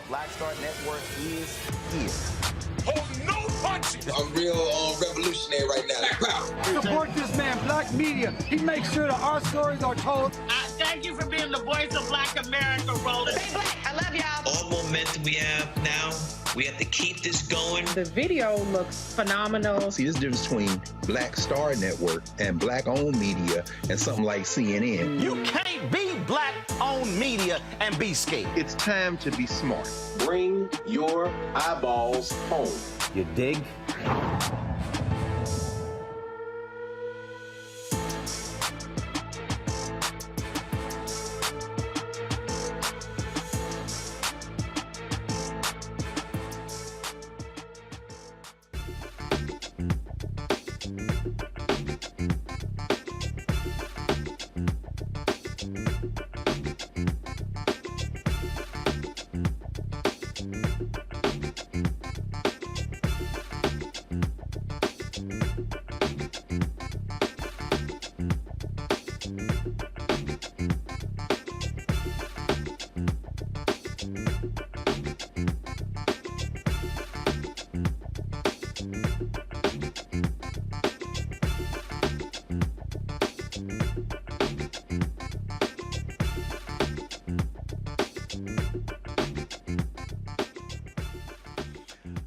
Black Star Network is here. Hold no punches! I'm real revolutionary right now. Support this man, Black Media. He makes sure that our stories are told. Thank you for being the voice of Black America, Roland. Stay black. I love y'all. All momentum we have now, we have to keep this going. The video looks phenomenal. See, there's a difference between Black Star Network and Black-owned media and something like CNN. You can't be Black-owned media and be scared. It's time to be smart. Bring your eyeballs home. You dig?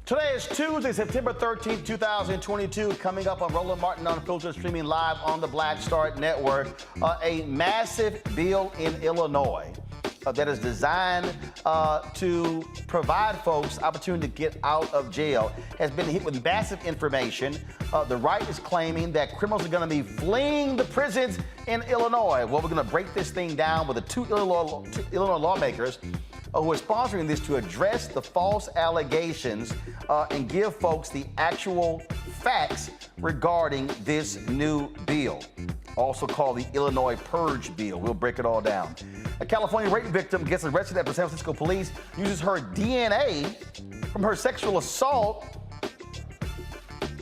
Today is Tuesday, September 13th, 2022. Coming up on Roland Martin Unfiltered, streaming live on the Black Star Network. A massive bill in Illinois that is designed to provide folks opportunity to get out of jail has been hit with massive information. The right is claiming that criminals are going to be fleeing the prisons in Illinois. Well, we're going to break this thing down with the two Illinois lawmakers who are sponsoring this to address the false allegations and give folks the actual facts regarding this new bill, also called the Illinois Purge bill. We'll break it all down. A California rape victim gets arrested after San Francisco police uses her DNA from her sexual assault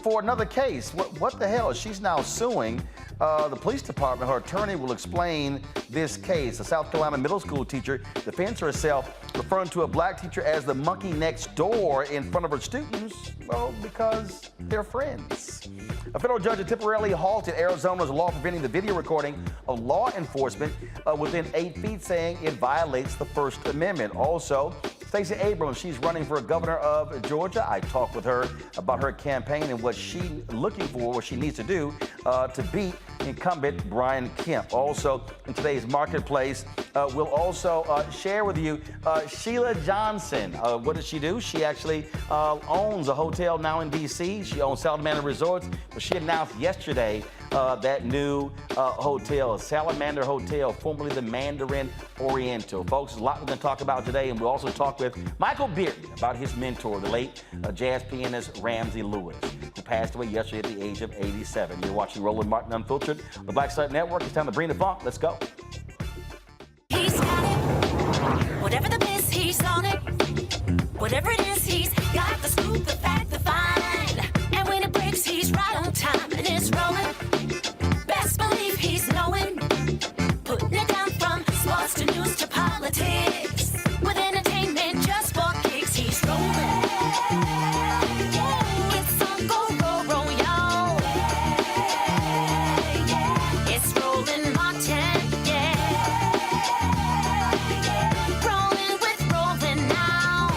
for another case. What the hell? She's now suing the police department. Her attorney will explain this case. A South Carolina middle school teacher defends herself, referring to a black teacher as the monkey next door in front of her students, well, because they're friends. A federal judge has temporarily halted Arizona's law preventing the video recording of law enforcement within 8 feet, saying it violates the First Amendment. Also, Stacey Abrams, she's running for governor of Georgia. I talked with her about her campaign and what she's looking for, what she needs to do to beat incumbent Brian Kemp. Also, in today's marketplace, we'll also share with you Sheila Johnson. What does she do? She actually owns a hotel now in D.C. She owns Salamander Resorts, but she announced yesterday that new hotel, Salamander Hotel, formerly the Mandarin Oriental. Folks, a lot we're going to talk about today, and we'll also talk with Michael Bearden about his mentor, the late jazz pianist Ramsey, who passed away yesterday at the age of 87. You're watching Roland Martin Unfiltered, the Black Star Network. It's time to bring the funk. Let's go. He's got it. Whatever the miss, he's on it. Whatever it is, he's got the scoop, the fact, the find. And when it breaks, he's right on time and it's rolling. Best believe he's knowing. Putting it down from sports to news to politics. With entertainment just for kicks, he's rolling. It's on go, roll, y'all. It's Roland Martin, rolling with Roland now.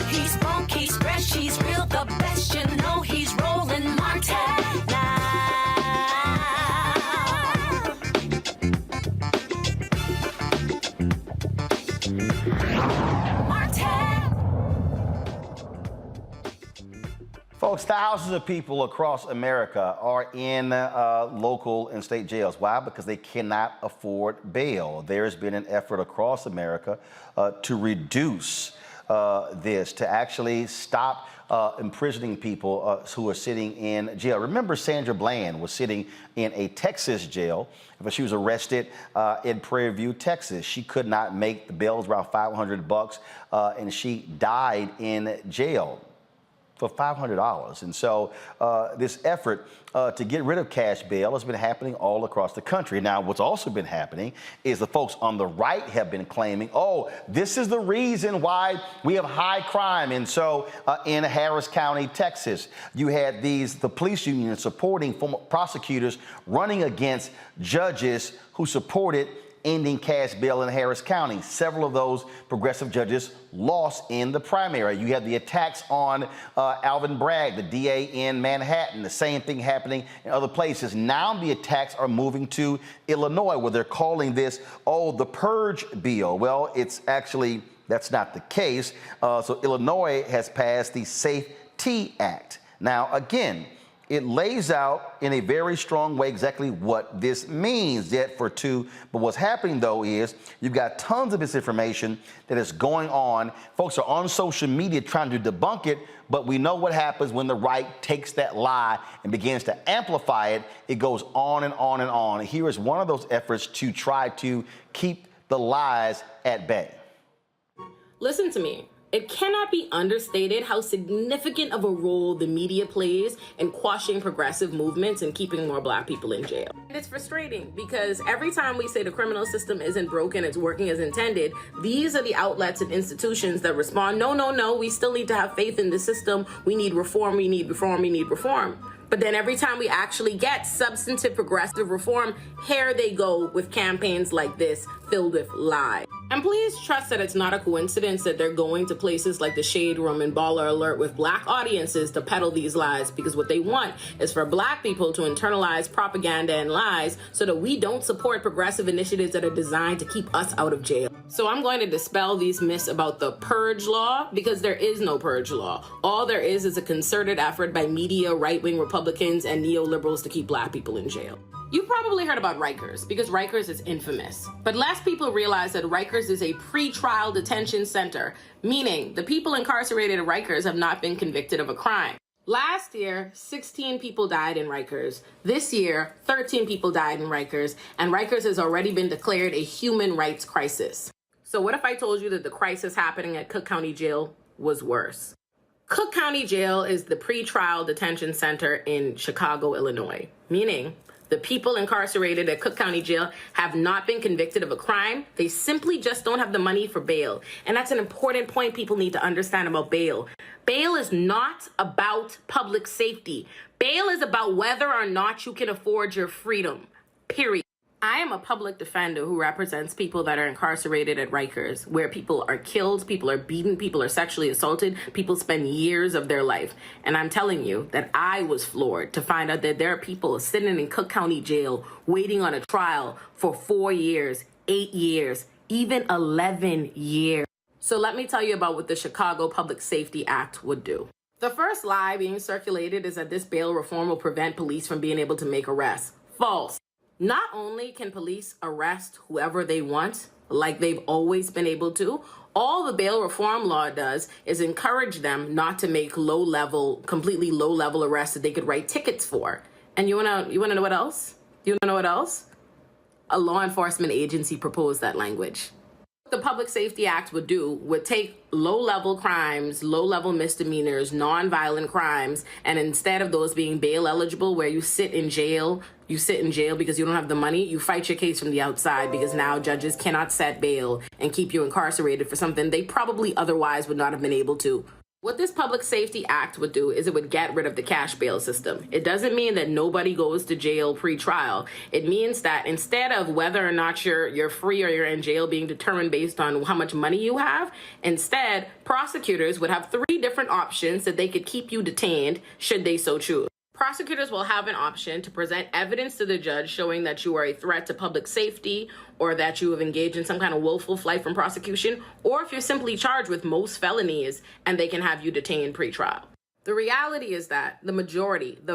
He's funk, he's fresh, he's real, the best, you know he's Roland Martin now. Folks, thousands of people across America are in local and state jails. Why? Because they cannot afford bail. There's been an effort across America to reduce this, to actually stop imprisoning people who are sitting in jail. Remember, Sandra Bland was sitting in a Texas jail, but she was arrested in Prairie View, Texas. She could not make the bail, around $500, and she died in jail for $500. And so this effort to get rid of cash bail has been happening all across the country. Now, what's also been happening is the folks on the right have been claiming, oh, this is the reason why we have high crime. And so in Harris County, Texas, you had the police union supporting former prosecutors running against judges who supported ending cash bail in Harris County. Several of those progressive judges lost in the primary. You have the attacks on Alvin Bragg, the DA in Manhattan. The same thing happening in other places. Now the attacks are moving to Illinois, where they're calling this, oh, the Purge bill. Well, it's actually, that's not the case. So Illinois has passed the Safety Act. Now, again, it lays out in a very strong way exactly what this means, yet for two. But what's happening, though, is you've got tons of misinformation that is going on. Folks are on social media trying to debunk it, but we know what happens when the right takes that lie and begins to amplify it. It goes on and on and on. Here is one of those efforts to try to keep the lies at bay. Listen to me. It cannot be understated how significant of a role the media plays in quashing progressive movements and keeping more Black people in jail. And it's frustrating because every time we say the criminal system isn't broken, it's working as intended, these are the outlets and institutions that respond, no, we still need to have faith in the system. We need reform, we need reform, we need reform. But then every time we actually get substantive progressive reform, here they go with campaigns like this filled with lies. And please trust that it's not a coincidence that they're going to places like the Shade Room and Baller Alert with Black audiences to peddle these lies, because what they want is for Black people to internalize propaganda and lies so that we don't support progressive initiatives that are designed to keep us out of jail. So I'm going to dispel these myths about the Purge law, because there is no Purge law. All there is a concerted effort by media, right-wing Republicans, and neoliberals to keep Black people in jail. You've probably heard about Rikers, because Rikers is infamous. But less people realize that Rikers is a pre-trial detention center, meaning the people incarcerated at Rikers have not been convicted of a crime. Last year, 16 people died in Rikers. This year, 13 people died in Rikers, and Rikers has already been declared a human rights crisis. So what if I told you that the crisis happening at Cook County Jail was worse? Cook County Jail is the pre-trial detention center in Chicago, Illinois, meaning the people incarcerated at Cook County Jail have not been convicted of a crime. They simply just don't have the money for bail. And that's an important point people need to understand about bail. Bail is not about public safety. Bail is about whether or not you can afford your freedom, period. I am a public defender who represents people that are incarcerated at Rikers, where people are killed, people are beaten, people are sexually assaulted, people spend years of their life. And I'm telling you that I was floored to find out that there are people sitting in Cook County Jail waiting on a trial for 4 years, 8 years, even 11 years. So let me tell you about what the Chicago Public Safety Act would do. The first lie being circulated is that this bail reform will prevent police from being able to make arrests. False. Not only can police arrest whoever they want, like they've always been able to, all the bail reform law does is encourage them not to make completely low-level arrests that they could write tickets for. And you wanna know what else? You wanna know what else? A law enforcement agency proposed that language. What the Public Safety Act would take low-level crimes, low-level misdemeanors, non-violent crimes, and instead of those being bail eligible, where you sit in jail because you don't have the money, you fight your case from the outside because now judges cannot set bail and keep you incarcerated for something they probably otherwise would not have been able to. What this Public Safety Act would do is it would get rid of the cash bail system. It doesn't mean that nobody goes to jail pre-trial. It means that instead of whether or not you're free or you're in jail being determined based on how much money you have, instead, prosecutors would have 3 different options that they could keep you detained should they so choose. Prosecutors will have an option to present evidence to the judge showing that you are a threat to public safety or that you have engaged in some kind of willful flight from prosecution, or if you're simply charged with most felonies and they can have you detained pre-trial. The reality is that the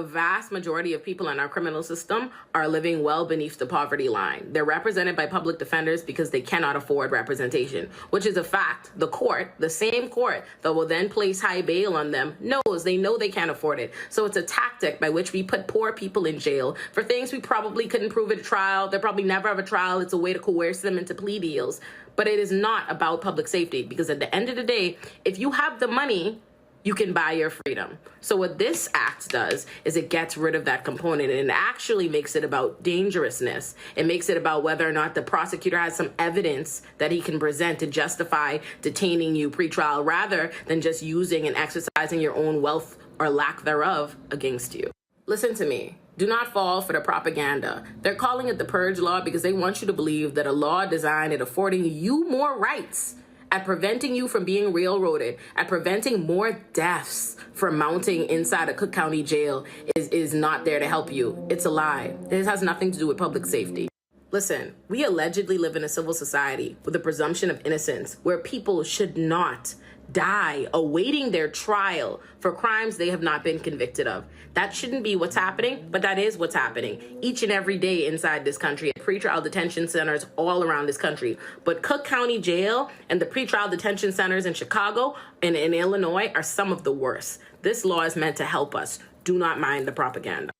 vast majority of people in our criminal system are living well beneath the poverty line. They're represented by public defenders because they cannot afford representation, which is a fact. The court, the same court that will then place high bail on them, they know they can't afford it. So it's a tactic by which we put poor people in jail for things we probably couldn't prove at a trial. They'll probably never have a trial. It's a way to coerce them into plea deals. But it is not about public safety, because at the end of the day, if you have the money, you can buy your freedom. So what this act does is it gets rid of that component, and it actually makes it about dangerousness. It makes it about whether or not the prosecutor has some evidence that he can present to justify detaining you pretrial, rather than just using and exercising your own wealth or lack thereof against you. Listen to me. Do not fall for the propaganda. They're calling it the Purge law because they want you to believe that a law designed at affording you more rights, at preventing you from being railroaded, at preventing more deaths from mounting inside a Cook County jail is not there to help you. It's a lie. This has nothing to do with public safety. Listen, we allegedly live in a civil society with a presumption of innocence where people should not die awaiting their trial for crimes they have not been convicted of. That shouldn't be what's happening, but that is what's happening each and every day inside this country at pretrial detention centers all around this country. But Cook County Jail and the pretrial detention centers in Chicago and in Illinois are some of the worst. This law is meant to help us. Do not mind the propaganda.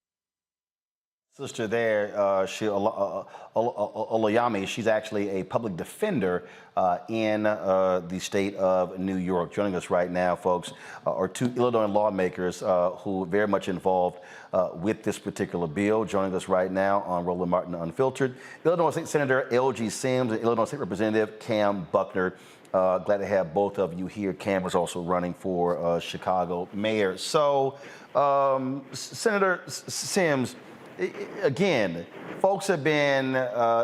Sister there, Sheila Johnson, she's actually a public defender in the state of New York. Joining us right now, folks, are 2 Illinois lawmakers who are very much involved with this particular bill. Joining us right now on Roland Martin Unfiltered, Illinois State Senator L.G. Sims and Illinois State Representative Cam Buckner. Glad to have both of you here. Cam was also running for Chicago mayor. So, Senator Sims, again, folks have been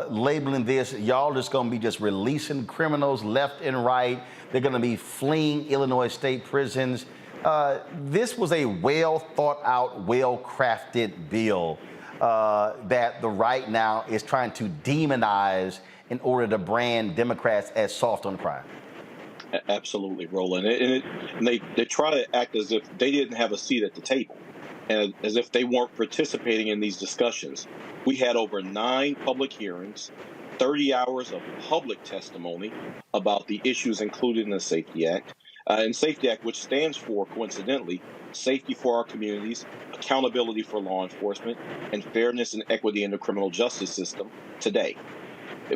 labeling this, y'all just going to be just releasing criminals left and right. They're going to be fleeing Illinois state prisons. This was a well thought out, well crafted bill that the right now is trying to demonize in order to brand Democrats as soft on crime. Absolutely, Roland. And they try to act as if they didn't have a seat at the table, and as if they weren't participating in these discussions. We had over 9 public hearings, 30 hours of public testimony about the issues included in the Safety Act. And Safety Act, which stands for, coincidentally, safety for our communities, accountability for law enforcement, and fairness and equity in the criminal justice system today.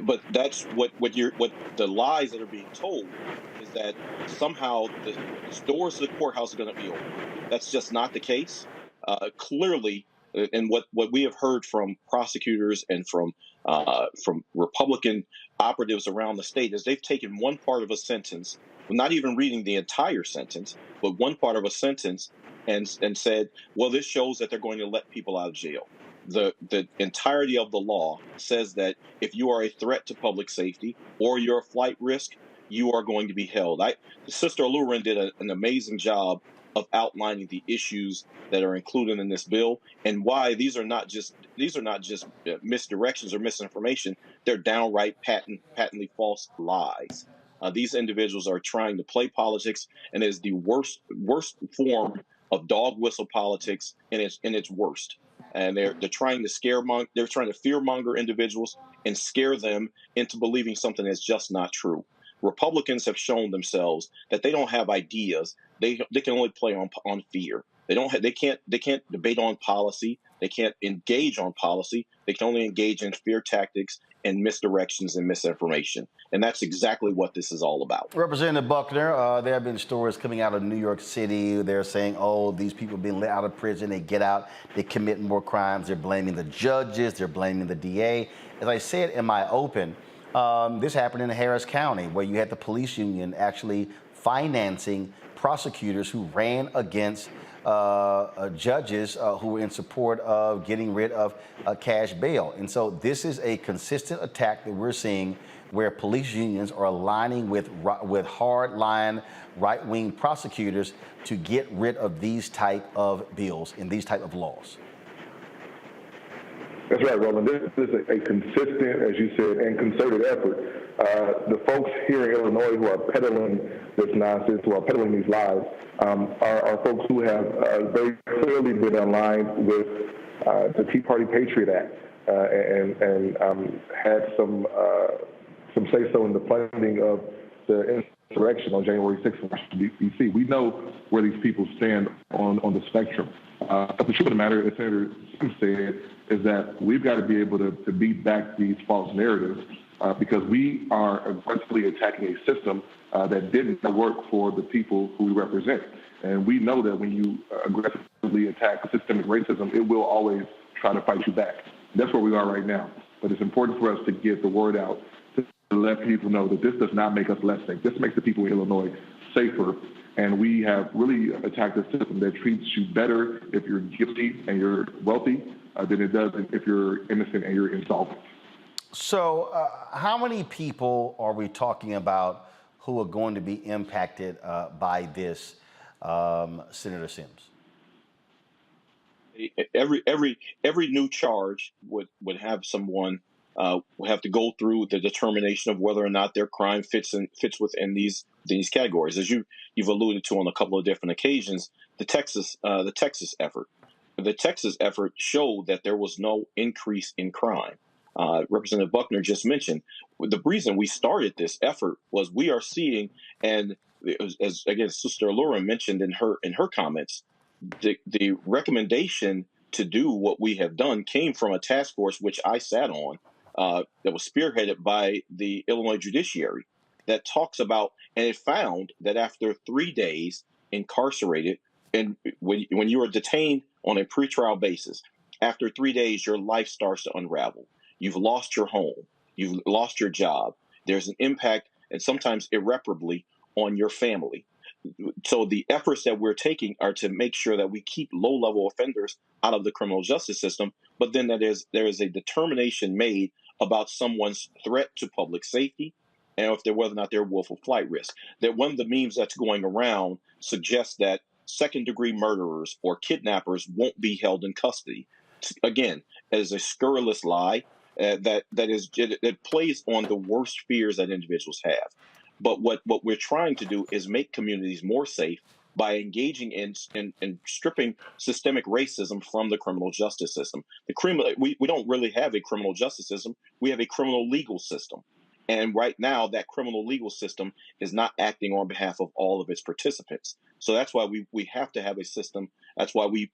But that's what the lies that are being told is that somehow the doors to the courthouse are going to be open. That's just not the case. Clearly, and what we have heard from prosecutors and from Republican operatives around the state is they've taken one part of a sentence, not even reading the entire sentence, but one part of a sentence and said, well, this shows that they're going to let people out of jail. the entirety of the law says that if you are a threat to public safety or you're a flight risk, you are going to be held. Sister Luren did an amazing job of outlining the issues that are included in this bill and why these are not just misdirections or misinformation. They're downright patently false lies. These individuals are trying to play politics, and it is the worst form of dog whistle politics in its worst. And they're trying to they're trying to fearmonger individuals and scare them into believing something that's just not true. Republicans have shown themselves that they don't have ideas. They can only play on fear. They can't debate on policy. They can't engage on policy. They can only engage in fear tactics and misdirections and misinformation. And that's exactly what this is all about. Representative Buckner, there have been stories coming out of New York City. They're saying, oh, these people being let out of prison, they get out, they commit more crimes. They're blaming the judges. They're blaming the DA. As I said in my open, this happened in Harris County, where you had the police union actually financing prosecutors who ran against judges who were in support of getting rid of cash bail. And so this is a consistent attack that we're seeing where police unions are aligning with hard-line right-wing prosecutors to get rid of these type of bills and these type of laws. That's right, Roland. This is a consistent, as you said, and concerted effort. The folks here in Illinois who are peddling this nonsense, who are peddling these lies, are folks who have very clearly been aligned with the Tea Party Patriot Act and had some say-so in the funding of the insurrection on January 6th in Washington, D.C. We know where these people stand on the spectrum. But the truth of the matter, as Senator Sims said, is that we've got to be able to beat back these false narratives because we are aggressively attacking a system that didn't work for the people who we represent. And we know that when you aggressively attack systemic racism, it will always try to fight you back. That's where we are right now. But it's important for us to get the word out to let people know that this does not make us less safe. This makes the people in Illinois safer. And we have really attacked a system that treats you better if you're guilty and you're wealthy than it does if you're innocent and you're insolvent. So how many people are we talking about who are going to be impacted by this, Senator Sims? Every new charge would have someone will have to go through the determination of whether or not their crime fits within these categories. As you've alluded to on a couple of different occasions, the Texas effort. The Texas effort showed that there was no increase in crime. Representative Buckner just mentioned the reason we started this effort was we are seeing, and as again Sister Laura mentioned in her comments, the recommendation to do what we have done came from a task force which I sat on that was spearheaded by the Illinois judiciary that talks about, and it found that after 3 days incarcerated, and when you are detained on a pretrial basis, after 3 days, your life starts to unravel. You've lost your home. You've lost your job. There's an impact, and sometimes irreparably, on your family. So the efforts that we're taking are to make sure that we keep low-level offenders out of the criminal justice system, but then that there is a determination made about someone's threat to public safety and whether or not they're willful flight risk. That one of the memes that's going around suggests that second-degree murderers or kidnappers won't be held in custody. Again, as a scurrilous lie that plays on the worst fears that individuals have. But what we're trying to do is make communities more safe by engaging in stripping systemic racism from the criminal justice system. We don't really have a criminal justice system. We have a criminal legal system. And right now, that criminal legal system is not acting on behalf of all of its participants. So that's why we have to have a system. That's why we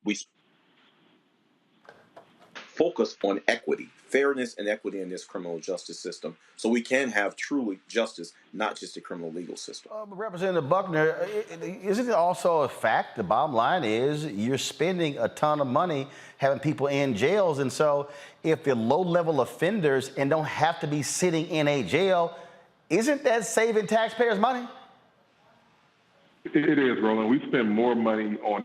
focus on equity, fairness and equity in this criminal justice system, so we can have truly justice, not just a criminal legal system. Representative Buckner, isn't it also a fact, the bottom line is you're spending a ton of money having people in jails, and so if they're low-level offenders and don't have to be sitting in a jail, isn't that saving taxpayers money? It is, Roland. We spend more money on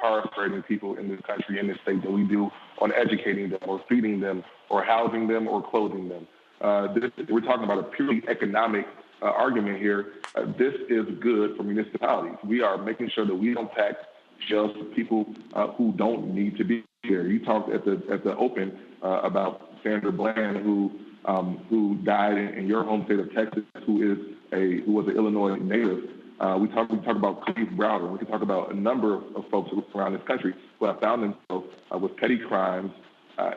incarcerating people in this country, in this state, than we do on educating them or feeding them or housing them or clothing them. We're talking about a purely economic argument here. This is good for municipalities. We are making sure that we don't tax jails for people who don't need to be here. You talked at the open about Sandra Bland, who died in your home state of Texas, who was an Illinois native. We talk about Cleve Browder. We can talk about a number of folks around this country who have found themselves with petty crimes,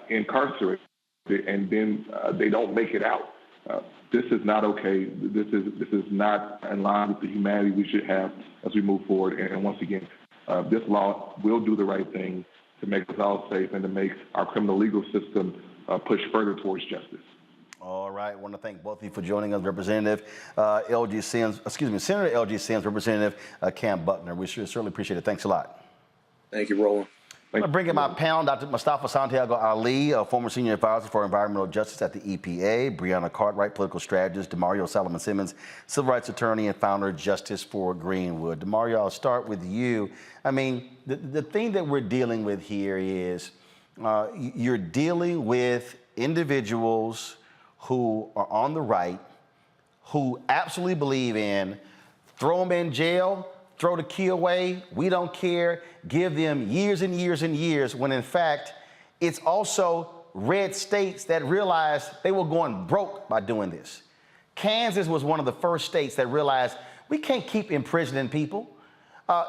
incarcerated, and then they don't make it out. This is not okay. This is not in line with the humanity we should have as we move forward. And once again, this law will do the right thing to make us all safe and to make our criminal legal system push further towards justice. All right. I want to thank both of you for joining us, Senator L.G. Sims, Representative Cam Buckner. We certainly appreciate it. Thanks a lot. Thank you, Roland. I'm going to bring in my panel, Dr. Mustafa Santiago Ali, a former senior advisor for environmental justice at the EPA, Breonna Cartwright, political strategist, DeMario Solomon-Simmons, civil rights attorney and founder of Justice for Greenwood. DeMario, I'll start with you. I mean, the thing that we're dealing with here is you're dealing with individuals who are on the right, who absolutely believe in throw them in jail, throw the key away, we don't care, give them years and years and years, when in fact, it's also red states that realized they were going broke by doing this. Kansas was one of the first states that realized we can't keep imprisoning people.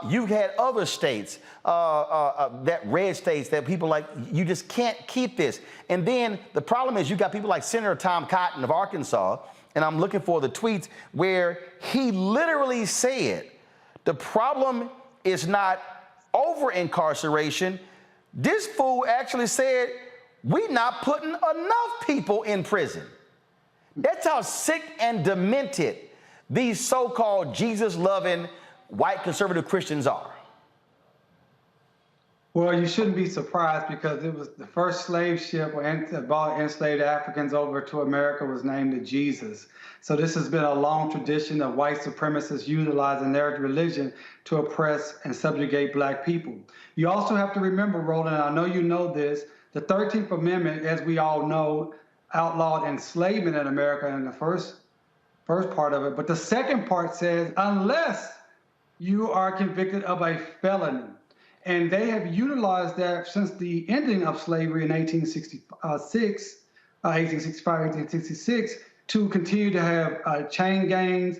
You've had other states, that red states, that people like, you just can't keep this. And then the problem is you got people like Senator Tom Cotton of Arkansas, and I'm looking for the tweets where he literally said, the problem is not over-incarceration. This fool actually said, we're not putting enough people in prison. That's how sick and demented these so-called Jesus-loving white conservative Christians are. Well, you shouldn't be surprised, because it was the first slave ship that brought enslaved Africans over to America was named the Jesus. So this has been a long tradition of white supremacists utilizing their religion to oppress and subjugate black people. You also have to remember, Roland, and I know you know this, the 13th Amendment, as we all know, outlawed enslavement in America in the first part of it. But the second part says, unless you are convicted of a felony. And they have utilized that since the ending of slavery in 1866, to continue to have chain gangs,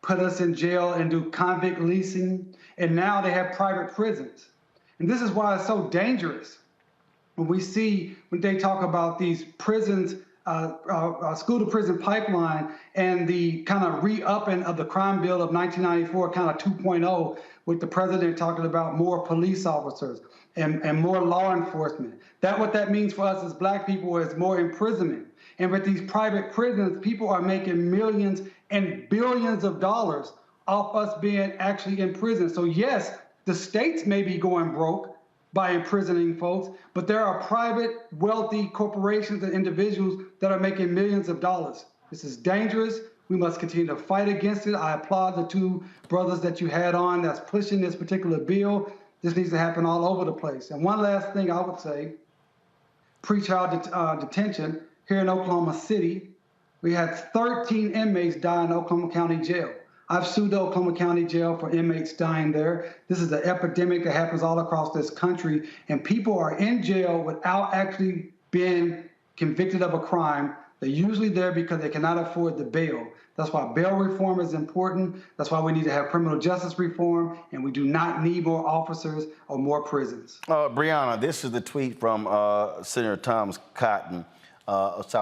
put us in jail and do convict leasing. And now they have private prisons. And this is why it's so dangerous. When they talk about these prisons, school to prison pipeline, and the kind of re-upping of the crime bill of 1994, kind of 2.0, with the president talking about more police officers and more law enforcement. What that means for us as black people is more imprisonment. And with these private prisons, people are making millions and billions of dollars off us being actually in prison. So yes, the states may be going broke by imprisoning folks, but there are private, wealthy corporations and individuals that are making millions of dollars. This is dangerous. We must continue to fight against it. I applaud the two brothers that you had on that's pushing this particular bill. This needs to happen all over the place. And one last thing I would say, pretrial detention here in Oklahoma City, we had 13 inmates die in Oklahoma County Jail. I've sued the Oklahoma County Jail for inmates dying there. This is an epidemic that happens all across this country, and people are in jail without actually being convicted of a crime. They're usually there because they cannot afford the bail. That's why bail reform is important. That's why we need to have criminal justice reform, and we do not need more officers or more prisons. Breonna, this is the tweet from Senator Tom Cotton of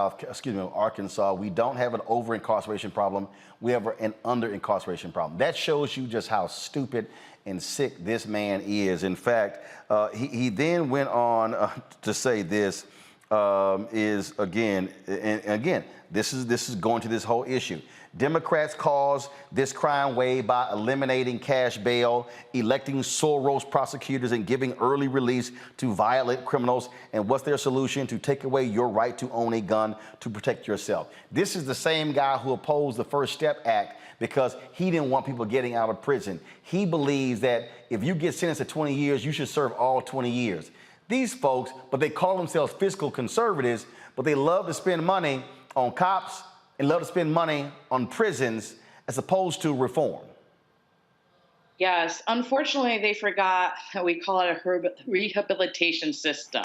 Arkansas. We don't have an over-incarceration problem. We have an under-incarceration problem. That shows you just how stupid and sick this man is. In fact, he then went on to say this. is again, and again, this is going to this whole issue. Democrats cause this crime wave by eliminating cash bail, electing Soros prosecutors, and giving early release to violent criminals. And what's their solution? To take away your right to own a gun to protect yourself. This is the same guy who opposed the First Step Act because he didn't want people getting out of prison. He believes that if you get sentenced to 20 years, you should serve all 20 years. These folks, but they call themselves fiscal conservatives, but they love to spend money on cops and love to spend money on prisons as opposed to reform. Yes, unfortunately, they forgot that we call it a rehabilitation system.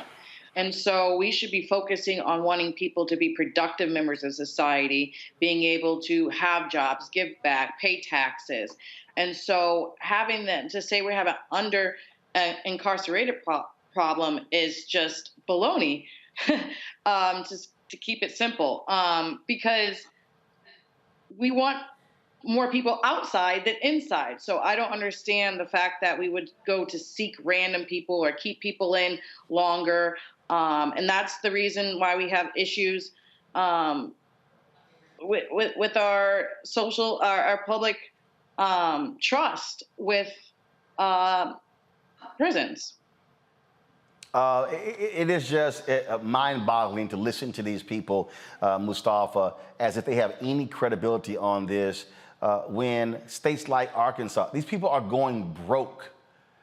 And so we should be focusing on wanting people to be productive members of society, being able to have jobs, give back, pay taxes. And so having them to say we have an under-incarcerated problem is just baloney, just to keep it simple, because we want more people outside than inside. So I don't understand the fact that we would go to seek random people or keep people in longer. And that's the reason why we have issues with our social, our public trust with prisons. It is just mind-boggling to listen to these people, Mustafa, as if they have any credibility on this when states like Arkansas, these people are going broke.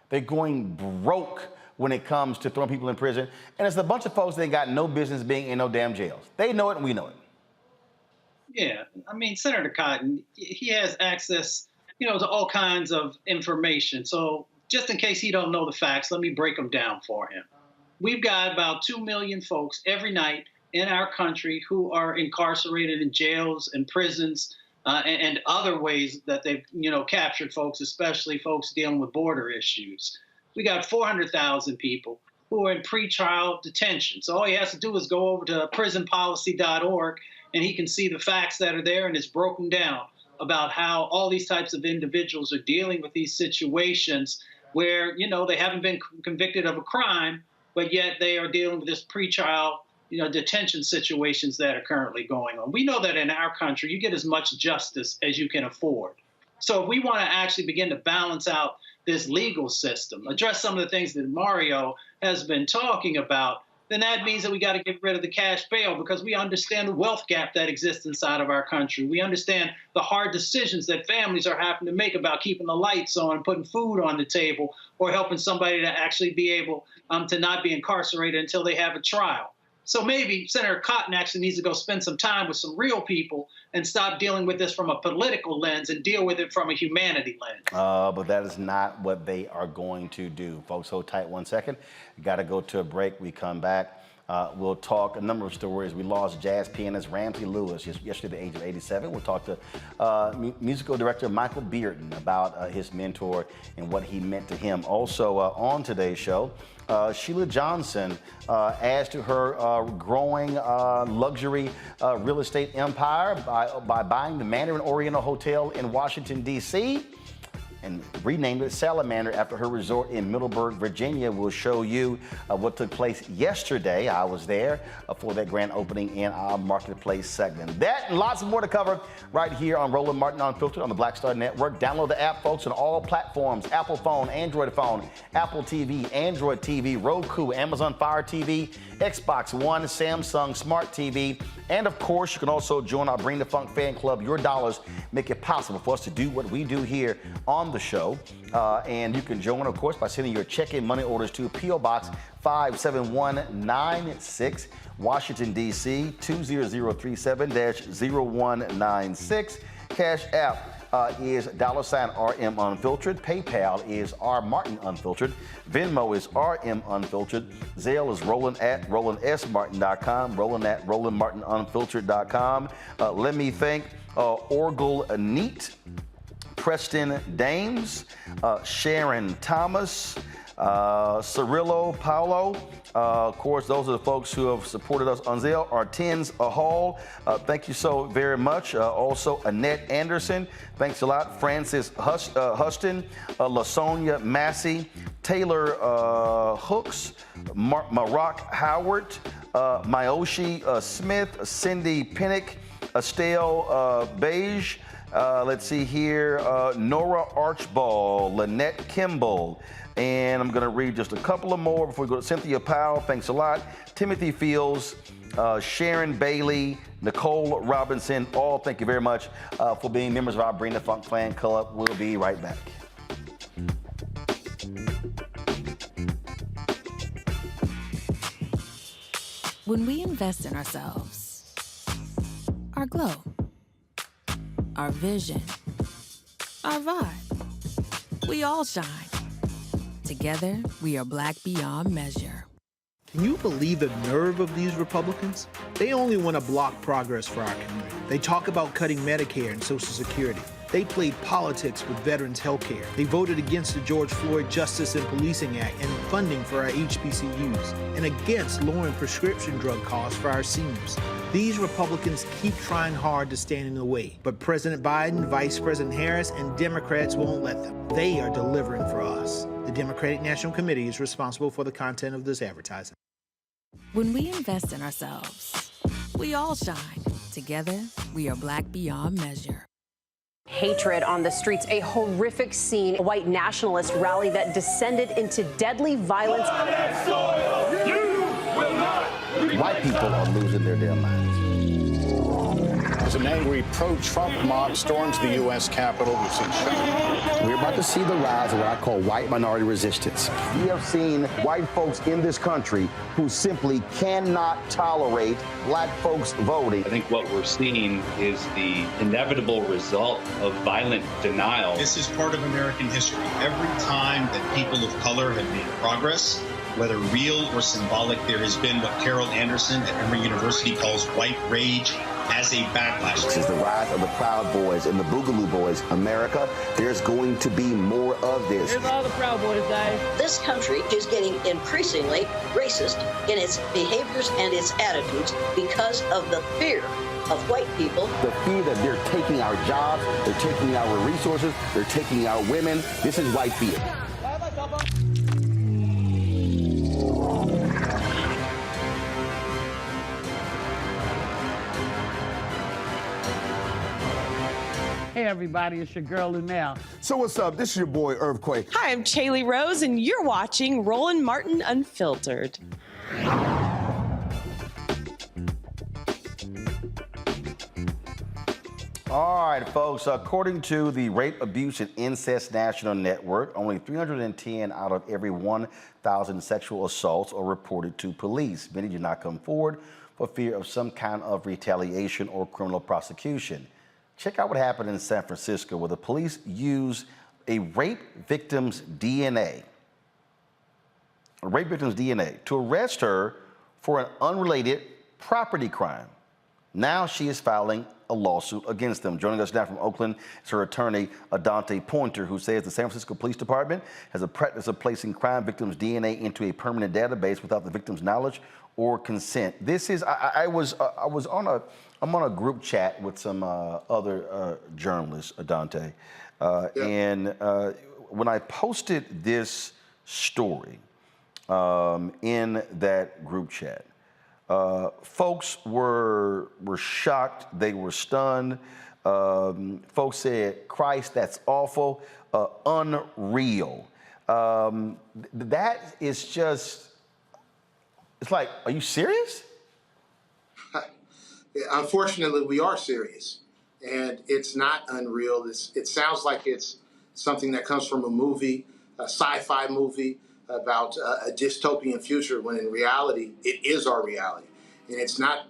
They're going broke when it comes to throwing people in prison. And it's a bunch of folks that ain't got no business being in no damn jails. They know it and we know it. Yeah, I mean, Senator Cotton, he has access, to all kinds of information. So just in case he don't know the facts, let me break them down for him. We've got about 2 million folks every night in our country who are incarcerated in jails and prisons and other ways that they've, captured folks, especially folks dealing with border issues. We got 400,000 people who are in pretrial detention. So all he has to do is go over to prisonpolicy.org and he can see the facts that are there, and it's broken down about how all these types of individuals are dealing with these situations where, they haven't been convicted of a crime, but yet they are dealing with this pretrial, detention situations that are currently going on. We know that in our country, you get as much justice as you can afford. So if we want to actually begin to balance out this legal system, address some of the things that Mario has been talking about, then that means that we got to get rid of the cash bail because we understand the wealth gap that exists inside of our country. We understand the hard decisions that families are having to make about keeping the lights on, putting food on the table, or helping somebody to actually be able to not be incarcerated until they have a trial. So maybe Senator Cotton actually needs to go spend some time with some real people and stop dealing with this from a political lens and deal with it from a humanity lens. But that is not what they are going to do. Folks, hold tight 1 second. Got to go to a break. We come back. We'll talk a number of stories. We lost jazz pianist Ramsey yesterday at the age of 87. We'll talk to musical director Michael Bearden about his mentor and what he meant to him. Also on today's show, Sheila Johnson adds to her growing luxury real estate empire by buying the Mandarin Oriental Hotel in Washington, D.C., and renamed it Salamander after her resort in Middleburg, Virginia. We'll show you what took place yesterday. I was there for that grand opening in our Marketplace segment. That and lots more to cover right here on Roland Martin Unfiltered on the Black Star Network. Download the app, folks, on all platforms: Apple phone, Android phone, Apple TV, Android TV, Roku, Amazon Fire TV, Xbox One, Samsung Smart TV. And of course, you can also join our Bring the Funk fan club. Your dollars make it possible for us to do what we do here on the show. And you can join, of course, by sending your check-in money orders to P.O. Box 57196, Washington, D.C. 20037-0196. Cash App is $RM Unfiltered. PayPal is R Martin Unfiltered. Venmo is RM Unfiltered. Zelle is Roland at RolandSMartin.com. Roland at RolandMartinUnfiltered.com. Let me thank Orgel Neat, Preston Dames, Sharon Thomas, Cirillo Paulo. Of course, those are the folks who have supported us on Zelle. Artens Hall, thank you so very much. Also, Annette Anderson, thanks a lot. Francis Huston, LaSonia Massey, Taylor Hooks, Maroc Howard, Myoshi Smith, Cindy Pinnock, Estelle Beige. Let's see here, Nora Archibald, Lynette Kimball, and I'm going to read just a couple of more before we go to Cynthia Powell. Thanks a lot. Timothy Fields, Sharon Bailey, Nicole Robinson, all thank you very much for being members of our Bring the Funk Fan Club. We'll be right back. When we invest in ourselves, our glow, our vision, our vibe, we all shine. Together, we are Black beyond measure. Can you believe the nerve of these Republicans? They only want to block progress for our community. They talk about cutting Medicare and Social Security. They played politics with veterans' health care. They voted against the George Floyd Justice and Policing Act and funding for our HBCUs, and against lowering prescription drug costs for our seniors. These Republicans keep trying hard to stand in the way, but President Biden, Vice President Harris, and Democrats won't let them. They are delivering for us. The Democratic National Committee is responsible for the content of this advertising. When we invest in ourselves, we all shine. Together, we are Black beyond measure. Hatred on the streets, a horrific scene, a white nationalist rally that descended into deadly violence. White people are losing their damn minds. As an angry pro-Trump mob storms the U.S. Capitol, we've seen We're about to see the rise of what I call white minority resistance. We have seen white folks in this country who simply cannot tolerate black folks voting. I think what we're seeing is the inevitable result of violent denial. This is part of American history. Every time that people of color have made progress, whether real or symbolic, there has been what Carol Anderson at Emory University calls white rage as a backlash. This is the rise of the Proud Boys and the Boogaloo Boys. America, there's going to be more of this. Here's all the Proud Boys, guys. This country is getting increasingly racist in its behaviors and its attitudes because of the fear of white people. The fear that they're taking our jobs, they're taking our resources, they're taking our women. This is white fear. Hey everybody, it's your girl Lunel. So what's up? This is your boy Earthquake. Hi, I'm Chaley Rose, and you're watching Roland Martin Unfiltered. All right, folks, according to the Rape, Abuse, and Incest National Network, only 310 out of every 1,000 sexual assaults are reported to police. Many do not come forward for fear of some kind of retaliation or criminal prosecution. Check out what happened in San Francisco, where the police used a rape victim's DNA, to arrest her for an unrelated property crime. Now she is filing a lawsuit against them. Joining us now from Oakland is her attorney, Adante Pointer, who says the San Francisco Police Department has a practice of placing crime victims' DNA into a permanent database without the victim's knowledge or consent. This is, I'm on a group chat with some other journalists, Adante, and when I posted this story in that group chat, folks were shocked, they were stunned. Folks said, Christ, that's awful, unreal. That is just, it's like, are you serious? Unfortunately, we are serious, and it's not unreal. It sounds like it's something that comes from a movie, a sci-fi movie about a dystopian future, when in reality, it is our reality. And it's not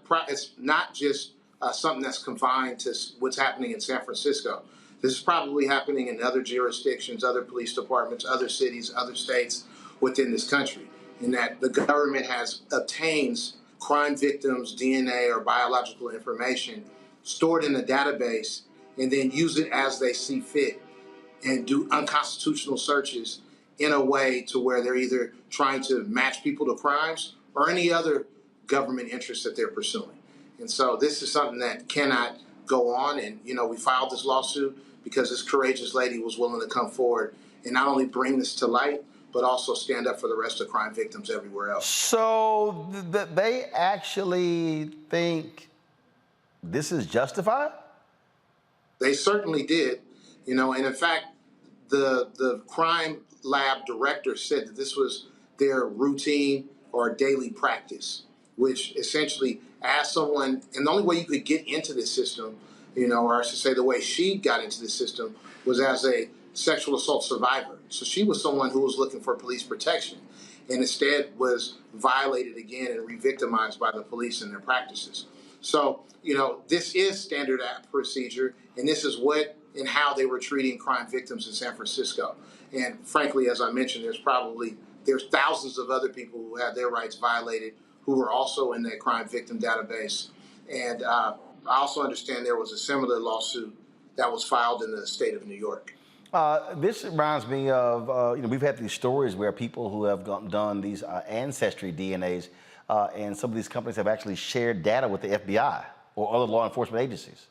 just something that's confined to what's happening in San Francisco. This is probably happening in other jurisdictions, other police departments, other cities, other states within this country, in that the government obtains crime victims' DNA or biological information stored in a database and then use it as they see fit and do unconstitutional searches in a way to where they're either trying to match people to crimes or any other government interests that they're pursuing. And so this is something that cannot go on. And, we filed this lawsuit because this courageous lady was willing to come forward and not only bring this to light, but also stand up for the rest of crime victims everywhere else. So they actually think this is justified? They certainly did, and in fact, the crime lab director said that this was their routine or daily practice, which essentially as someone, and the only way you could get into this system, or I should say the way she got into the system was as a sexual assault survivor. So she was someone who was looking for police protection and instead was violated again and re-victimized by the police in their practices. So, this is standard procedure, and this is what and how they were treating crime victims in San Francisco. And frankly, as I mentioned, there's thousands of other people who had their rights violated who were also in that crime victim database. And I also understand there was a similar lawsuit that was filed in the state of New York. This reminds me of, we've had these stories where people who have done these ancestry DNAs, and some of these companies have actually shared data with the FBI or other law enforcement agencies.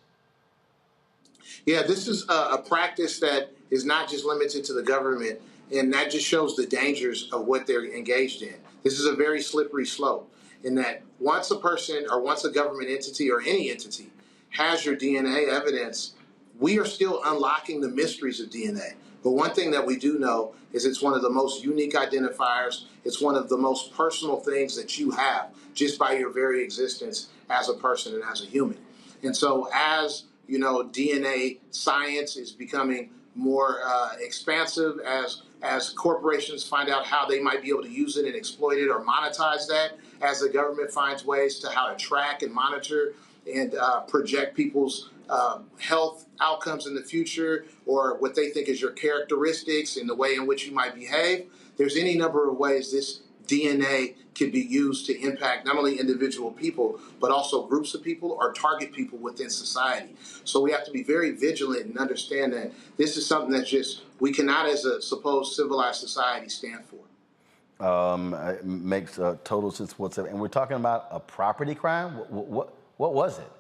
Yeah, this is a practice that is not just limited to the government, and that just shows the dangers of what they're engaged in. This is a very slippery slope in that once a person or once a government entity or any entity has your DNA evidence, we are still unlocking the mysteries of DNA. But one thing that we do know is it's one of the most unique identifiers. It's one of the most personal things that you have just by your very existence as a person and as a human. And so as DNA science is becoming more expansive, as corporations find out how they might be able to use it and exploit it or monetize that, as the government finds ways to how to track and monitor and project people's health outcomes in the future, or what they think is your characteristics and the way in which you might behave. There's any number of ways this DNA can be used to impact not only individual people, but also groups of people or target people within society. So we have to be very vigilant and understand that this is something that we cannot, as a supposed civilized society, stand for. It makes total sense whatsoever. And we're talking about a property crime? What was it?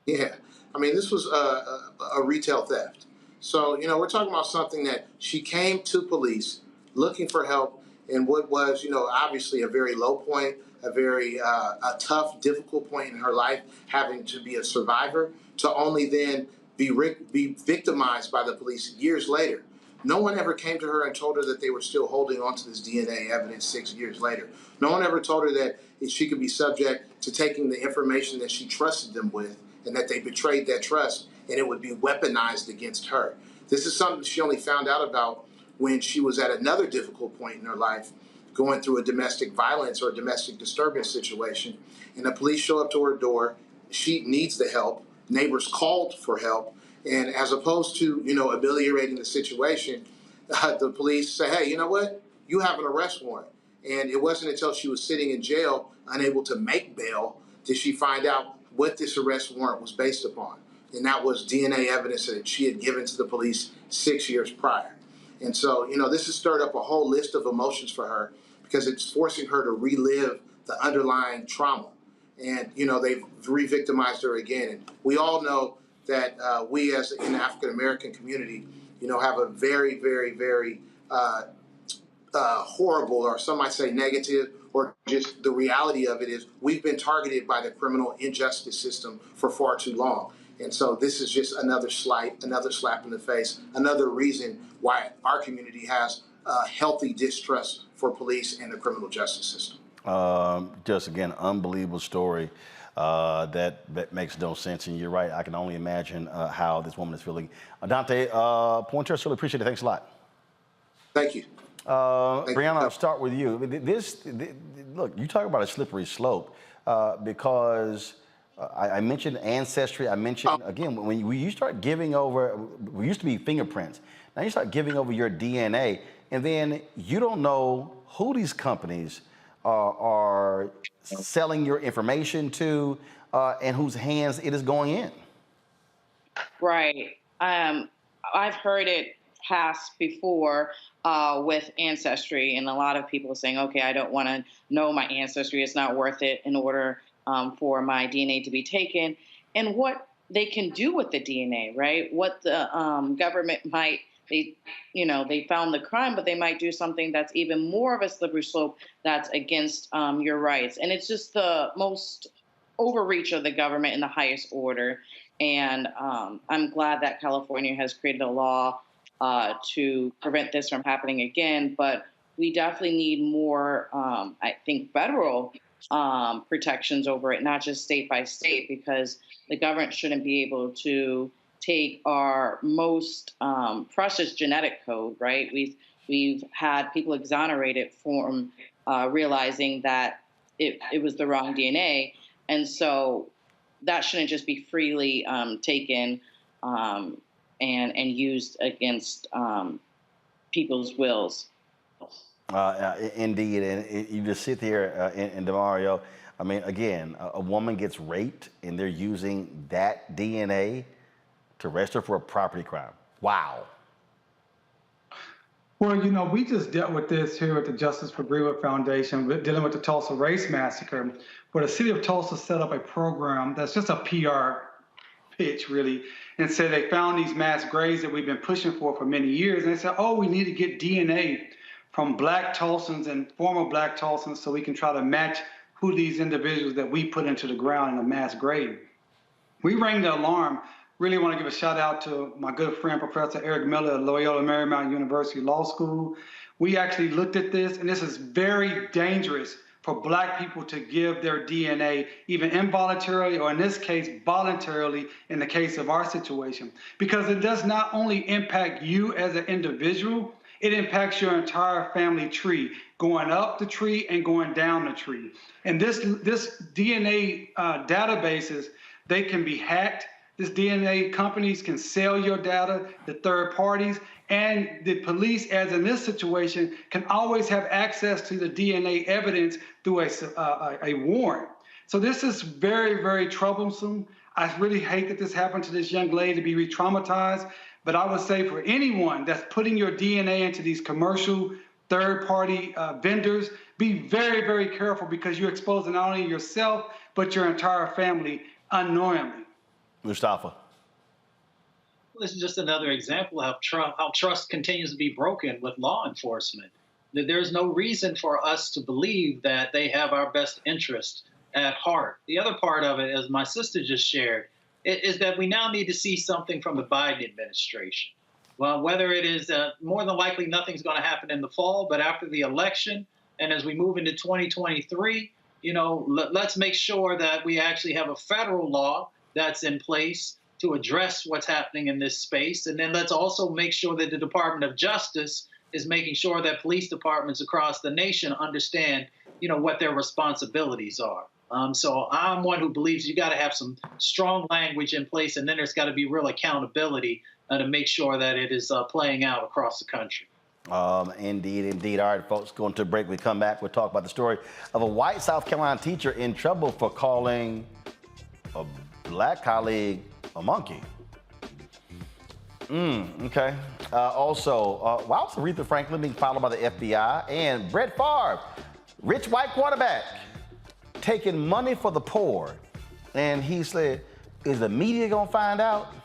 Yeah, this was a retail theft. So, we're talking about something that she came to police looking for help in what was, obviously a very low point, a very a tough, difficult point in her life, having to be a survivor, to only then be victimized by the police years later. No one ever came to her and told her that they were still holding on to this DNA evidence 6 years later. No one ever told her that she could be subject to taking the information that she trusted them with and that they betrayed that trust and it would be weaponized against her. This is something she only found out about when she was at another difficult point in her life, going through a domestic violence or domestic disturbance situation, and the police show up to her door. She needs the help. Neighbors called for help, and as opposed to, ameliorating the situation, the police say, hey, you know what? You have an arrest warrant. And it wasn't until she was sitting in jail, unable to make bail, did she find out what this arrest warrant was based upon. And that was DNA evidence that she had given to the police 6 years prior. And so, this has stirred up a whole list of emotions for her because it's forcing her to relive the underlying trauma. And, they've re-victimized her again. And we all know that we as in the African-American community, have a very, very, very horrible, or some might say negative, or just the reality of it is we've been targeted by the criminal injustice system for far too long. And so this is just another slight, another slap in the face, another reason why our community has a healthy distrust for police and the criminal justice system. Just again, unbelievable story that makes no sense. And you're right, I can only imagine how this woman is feeling. Dante Pointers, really appreciate it. Thanks a lot. Thank you. Brianna, I'll start with you. Look, you talk about a slippery slope because I mentioned ancestry. I mentioned, again, when you start giving over, we used to be fingerprints. Now you start giving over your DNA, and then you don't know who these companies are selling your information to and whose hands it is going in. Right. I've heard it passed before with ancestry, and a lot of people saying, okay, I don't want to know my ancestry. It's not worth it in order for my DNA to be taken. And what they can do with the DNA, right? What the government might they found the crime, but they might do something that's even more of a slippery slope that's against your rights. And it's just the most overreach of the government in the highest order. And I'm glad that California has created a law to prevent this from happening again. But we definitely need more, I think, federal protections over it, not just state by state, because the government shouldn't be able to take our most precious genetic code, right? We've had people exonerated from realizing that it was the wrong DNA. And so that shouldn't just be freely taken and used against people's wills. Indeed, and you just sit there in DeMario. I mean, again, a woman gets raped, and they're using that DNA to arrest her for a property crime. Wow. Well, we just dealt with this here at the Justice for Brewer Foundation, dealing with the Tulsa Race Massacre, where the city of Tulsa set up a program that's just a PR pitch, really, and said they found these mass graves that we've been pushing for many years. And they said, oh, we need to get DNA from Black Tulsans and former Black Tulsans so we can try to match who these individuals that we put into the ground in a mass grave. We rang the alarm. Really want to give a shout out to my good friend, Professor Eric Miller at Loyola Marymount University Law School. We actually looked at this, and this is very dangerous for Black people to give their DNA, even involuntarily, or in this case, voluntarily, in the case of our situation, because it does not only impact you as an individual, it impacts your entire family tree, going up the tree and going down the tree. And this DNA databases, they can be hacked. This DNA companies can sell your data to third parties, and the police, as in this situation, can always have access to the DNA evidence through a warrant. So this is very, very troublesome. I really hate that this happened to this young lady to be re-traumatized, but I would say for anyone that's putting your DNA into these commercial third-party vendors, be very, very careful, because you're exposing not only yourself, but your entire family unknowingly. Mustafa. This is just another example of how trust continues to be broken with law enforcement. There's no reason for us to believe that they have our best interest at heart. The other part of it, as my sister just shared, is that we now need to see something from the Biden administration. Well, whether it is more than likely nothing's going to happen in the fall, but after the election and as we move into 2023, let's make sure that we actually have a federal law that's in place to address what's happening in this space. And then let's also make sure that the Department of Justice is making sure that police departments across the nation understand, what their responsibilities are. So I'm one who believes you got to have some strong language in place, and then there's got to be real accountability to make sure that it is playing out across the country. Indeed. All right, folks, going to a break. We come back, we'll talk about the story of a white South Carolina teacher in trouble for calling a Black colleague a monkey. Okay. Also, whilst Aretha Franklin being followed by the FBI, and Brett Favre, rich white quarterback, taking money for the poor. And he said, is the media gonna find out?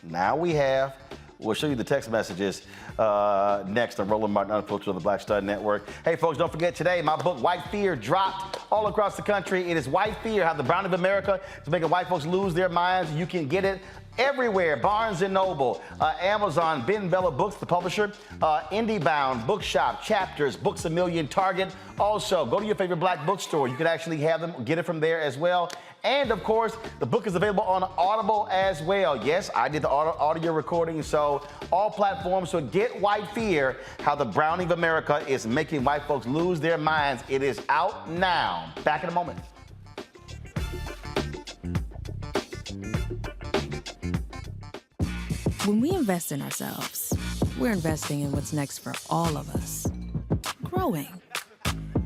Now we have. We'll show you the text messages next on Roland Martin Unfiltered on the Black Star Network. Hey, folks, don't forget today, my book, White Fear, dropped all across the country. It is White Fear, How the Browning of America is making white folks lose their minds. You can get it everywhere. Barnes & Noble, Amazon, Ben Bella Books, the publisher, IndieBound, Bookshop, Chapters, Books A Million, Target. Also, go to your favorite Black bookstore. You can actually have them, get it from there as well. And, of course, the book is available on Audible as well. Yes, I did the audio recording, so all platforms. So get White Fear, How the Browning of America is making white folks lose their minds. It is out now. Back in a moment. When we invest in ourselves, we're investing in what's next for all of us. Growing,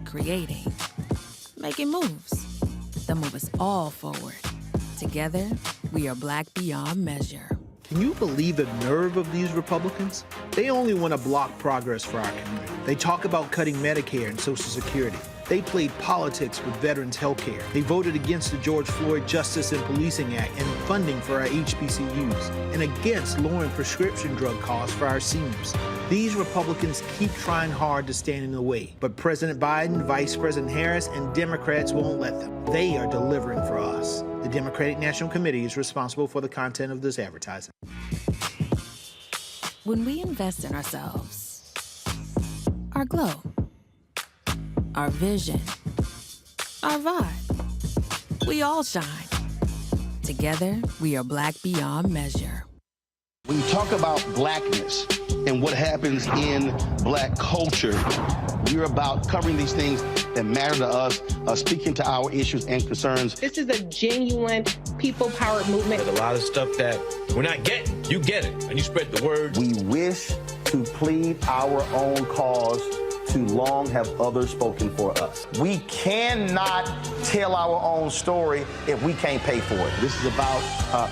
creating, making moves that move us all forward. Together, we are Black beyond measure. Can you believe the nerve of these Republicans? They only want to block progress for our community. They talk about cutting Medicare and Social Security. They played politics with veterans' health care. They voted against the George Floyd Justice and Policing Act and funding for our HBCUs, and against lowering prescription drug costs for our seniors. These Republicans keep trying hard to stand in the way, but President Biden, Vice President Harris, and Democrats won't let them. They are delivering for us. The Democratic National Committee is responsible for the content of this advertising. When we invest in ourselves, our glow, our vision, our vibe, we all shine. Together, we are black beyond measure. When you talk about blackness and what happens in black culture, we're about covering these things that matter to us, speaking to our issues and concerns. This is a genuine people-powered movement. There's a lot of stuff that we're not getting. You get it, and you spread the word. We wish to plead our own cause. Too long have others spoken for us. We cannot tell our own story if we can't pay for it. This is about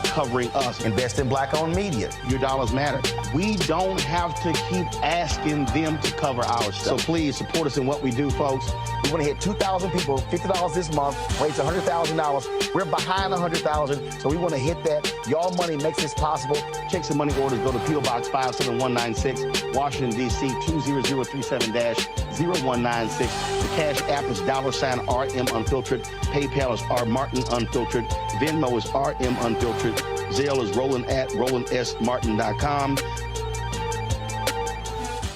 covering us. Invest in black-owned media. Your dollars matter. We don't have to keep asking them to cover our stuff. So please support us in what we do, folks. We want to hit 2,000 people, $50 this month, raise $100,000. We're behind 100,000, so we want to hit that. Y'all money makes this possible. Checks and money orders go to P.O. Box 57196, Washington, D.C. 20037-0196. The Cash App is $RM Unfiltered. PayPal is R Martin Unfiltered. Venmo is RM Unfiltered. Zelle is Roland at RolandSMartin.com.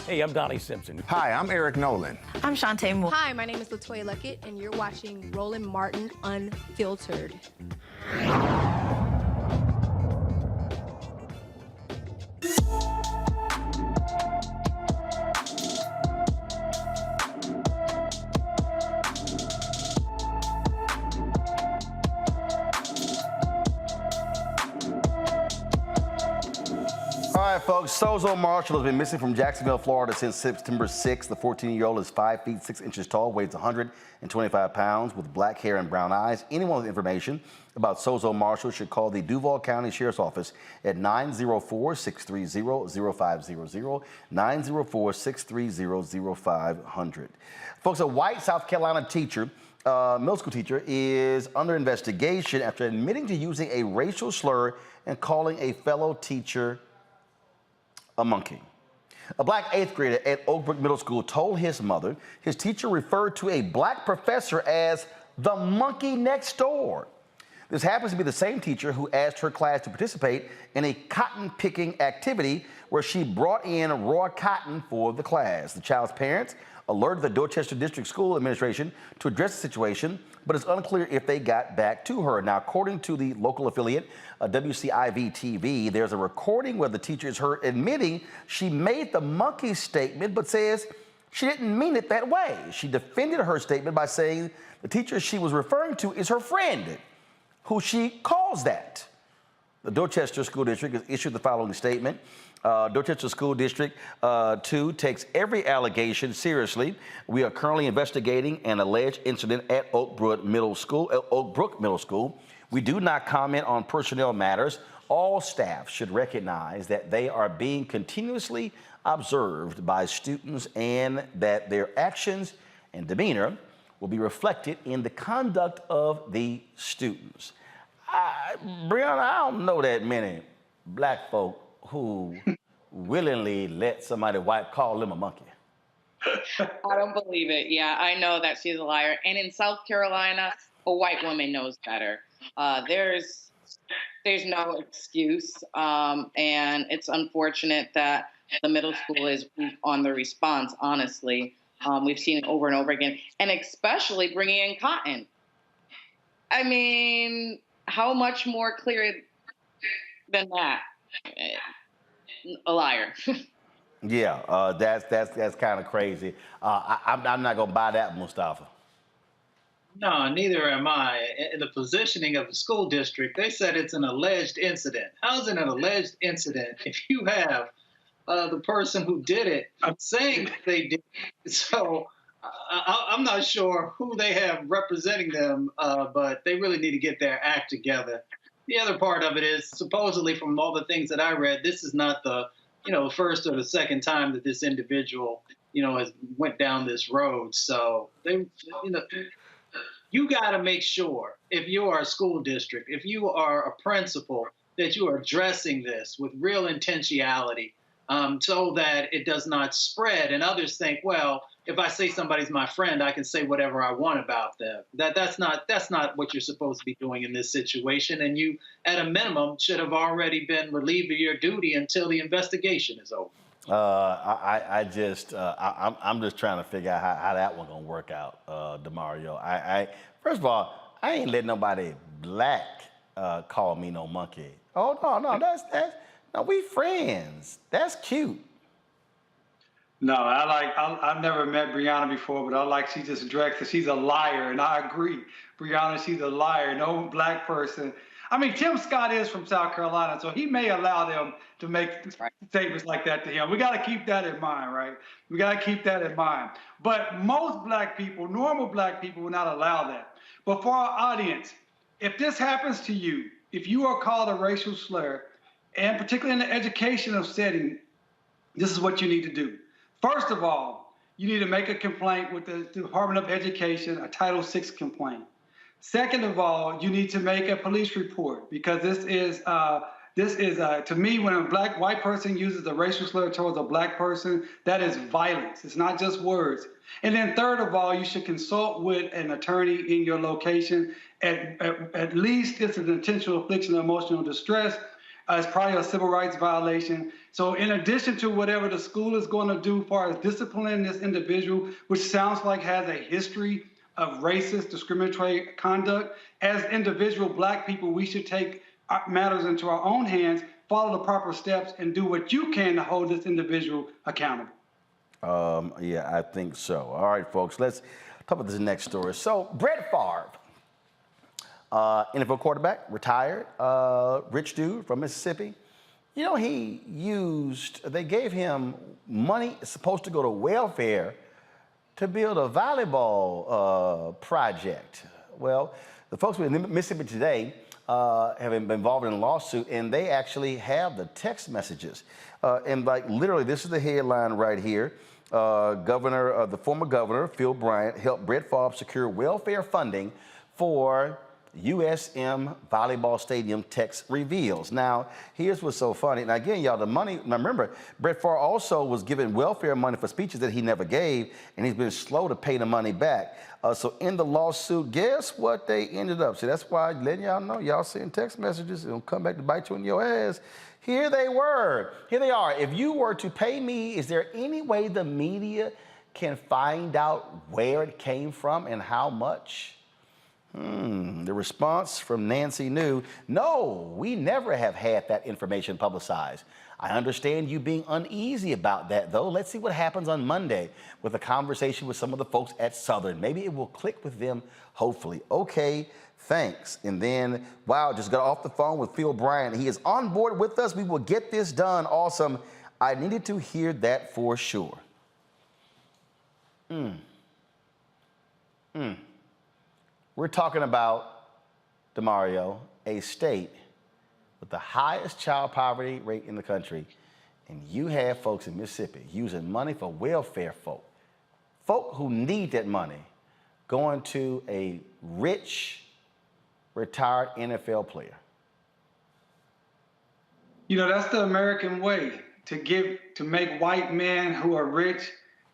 Hey, I'm Donnie Simpson. Hi, I'm Eric Nolan. I'm Shantae Moore. Hi, my name is LaToya Luckett, and you're watching Roland Martin Unfiltered. All right, folks, Sozo Marshall has been missing from Jacksonville, Florida since September 6th. The 14-year-old is 5 feet 6 inches tall, weighs 125 pounds, with black hair and brown eyes. Anyone with information about Sozo Marshall should call the Duval County Sheriff's Office at 904-630-0500, 904-630-0500. Folks, a white South Carolina teacher, middle school teacher, is under investigation after admitting to using a racial slur and calling a fellow teacher a monkey. A black 8th grader at Oak Brook Middle School told his mother his teacher referred to a black professor as the monkey next door. This happens to be the same teacher who asked her class to participate in a cotton picking activity where she brought in raw cotton for the class. The child's parents alerted the Dorchester District School Administration to address the situation, but it's unclear if they got back to her. Now, according to the local affiliate, WCIV-TV, there's a recording where the teacher is heard admitting she made the monkey statement, but says she didn't mean it that way. She defended her statement by saying the teacher she was referring to is her friend, who she calls that. The Dorchester School District has issued the following statement. Dorchester School District 2 takes every allegation seriously. We are currently investigating an alleged incident at Oak Brook Middle School. We do not comment on personnel matters. All staff should recognize that they are being continuously observed by students and that their actions and demeanor will be reflected in the conduct of the students. Brianna, I don't know that many black folk who willingly let somebody white call them a monkey. I don't believe it. Yeah, I know that she's a liar. And in South Carolina, a white woman knows better. There's no excuse. And it's unfortunate that the middle school is weak on the response, honestly. We've seen it over and over again. And especially bringing in cotton. I mean, how much more clear than that? A liar. Yeah, that's kind of crazy. I'm not gonna buy that, Mustafa. No, neither am I. In the positioning of the school district, they said it's an alleged incident. How's it an alleged incident if you have the person who did it saying they did it? So I'm not sure who they have representing them, but they really need to get their act together. The other part of it is, supposedly from all the things that I read, this is not the first or the second time that this individual has went down this road. So you got to make sure, if you are a school district, if you are a principal, that you are addressing this with real intentionality, so that it does not spread and others think, well, if I say somebody's my friend, I can say whatever I want about them. That's not what you're supposed to be doing in this situation. And you, at a minimum, should have already been relieved of your duty until the investigation is over. I'm just trying to figure out how that one gonna work out, DeMario. First of all, I ain't letting nobody black call me no monkey. Oh no, no, we friends. That's cute. No, I've never met Breonna before, but I like she just directs her. She's a liar, and I agree. Breonna, she's a liar. No black person. I mean, Tim Scott is from South Carolina, so he may allow them to make statements like that to him. We got to keep that in mind, right? We got to keep that in mind. But most black people, normal black people, will not allow that. But for our audience, if this happens to you, if you are called a racial slur, and particularly in the educational setting, this is what you need to do. First of all, you need to make a complaint with the Department of Education, a Title VI complaint. Second of all, you need to make a police report, because this is to me, when a white person uses a racial slur towards a black person, that is violence. It's not just words. And then third of all, you should consult with an attorney in your location. At least it's an intentional infliction of emotional distress. It's probably a civil rights violation. So in addition to whatever the school is going to do as far as disciplining this individual, which sounds like has a history of racist, discriminatory conduct, as individual black people, we should take matters into our own hands, follow the proper steps, and do what you can to hold this individual accountable. Yeah, I think so. All right, folks, let's talk about this next story. So Brett Favre, NFL quarterback, retired, rich dude from Mississippi. You know, they gave him money supposed to go to welfare to build a volleyball project. Well, the folks in Mississippi Today have been involved in a lawsuit, and they actually have the text messages. And like literally, this is the headline right here. The former governor, Phil Bryant, helped Brett Favre secure welfare funding for USM Volleyball Stadium, text reveals. Now, here's what's so funny. Now, again, y'all, the money, now remember, Brett Favre also was given welfare money for speeches that he never gave, and he's been slow to pay the money back. So in the lawsuit, guess what they ended up? See, that's why I'm letting y'all know, y'all send text messages, it'll come back to bite you in your ass. Here they were. Here they are. If you were to pay me, is there any way the media can find out where it came from and how much? The response from Nancy New: no, we never have had that information publicized. I understand you being uneasy about that, though. Let's see what happens on Monday with a conversation with some of the folks at Southern. Maybe it will click with them, hopefully. Okay, thanks. And then, wow, just got off the phone with Phil Bryant. He is on board with us. We will get this done. Awesome. I needed to hear that for sure. We're talking about, DeMario, a state with the highest child poverty rate in the country, and you have folks in Mississippi using money for welfare folk who need that money, going to a rich, retired NFL player. You know, that's the American way, to make white men who are rich,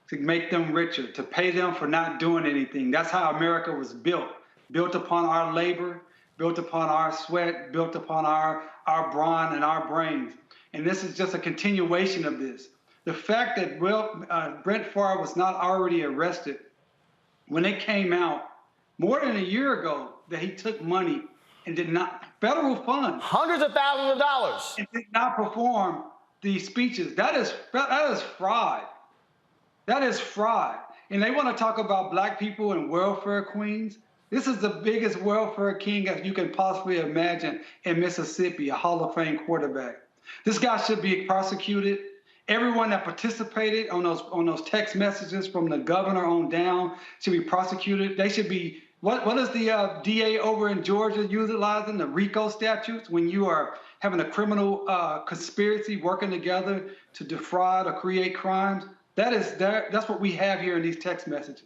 to make them richer, to pay them for not doing anything. That's how America was built upon our labor, built upon our sweat, built upon our brawn and our brains. And this is just a continuation of this. The fact that Brett Favre was not already arrested when it came out more than a year ago that he took money and did not, federal funds, hundreds of thousands of dollars, and did not perform these speeches. That is fraud. That is fraud. And they want to talk about black people and welfare queens. This is the biggest welfare king as you can possibly imagine in Mississippi, a Hall of Fame quarterback. This guy should be prosecuted. Everyone that participated on those text messages from the governor on down should be prosecuted. They should be, what is the DA over in Georgia utilizing? The RICO statutes, when you are having a criminal conspiracy working together to defraud or create crimes. That's what we have here in these text messages.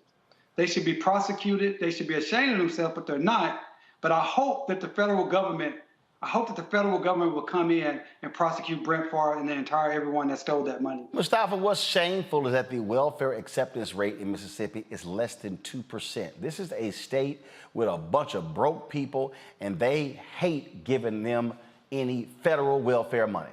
They should be prosecuted. They should be ashamed of themselves, but they're not. But I hope that the federal government will come in and prosecute Brent Favre and the entire everyone that stole that money. Mustafa, what's shameful is that the welfare acceptance rate in Mississippi is less than 2%. This is a state with a bunch of broke people, and they hate giving them any federal welfare money.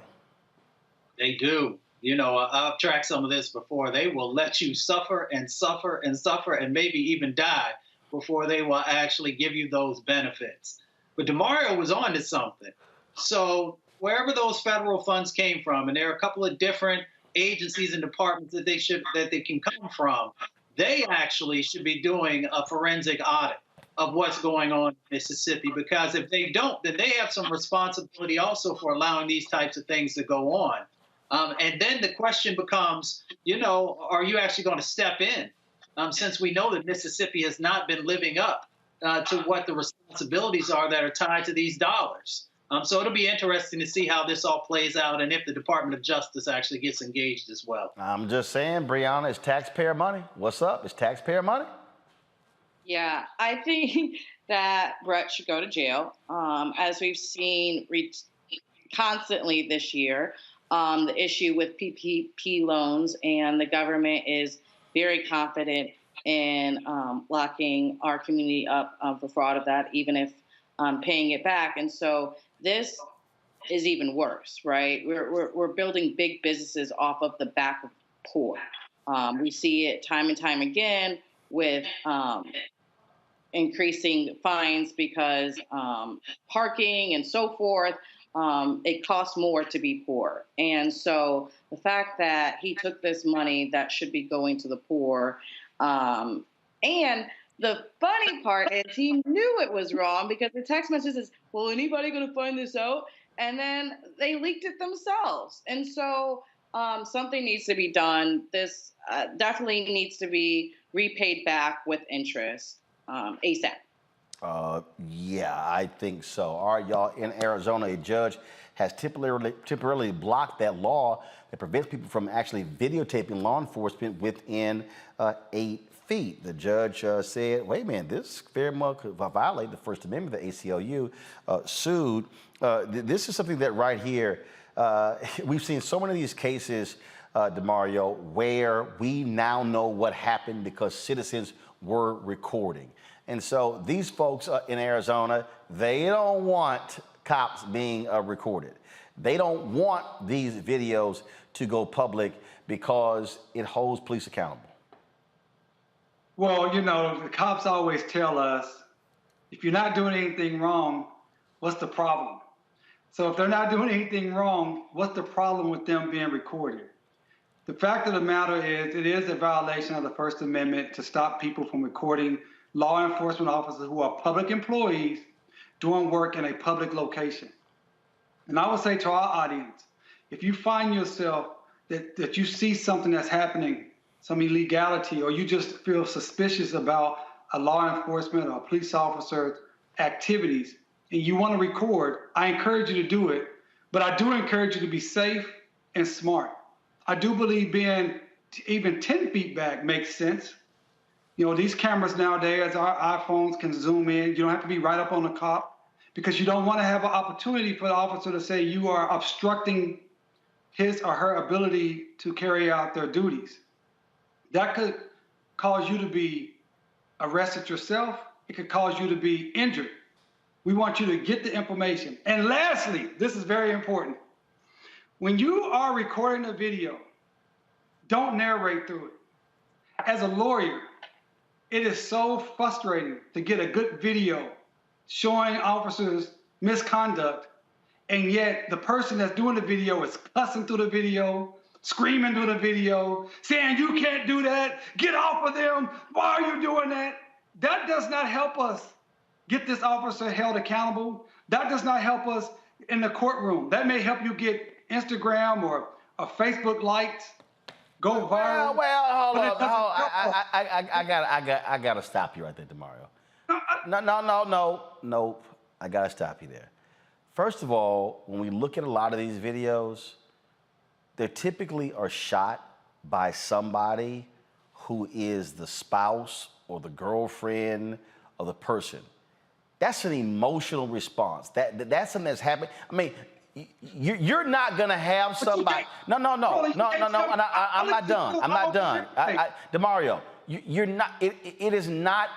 They do. You know, I've tracked some of this before. They will let you suffer and suffer and suffer and maybe even die before they will actually give you those benefits. But DeMario was on to something. So wherever those federal funds came from, and there are a couple of different agencies and departments that they can come from, they actually should be doing a forensic audit of what's going on in Mississippi, because if they don't, then they have some responsibility also for allowing these types of things to go on. And then the question becomes, you know, are you actually going to step in? Since we know that Mississippi has not been living up to what the responsibilities are that are tied to these dollars. So it'll be interesting to see how this all plays out and if the Department of Justice actually gets engaged as well. I'm just saying, Breonna, it's taxpayer money. What's up? It's taxpayer money. Yeah, I think that Brett should go to jail, as we've seen constantly this year. The issue with PPP loans, and the government is very confident in locking our community up for fraud of that, even if paying it back. And so this is even worse, right? We're building big businesses off of the back of poor. We see it time and time again with increasing fines because parking and so forth. It costs more to be poor. And so the fact that he took this money that should be going to the poor, and the funny part is he knew it was wrong, because the text message says, well, anybody going to find this out? And then they leaked it themselves. And so something needs to be done. This definitely needs to be repaid back with interest ASAP. Yeah, I think so. All right, y'all. In Arizona, a judge has temporarily blocked that law that prevents people from actually videotaping law enforcement within 8 feet. The judge said, wait a minute, this very much could violate the First Amendment. The ACLU sued. This is something that right here, we've seen so many of these cases, DeMario, where we now know what happened because citizens were recording. And so these folks in Arizona, they don't want cops being recorded. They don't want these videos to go public because it holds police accountable. Well, you know, the cops always tell us, if you're not doing anything wrong, what's the problem? So if they're not doing anything wrong, what's the problem with them being recorded? The fact of the matter is, it is a violation of the First Amendment to stop people from recording law enforcement officers who are public employees doing work in a public location. And I would say to our audience, if you find yourself that you see something that's happening, some illegality, or you just feel suspicious about a law enforcement or a police officer's activities, and you want to record, I encourage you to do it. But I do encourage you to be safe and smart. I do believe being even 10 feet back makes sense. You know, these cameras nowadays, our iPhones can zoom in. You don't have to be right up on the cop, because you don't want to have an opportunity for the officer to say you are obstructing his or her ability to carry out their duties. That could cause you to be arrested yourself. It could cause you to be injured. We want you to get the information. And lastly, this is very important. When you are recording a video, don't narrate through it. As a lawyer, it is so frustrating to get a good video showing officers misconduct, and yet the person that's doing the video is cussing through the video, screaming through the video, saying, you can't do that, get off of them, why are you doing that? That does not help us get this officer held accountable. That does not help us in the courtroom. That may help you get Instagram or Facebook likes, go viral. Well, hold on. I gotta stop you right there, DeMario. No. I gotta stop you there. First of all, when we look at a lot of these videos, they typically are shot by somebody who is the spouse or the girlfriend of the person, that's an emotional response. That's something that's happening. I mean, you're not gonna have somebody. No. I'm not done. DeMario, you're not. It is not.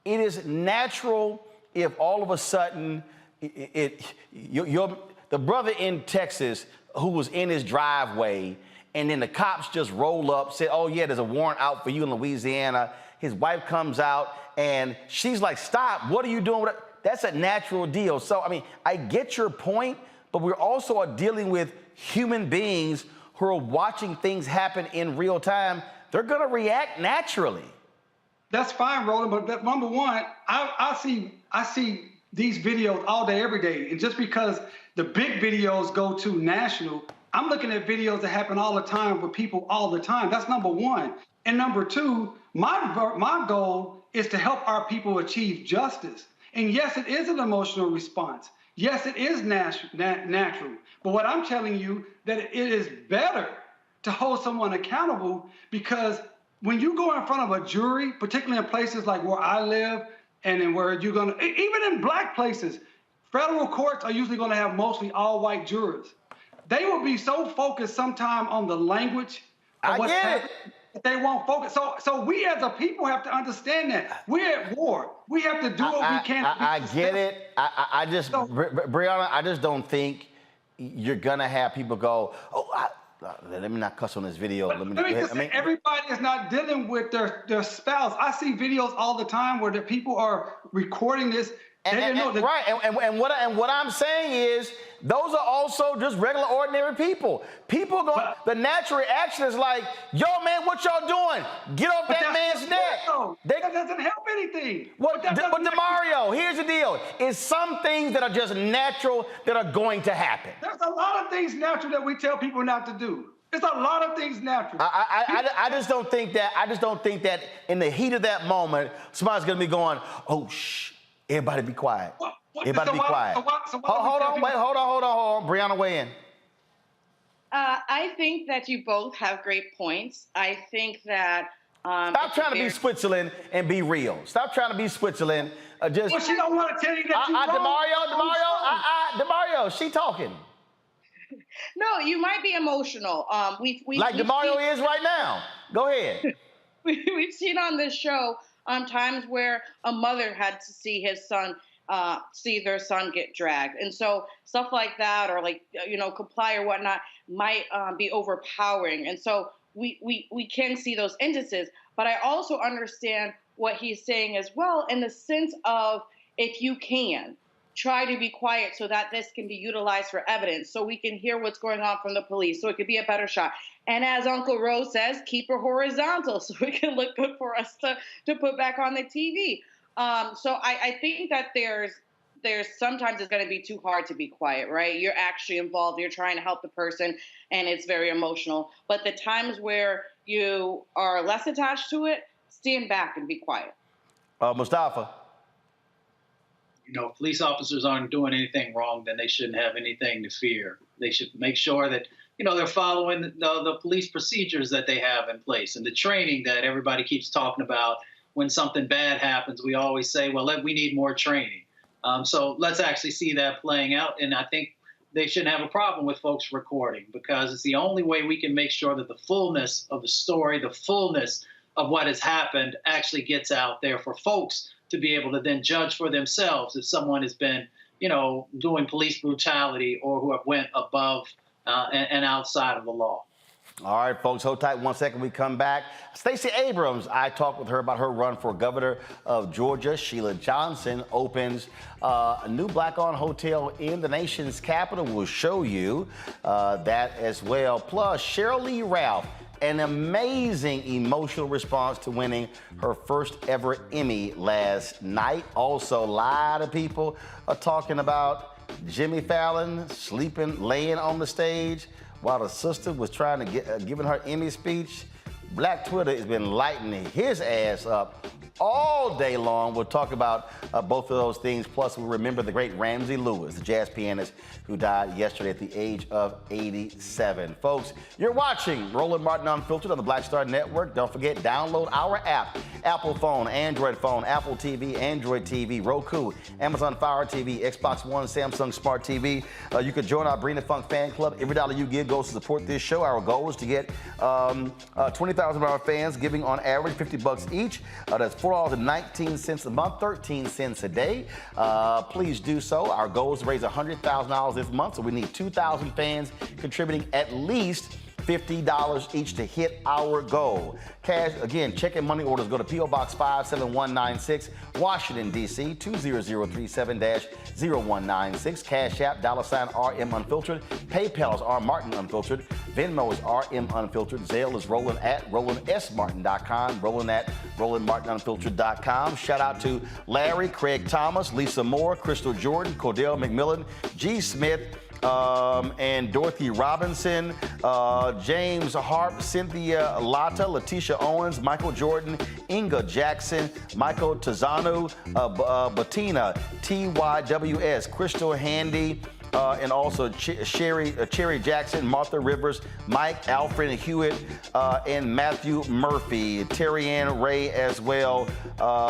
It is natural if all of a sudden the brother in Texas who was in his driveway, and then the cops just roll up, say, "Oh yeah, there's a warrant out for you in Louisiana." His wife comes out and she's like, "Stop! What are you doing?" That's a natural deal. So I mean, I get your point, but we're also dealing with human beings who are watching things happen in real time. They're gonna react naturally. That's fine, Roland, but number one, I see these videos all day, every day. And just because the big videos go to national, I'm looking at videos that happen all the time with people all the time. That's number one. And number two, my goal is to help our people achieve justice. And yes, it is an emotional response. Yes, it is natural. But what I'm telling you, that it is better to hold someone accountable, because when you go in front of a jury, particularly in places like where I live, and then where you're gonna, even in black places, federal courts are usually gonna have mostly all white jurors. They will be so focused sometime on the language of what's happening that they won't focus. So we as a people have to understand that. We're at war. We have to do what we can. I get it. I just, Brianna, I just don't think you're gonna have people go, "Oh, let me not cuss on this video." Everybody is not dealing with their spouse. I see videos all the time where the people are recording this. And what I'm saying is, those are also just regular, ordinary people. People go. The natural reaction is like, "Yo, man, what y'all doing? Get off that man's neck." That doesn't help anything. But DeMario, here's the deal: is some things that are just natural that are going to happen. There's a lot of things natural that we tell people not to do. There's a lot of things natural. I just don't think that. I just don't think that in the heat of that moment, somebody's gonna be going, "Oh, shh, everybody be quiet. Everybody be quiet." Hold on. Brianna, weigh in. I think that you both have great points. I think that stop trying to be Switzerland and be real. Stop trying to be Switzerland. Just. Well, she don't want to tell you that you DeMario, she talking. No, you might be emotional. Like DeMario is right now. Go ahead. We've seen on this show times where a mother had to see their son get dragged, and so stuff like that, or comply or whatnot, might be overpowering. And so we can see those instances. But I also understand what he's saying as well, in the sense of, if you can, try to be quiet so that this can be utilized for evidence, so we can hear what's going on from the police, so it could be a better shot. And as Uncle Rose says, keep her horizontal so it can look good for us to put back on the TV. So I think that there's sometimes it's going to be too hard to be quiet, right? You're actually involved. You're trying to help the person, and it's very emotional. But the times where you are less attached to it, stand back and be quiet. Mustafa. If police officers aren't doing anything wrong, then they shouldn't have anything to fear. They should make sure that, they're following the police procedures that they have in place, and the training that everybody keeps talking about. When something bad happens, we always say, well, we need more training. So let's actually see that playing out. And I think they shouldn't have a problem with folks recording, because it's the only way we can make sure that the fullness of the story, the fullness of what has happened, actually gets out there for folks to be able to then judge for themselves if someone has been, doing police brutality, or who have went above and outside of the law. All right, folks, hold tight 1 second. We come back. Stacey Abrams, I talked with her about her run for governor of Georgia. Sheila Johnson opens a new black-owned hotel in the nation's capital. We'll show you that as well. Plus, Sheryl Lee Ralph, an amazing emotional response to winning her first ever Emmy last night. Also, a lot of people are talking about Jimmy Fallon laying on the stage while the sister was trying to giving her Emmy speech. Black Twitter has been lighting his ass up all day long. We'll talk about both of those things. Plus, we'll remember the great Ramsey Lewis, the jazz pianist who died yesterday at the age of 87. Folks, you're watching Roland Martin Unfiltered on the Black Star Network. Don't forget, download our app. Apple phone, Android phone, Apple TV, Android TV, Roku, Amazon Fire TV, Xbox One, Samsung Smart TV. You can join our Bring the Funk fan club. Every dollar you give goes to support this show. Our goal is to get 20,000 of our fans giving on average $50 each. That's $4.19 a month, 13 cents a day. Please do so. Our goal is to raise $100,000 this month, so we need 2,000 fans contributing at least $50 each to hit our goal. Cash, again, check and money orders go to P.O. Box 57196, Washington, D.C. 20037-0196. Cash App, $RM Unfiltered. PayPal is R Martin Unfiltered. Venmo is RM Unfiltered. Zelle is Roland at RolandSMartin.com. Roland at RolandMartinUnfiltered.com. Shout out to Larry, Craig Thomas, Lisa Moore, Crystal Jordan, Cordell McMillan, G. Smith, and Dorothy Robinson, James Harp, Cynthia Lata, Letitia Owens, Michael Jordan, Inga Jackson, Michael Tazanu, Bettina, TYWS, Crystal Handy, and also Cherry Jackson, Martha Rivers, Mike, Alfred Hewitt, and Matthew Murphy, Terry Ann Ray as well,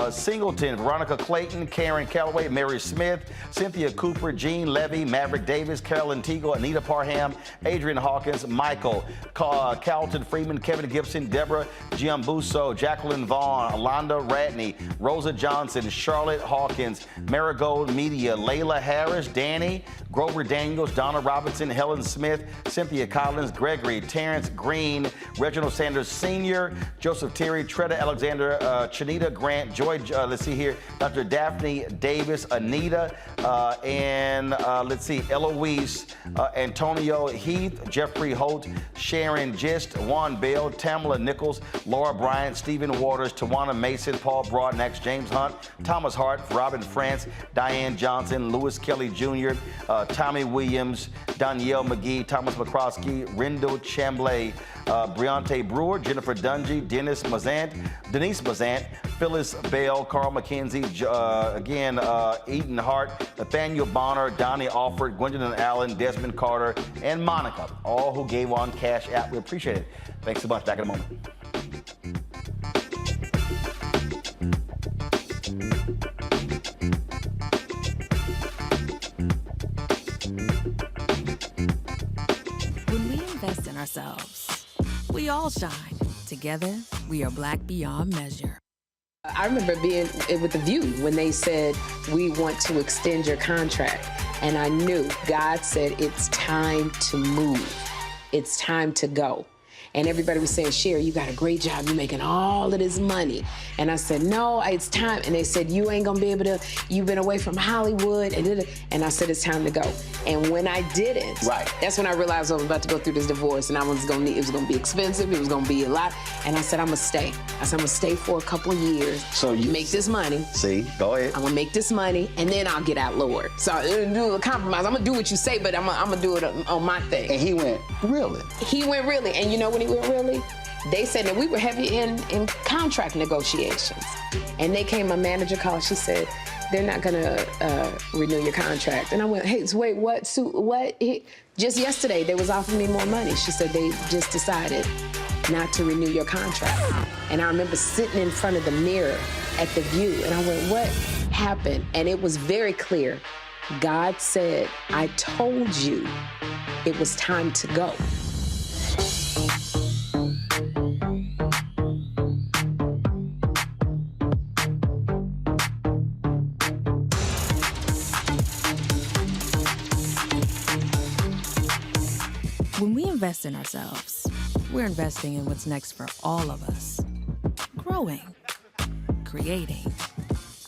Singleton, Veronica Clayton, Karen Calloway, Mary Smith, Cynthia Cooper, Jean Levy, Maverick Davis, Carolyn Teagle, Anita Parham, Adrian Hawkins, Michael, Carlton Freeman, Kevin Gibson, Deborah Giambuso, Jacqueline Vaughn, Alonda Ratney, Rosa Johnson, Charlotte Hawkins, Marigold Media, Layla Harris, Danny, Grover Daniels, Donna Robinson, Helen Smith, Cynthia Collins, Gregory, Terrence Green, Reginald Sanders Sr., Joseph Terry, Tretta Alexander, Chanita Grant, Joy, let's see here, Dr. Daphne Davis, Anita, and let's see, Eloise, Antonio Heath, Jeffrey Holt, Sharon Gist, Juan Bell, Tamala Nichols, Laura Bryant, Stephen Waters, Tawana Mason, Paul Broadnax, James Hunt, Thomas Hart, Robin France, Diane Johnson, Lewis Kelly Jr., Tommy Williams, Danielle McGee, Thomas McCroskey, Rendell Chamblay, Briante Brewer, Jennifer Dungy, Denise Mazant, Phyllis Bell, Carl McKenzie, Eaton Hart, Nathaniel Bonner, Donnie Alford, Gwendolyn Allen, Desmond Carter, and Monica, all who gave on Cash App. We appreciate it. Thanks so much. Back in a moment. Invest in ourselves. We all shine. Together, we are black beyond measure. I remember being with The View when they said, we want to extend your contract. And I knew God said, it's time to move. It's time to go. And everybody was saying, Sherry, you got a great job. You're making all of this money. And I said, no, it's time. And they said, you ain't gonna be able to, you've been away from Hollywood. And I said, it's time to go. And when I didn't, that's when I realized I was about to go through this divorce and it was gonna be expensive, it was gonna be a lot. And I said, I'm gonna stay. I said, I'm gonna stay for a couple of years. So you make this money. See, go ahead. I'm gonna make this money and then I'll get out, Lord. So I'm gonna do a compromise. I'm gonna do what you say, but I'm gonna do it on my thing. And he went, really? He went really. And you know when he went really? They said that we were heavy in contract negotiations. And they came, my manager called, she said, they're not gonna renew your contract. And I went, hey, so wait, what? Just yesterday, they was offering me more money. She said they just decided not to renew your contract. And I remember sitting in front of the mirror at The View, and I went, what happened? And it was very clear. God said, I told you it was time to go. When we invest in ourselves, we're investing in what's next for all of us. Growing, creating,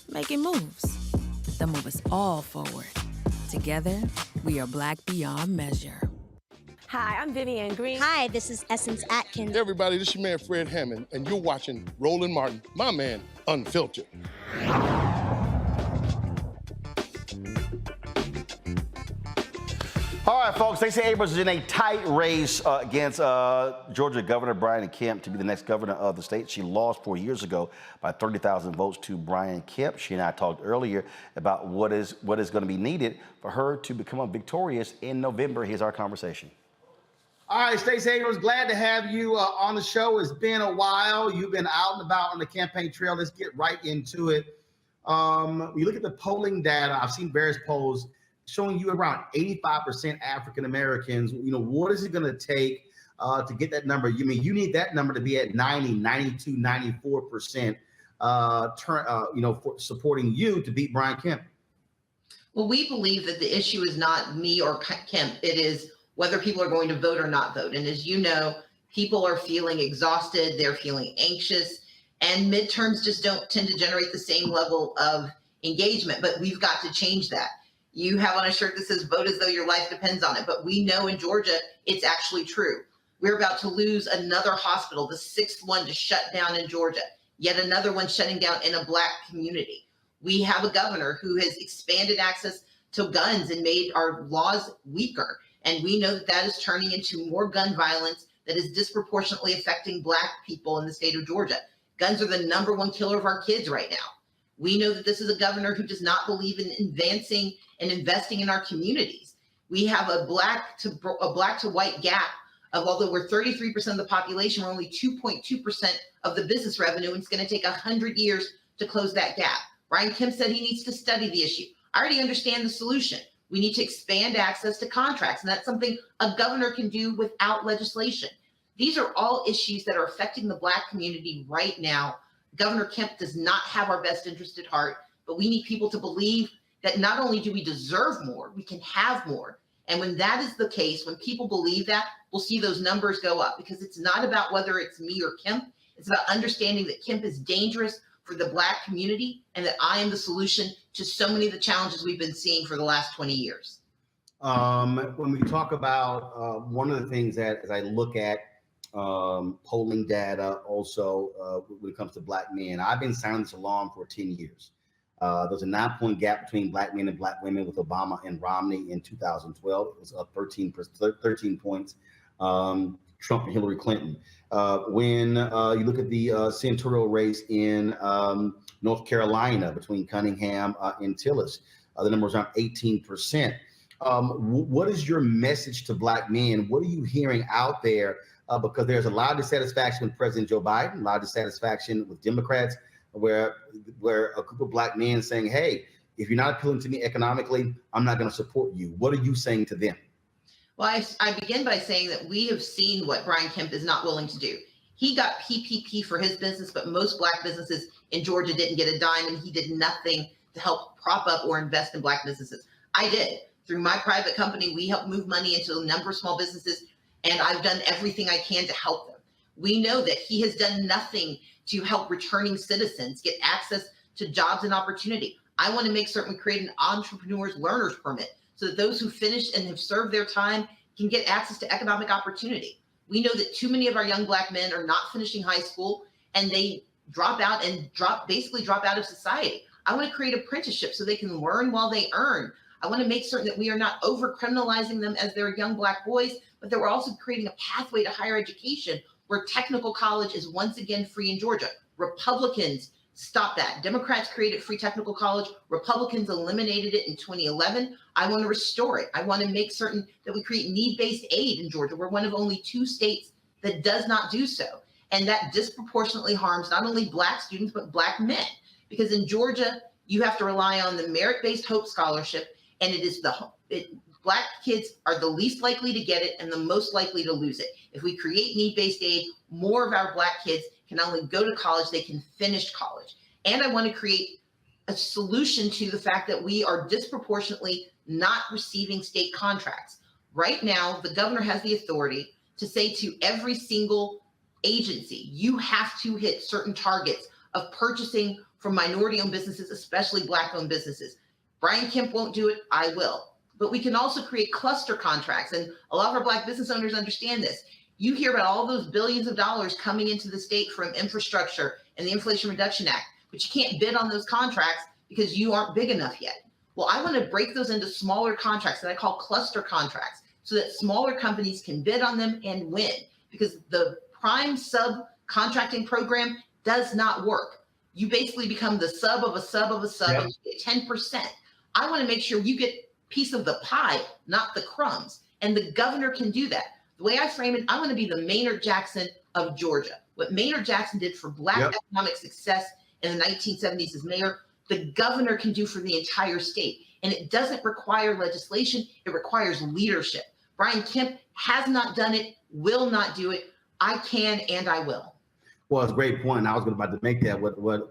making moves that move us all forward. Together, we are black beyond measure. Hi, I'm Vivian Green. Hi, this is Essence Atkins. Hey everybody, this is your man Fred Hammond, and you're watching Roland Martin, my man, Unfiltered. All right, folks, Stacey Abrams is in a tight race against Georgia Governor Brian Kemp to be the next governor of the state. She lost 4 years ago by 30,000 votes to Brian Kemp. She and I talked earlier about what is going to be needed for her to become victorious in November. Here's our conversation. All right, Stacey Abrams, glad to have you on the show. It's been a while. You've been out and about on the campaign trail. Let's get right into it. We look at the polling data. I've seen various polls showing you around 85% African Americans. You know, what is it going to take to get that number? You mean you need that number to be at 90, 92, 94% for supporting you to beat Brian Kemp? Well, we believe that the issue is not me or Kemp. It is whether people are going to vote or not vote. And as you know, people are feeling exhausted. They're feeling anxious. And midterms just don't tend to generate the same level of engagement. But we've got to change that. You have on a shirt that says vote as though your life depends on it. But we know in Georgia, it's actually true. We're about to lose another hospital, the 6th one to shut down in Georgia, yet another one shutting down in a Black community. We have a governor who has expanded access to guns and made our laws weaker. And we know that that is turning into more gun violence that is disproportionately affecting Black people in the state of Georgia. Guns are the #1 killer of our kids right now. We know that this is a governor who does not believe in advancing and investing in our communities. We have a black to white gap of, although we're 33% of the population, we're only 2.2% of the business revenue, and it's going to take 100 years to close that gap. Brian Kemp said he needs to study the issue. I already understand the solution. We need to expand access to contracts, and that's something a governor can do without legislation. These are all issues that are affecting the Black community right now. Governor Kemp does not have our best interest at heart, but we need people to believe that not only do we deserve more, we can have more. And when that is the case, when people believe that, we'll see those numbers go up, because it's not about whether it's me or Kemp. It's about understanding that Kemp is dangerous for the Black community and that I am the solution to so many of the challenges we've been seeing for the last 20 years. When we talk about one of the things that, as I look at polling data, also when it comes to Black men, I've been sounding this alarm for 10 years. There's a 9-point gap between Black men and Black women with Obama and Romney in 2012. It was up 13 points. Trump and Hillary Clinton. When you look at the senatorial race in North Carolina between Cunningham and Tillis, the number is around 18%. What is your message to Black men? What are you hearing out there? Because there's a lot of dissatisfaction with President Joe Biden, a lot of dissatisfaction with Democrats, where a group of Black men saying, hey, if you're not appealing to me economically, I'm not going to support you. What are you saying to them? Well, I begin by saying that we have seen what Brian Kemp is not willing to do. He got PPP for his business, but most Black businesses in Georgia didn't get a dime, and he did nothing to help prop up or invest in Black businesses. I did. Through my private company, we helped move money into a number of small businesses, and I've done everything I can to help them. We know that he has done nothing to help returning citizens get access to jobs and opportunity. I want to make certain we create an entrepreneur's learner's permit so that those who finish and have served their time can get access to economic opportunity. We know that too many of our young Black men are not finishing high school, and they drop out of society. I want to create apprenticeships so they can learn while they earn. I want to make certain that we are not over-criminalizing them as they're young Black boys, but that we're also creating a pathway to higher education where technical college is once again free in Georgia. Republicans stopped that. Democrats created free technical college. Republicans eliminated it in 2011. I want to restore it. I want to make certain that we create need-based aid in Georgia. We're one of only 2 states that does not do so. And that disproportionately harms not only Black students, but Black men. Because in Georgia, you have to rely on the merit-based Hope Scholarship, and it is Black kids are the least likely to get it and the most likely to lose it. If we create need-based aid, more of our Black kids can not only go to college, they can finish college. And I want to create a solution to the fact that we are disproportionately not receiving state contracts. Right now, the governor has the authority to say to every single agency, you have to hit certain targets of purchasing from minority-owned businesses, especially Black-owned businesses. Brian Kemp won't do it, I will. But we can also create cluster contracts, and a lot of our Black business owners understand this. You hear about all those billions of dollars coming into the state from infrastructure and the Inflation Reduction Act, but you can't bid on those contracts because you aren't big enough yet. Well, I want to break those into smaller contracts that I call cluster contracts so that smaller companies can bid on them and win, because the prime subcontracting program does not work. You basically become the sub of a sub of a sub, and you get 10%. I want to make sure you get a piece of the pie, not the crumbs. And the governor can do that. The way I frame it, I want to be the Maynard Jackson of Georgia. What Maynard Jackson did for Black economic success in the 1970s as mayor, the governor can do for the entire state. And it doesn't require legislation, it requires leadership. Brian Kemp has not done it, will not do it. I can and I will. Well, it's a great point. I was about to make that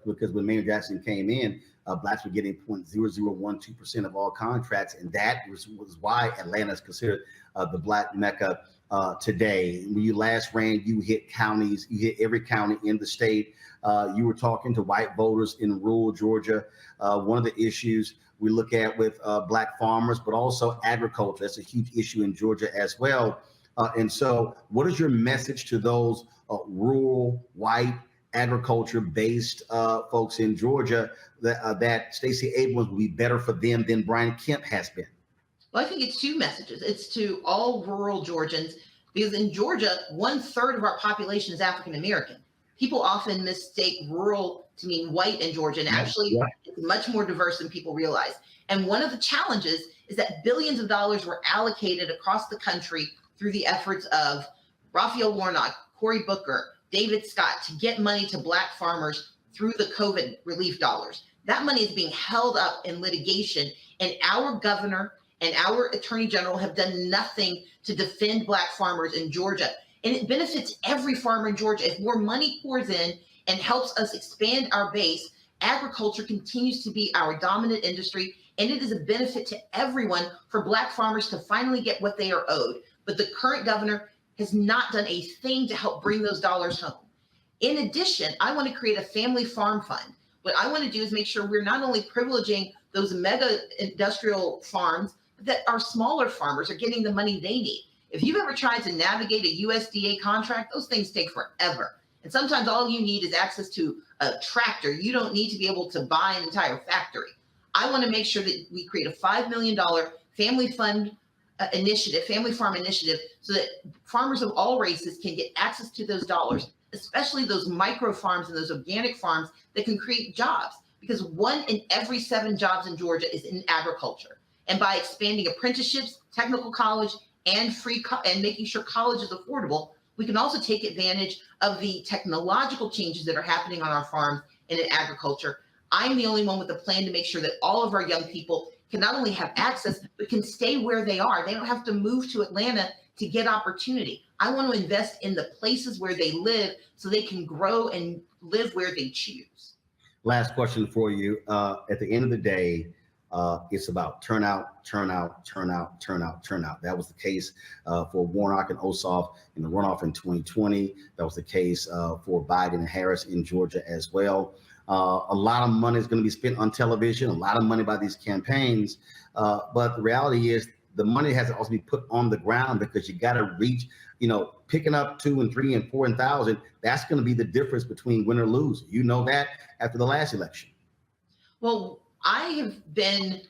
because when Maynard Jackson came in, Blacks were getting 0.0012% of all contracts, and that was why Atlanta is considered the Black Mecca today. When you last ran, you hit counties, you hit every county in the state. You were talking to white voters in rural Georgia. One of the issues we look at with Black farmers, but also agriculture. That's a huge issue in Georgia as well. And so what is your message to those rural, white, agriculture-based folks in Georgia that Stacey Abrams will be better for them than Brian Kemp has been? Well, I think it's two messages. It's to all rural Georgians, because in Georgia, 1/3 of our population is African American. People often mistake rural to mean white in Georgia, and actually it's much more diverse than people realize. And one of the challenges is that billions of dollars were allocated across the country through the efforts of Raphael Warnock, Cory Booker, David Scott to get money to Black farmers through the COVID relief dollars. That money is being held up in litigation, and our governor and our attorney general have done nothing to defend Black farmers in Georgia. And it benefits every farmer in Georgia. If more money pours in and helps us expand our base, agriculture continues to be our dominant industry, and it is a benefit to everyone for Black farmers to finally get what they are owed. But the current governor has not done a thing to help bring those dollars home. In addition, I want to create a family farm fund. What I want to do is make sure we're not only privileging those mega industrial farms, but that our smaller farmers are getting the money they need. If you've ever tried to navigate a USDA contract, those things take forever. And sometimes all you need is access to a tractor. You don't need to be able to buy an entire factory. I want to make sure that we create a $5 million family fund initiative, family farm initiative, so that farmers of all races can get access to those dollars, especially those micro farms and those organic farms that can create jobs, because 1 in every 7 jobs in Georgia is in agriculture. And by expanding apprenticeships, technical college, and and making sure college is affordable, we can also take advantage of the technological changes that are happening on our farms and in agriculture. I'm the only one with a plan to make sure that all of our young people can not only have access, but can stay where they are. They don't have to move to Atlanta to get opportunity. I want to invest in the places where they live so they can grow and live where they choose. Last question for you. At the end of the day, it's about turnout. That was the case for Warnock and Ossoff in the runoff in 2020. That was the case for Biden and Harris in Georgia as well. A lot of money is going to be spent on television, a lot of money by these campaigns. But the reality is the money has to also be put on the ground, because you got to reach, picking up 2 and 3 and 4 and 1,000. That's going to be the difference between win or lose. You know that after the last election. Well, I've been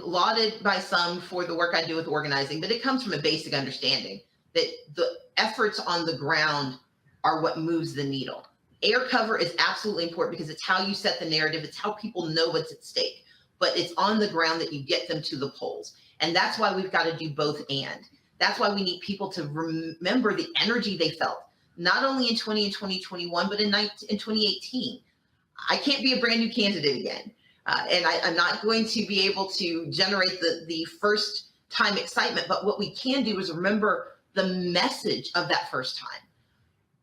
lauded by some for the work I do with organizing, but it comes from a basic understanding that the efforts on the ground are what moves the needle. Air cover is absolutely important because it's how you set the narrative. It's how people know what's at stake, but it's on the ground that you get them to the polls. And that's why we've got to do both. And that's why we need people to remember the energy they felt, not only in 2020 and 2021, but in 2018. I can't be a brand new candidate again. And I'm not going to be able to generate the first time excitement, but what we can do is remember the message of that first time.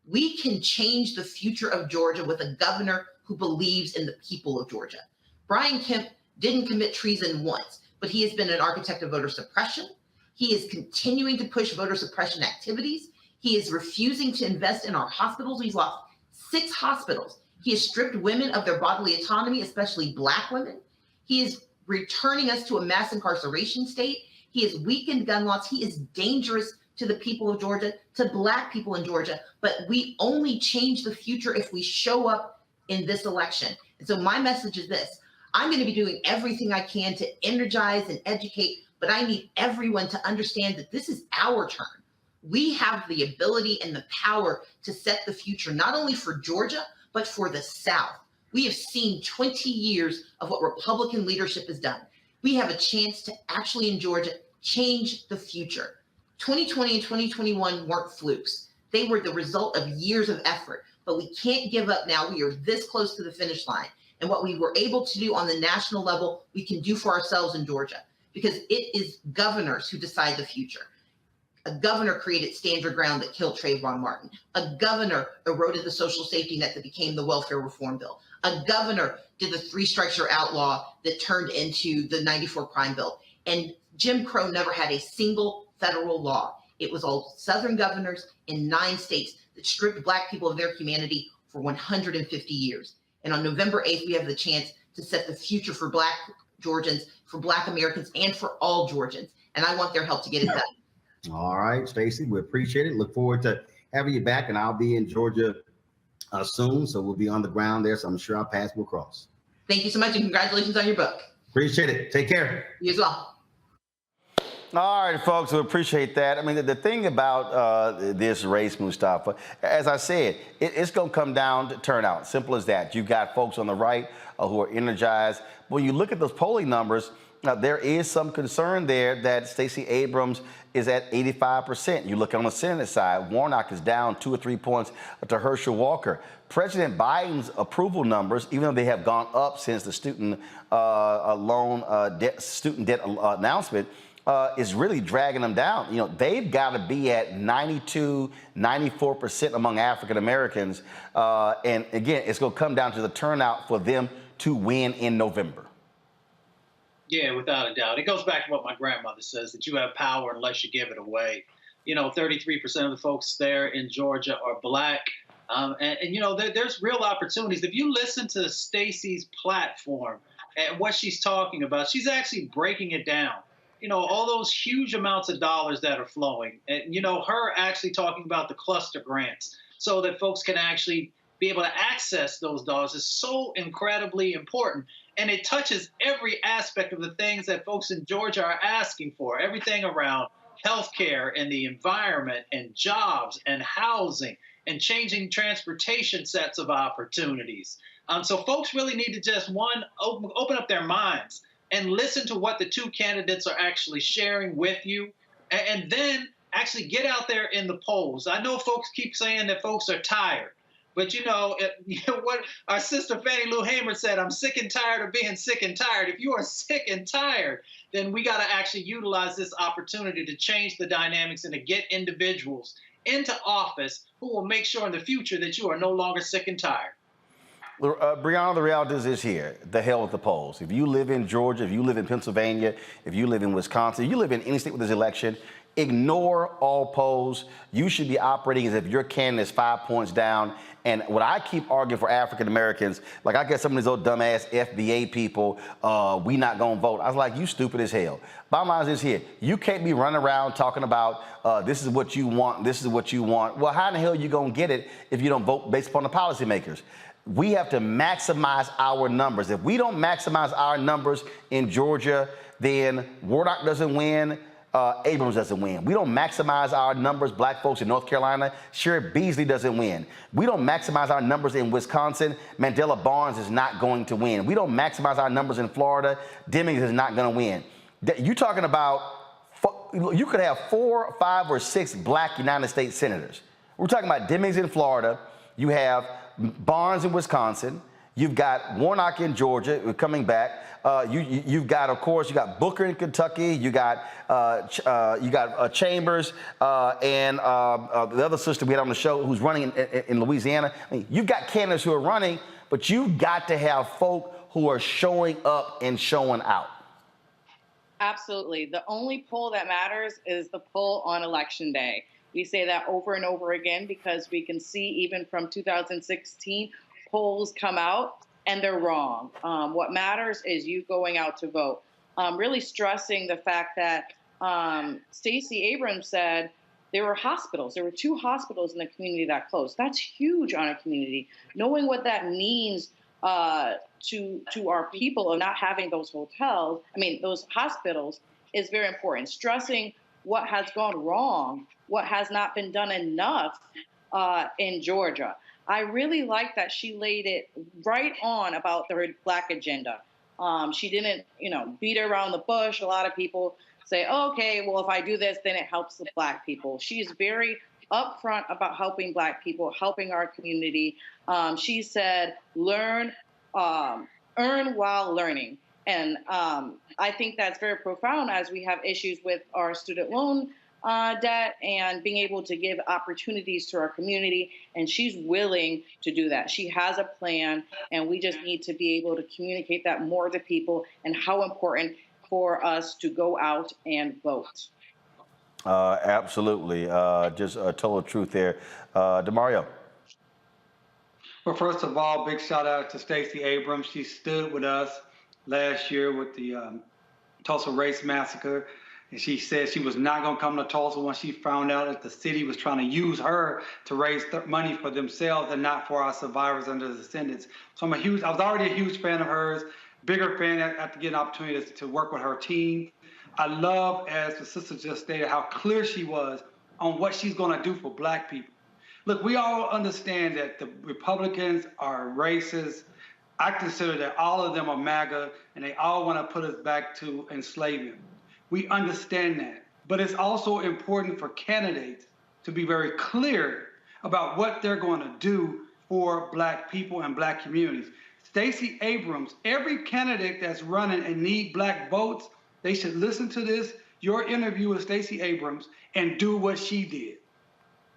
We can change the future of Georgia with a governor who believes in the people of Georgia. Brian Kemp didn't commit treason once, but he has been an architect of voter suppression. He is continuing to push voter suppression activities. He is refusing to invest in our hospitals. He's lost 6 hospitals. He has stripped women of their bodily autonomy, especially Black women. He is returning us to a mass incarceration state. He has weakened gun laws. He is dangerous to the people of Georgia, to Black people in Georgia. But we only change the future if we show up in this election. And so my message is this. I'm going to be doing everything I can to energize and educate, but I need everyone to understand that this is our turn. We have the ability and the power to set the future, not only for Georgia, but for the South. We have seen 20 years of what Republican leadership has done. We have a chance to actually, in Georgia, change the future. 2020 and 2021 weren't flukes. They were the result of years of effort, but we can't give up now. We are this close to the finish line. And what we were able to do on the national level, we can do for ourselves in Georgia, because it is governors who decide the future. A governor created Stand Your Ground that killed Trayvon Martin. A governor eroded the social safety net that became the welfare reform bill. A governor did the 3 strikes you're outlaw that turned into the 94 crime bill. And Jim Crow never had a single federal law. It was all Southern governors in 9 states that stripped Black people of their humanity for 150 years. And on November 8th, we have the chance to set the future for Black Georgians, for Black Americans, and for all Georgians. And I want their help to get it done. All right, Stacey, we appreciate it. Look forward to having you back, and I'll be in Georgia soon, so we'll be on the ground there, so I'm sure our paths will cross. Thank you so much, and congratulations on your book. Appreciate it. Take care. You as well. All right, folks, we appreciate that. I mean, the thing about this race, Mustafa, as I said, it's going to come down to turnout. Simple as that. You got folks on the right who are energized. When you look at those polling numbers, there is some concern there that Stacey Abrams is at 85%. You look on the Senate side, Warnock is down 2 or 3 points to Herschel Walker. President Biden's approval numbers, even though they have gone up since the student debt announcement, is really dragging them down. You know, they've got to be at 92, 94% among African Americans. And again, it's going to come down to the turnout for them to win in November. Yeah, without a doubt. It goes back to what my grandmother says, that you have power unless you give it away. You know, 33% of the folks there in Georgia are Black. And you know, there's real opportunities. If you listen to Stacey's platform and what she's talking about, she's actually breaking it down. You know, all those huge amounts of dollars that are flowing. And, you know, her actually talking about the cluster grants so that folks can actually be able to access those dollars is so incredibly important. And it touches every aspect of the things that folks in Georgia are asking for, everything around healthcare and the environment and jobs and housing and changing transportation sets of opportunities. So folks really need to just, one, open up their minds and listen to what the 2 candidates are actually sharing with you, and then actually get out there in the polls. I know folks keep saying that folks are tired, but you know what our sister Fannie Lou Hamer said, I'm sick and tired of being sick and tired. If you are sick and tired, then we got to actually utilize this opportunity to change the dynamics and to get individuals into office who will make sure in the future that you are no longer sick and tired. Brianna, the reality is here. The hell with the polls. If you live in Georgia, if you live in Pennsylvania, if you live in Wisconsin, if you live in any state with this election, ignore all polls. You should be operating as if your candidate is 5 points down. And what I keep arguing for African Americans, like I get some of these old dumbass FBA people, we not gonna vote. I was like, you stupid as hell. Bottom line is here. You can't be running around talking about this is what you want, this is what you want. Well, how in the hell are you gonna get it if you don't vote based upon the policymakers? We have to maximize our numbers. If we don't maximize our numbers in Georgia, then Warnock doesn't win, Abrams doesn't win. We don't maximize our numbers, Black folks in North Carolina, Sheriff Beasley doesn't win. We don't maximize our numbers in Wisconsin, Mandela Barnes is not going to win. We don't maximize our numbers in Florida, Demings is not going to win. You're talking about, you could have 4, 5, or 6 Black United States senators. We're talking about Demings in Florida, you have Barnes in Wisconsin, you've got Warnock in Georgia coming back. You've got, of course, you got Booker in Kentucky. You got Chambers and the other sister we had on the show who's running in Louisiana. I mean, you've got candidates who are running, but you've got to have folk who are showing up and showing out. Absolutely. The only poll that matters is the poll on Election Day. We say that over and over again because we can see even from 2016, polls come out and they're wrong. What matters is you going out to vote. Really stressing the fact that Stacey Abrams said there were hospitals. There were 2 hospitals in the community that closed. That's huge on a community. Knowing what that means to our people of not having those those hospitals is very important. Stressing what has gone wrong, what has not been done enough in Georgia. I really like that she laid it right on about her Black agenda. She didn't, beat around the bush. A lot of people say, oh, okay, well, if I do this, then it helps the Black people. She's very upfront about helping Black people, helping our community. She said, earn while learning. And I think that's very profound as we have issues with our student loan debt and being able to give opportunities to our community. And she's willing to do that. She has a plan, and we just need to be able to communicate that more to people and how important for us to go out and vote. Absolutely. Just a total truth there. DeMario. Well, first of all, big shout out to Stacey Abrams. She stood with us last year with the Tulsa Race Massacre. And she said she was not going to come to Tulsa when she found out that the city was trying to use her to raise money for themselves and not for our survivors and their descendants. So I was already a huge fan of hers, bigger fan after getting an opportunity to work with her team. I love, as the sister just stated, how clear she was on what she's going to do for Black people. Look, we all understand that the Republicans are racist. I consider that all of them are MAGA, and they all want to put us back to enslavement. We understand that. But it's also important for candidates to be very clear about what they're going to do for Black people and Black communities. Stacey Abrams, every candidate that's running and need Black votes, they should listen to this, your interview with Stacey Abrams, and do what she did.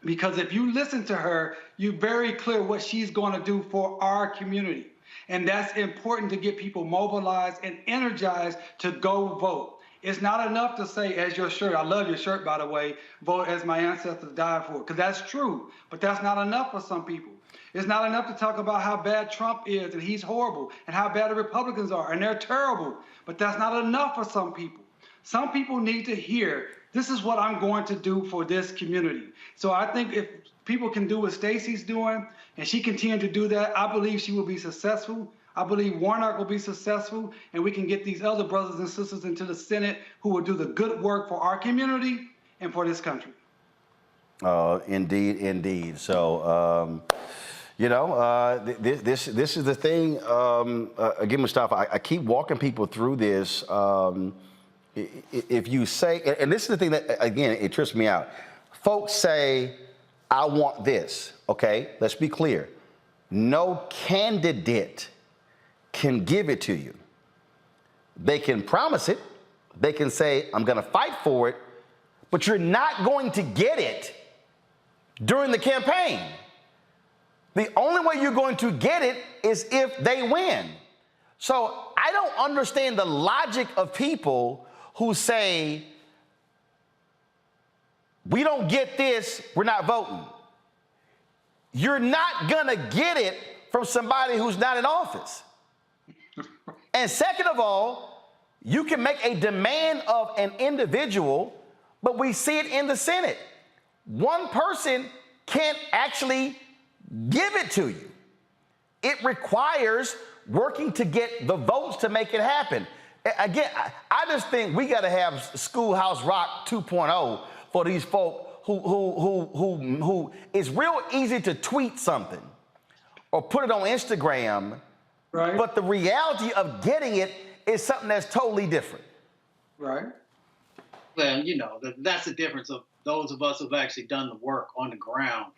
Because if you listen to her, you're very clear what she's going to do for our community. And that's important to get people mobilized and energized to go vote. It's not enough to say, as your shirt, I love your shirt, by the way, vote as my ancestors died for, because that's true. But that's not enough for some people. It's not enough to talk about how bad Trump is and he's horrible and how bad the Republicans are and they're terrible. But that's not enough for some people. Some people need to hear, this is what I'm going to do for this community. So I think if people can do what Stacey's doing and she continues to do that, I believe she will be successful. I believe Warnock will be successful, and we can get these other brothers and sisters into the Senate who will do the good work for our community and for this country. Indeed, indeed. So, this is the thing. Again, Mustafa, I keep walking people through this. If you say, and this is the thing that, again, it trips me out. Folks say, I want this. Okay, let's be clear. No candidate can give it to you. They can promise it. They can say, I'm going to fight for it, but you're not going to get it during the campaign. The only way you're going to get it is if they win. So I don't understand the logic of people who say, we don't get this, we're not voting. You're not going to get it from somebody who's not in office. And second of all, you can make a demand of an individual, but we see it in the Senate. One person can't actually give it to you. It requires working to get the votes to make it happen. Again, I just think we got to have Schoolhouse Rock 2.0 for these folk who it's real easy to tweet something or put it on Instagram. Right. But the reality of getting it is something that's totally different. Right. Well, that's the difference of those of us who've actually done the work on the ground,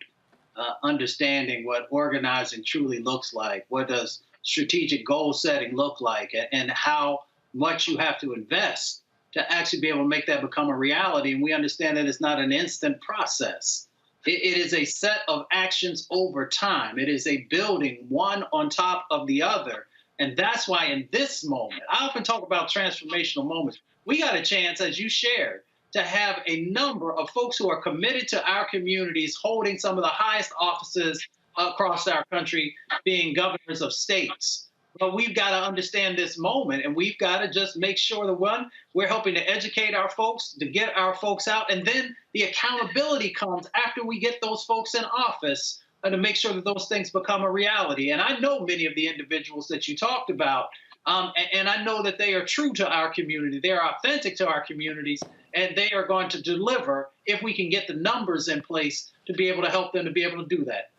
understanding what organizing truly looks like. What does strategic goal setting look like, and how much you have to invest to actually be able to make that become a reality. And we understand that it's not an instant process. It is a set of actions over time. It is a building one on top of the other. And that's why in this moment, I often talk about transformational moments. We got a chance, as you shared, to have a number of folks who are committed to our communities, holding some of the highest offices across our country, being governors of states. But we've got to understand this moment, and we've got to just make sure that, we're helping to educate our folks, to get our folks out, and then the accountability comes after we get those folks in office to make sure that those things become a reality. And I know many of the individuals that you talked about, and I know that they are true to our community. They are authentic to our communities, and they are going to deliver if we can get the numbers in place to be able to help them to be able to do that.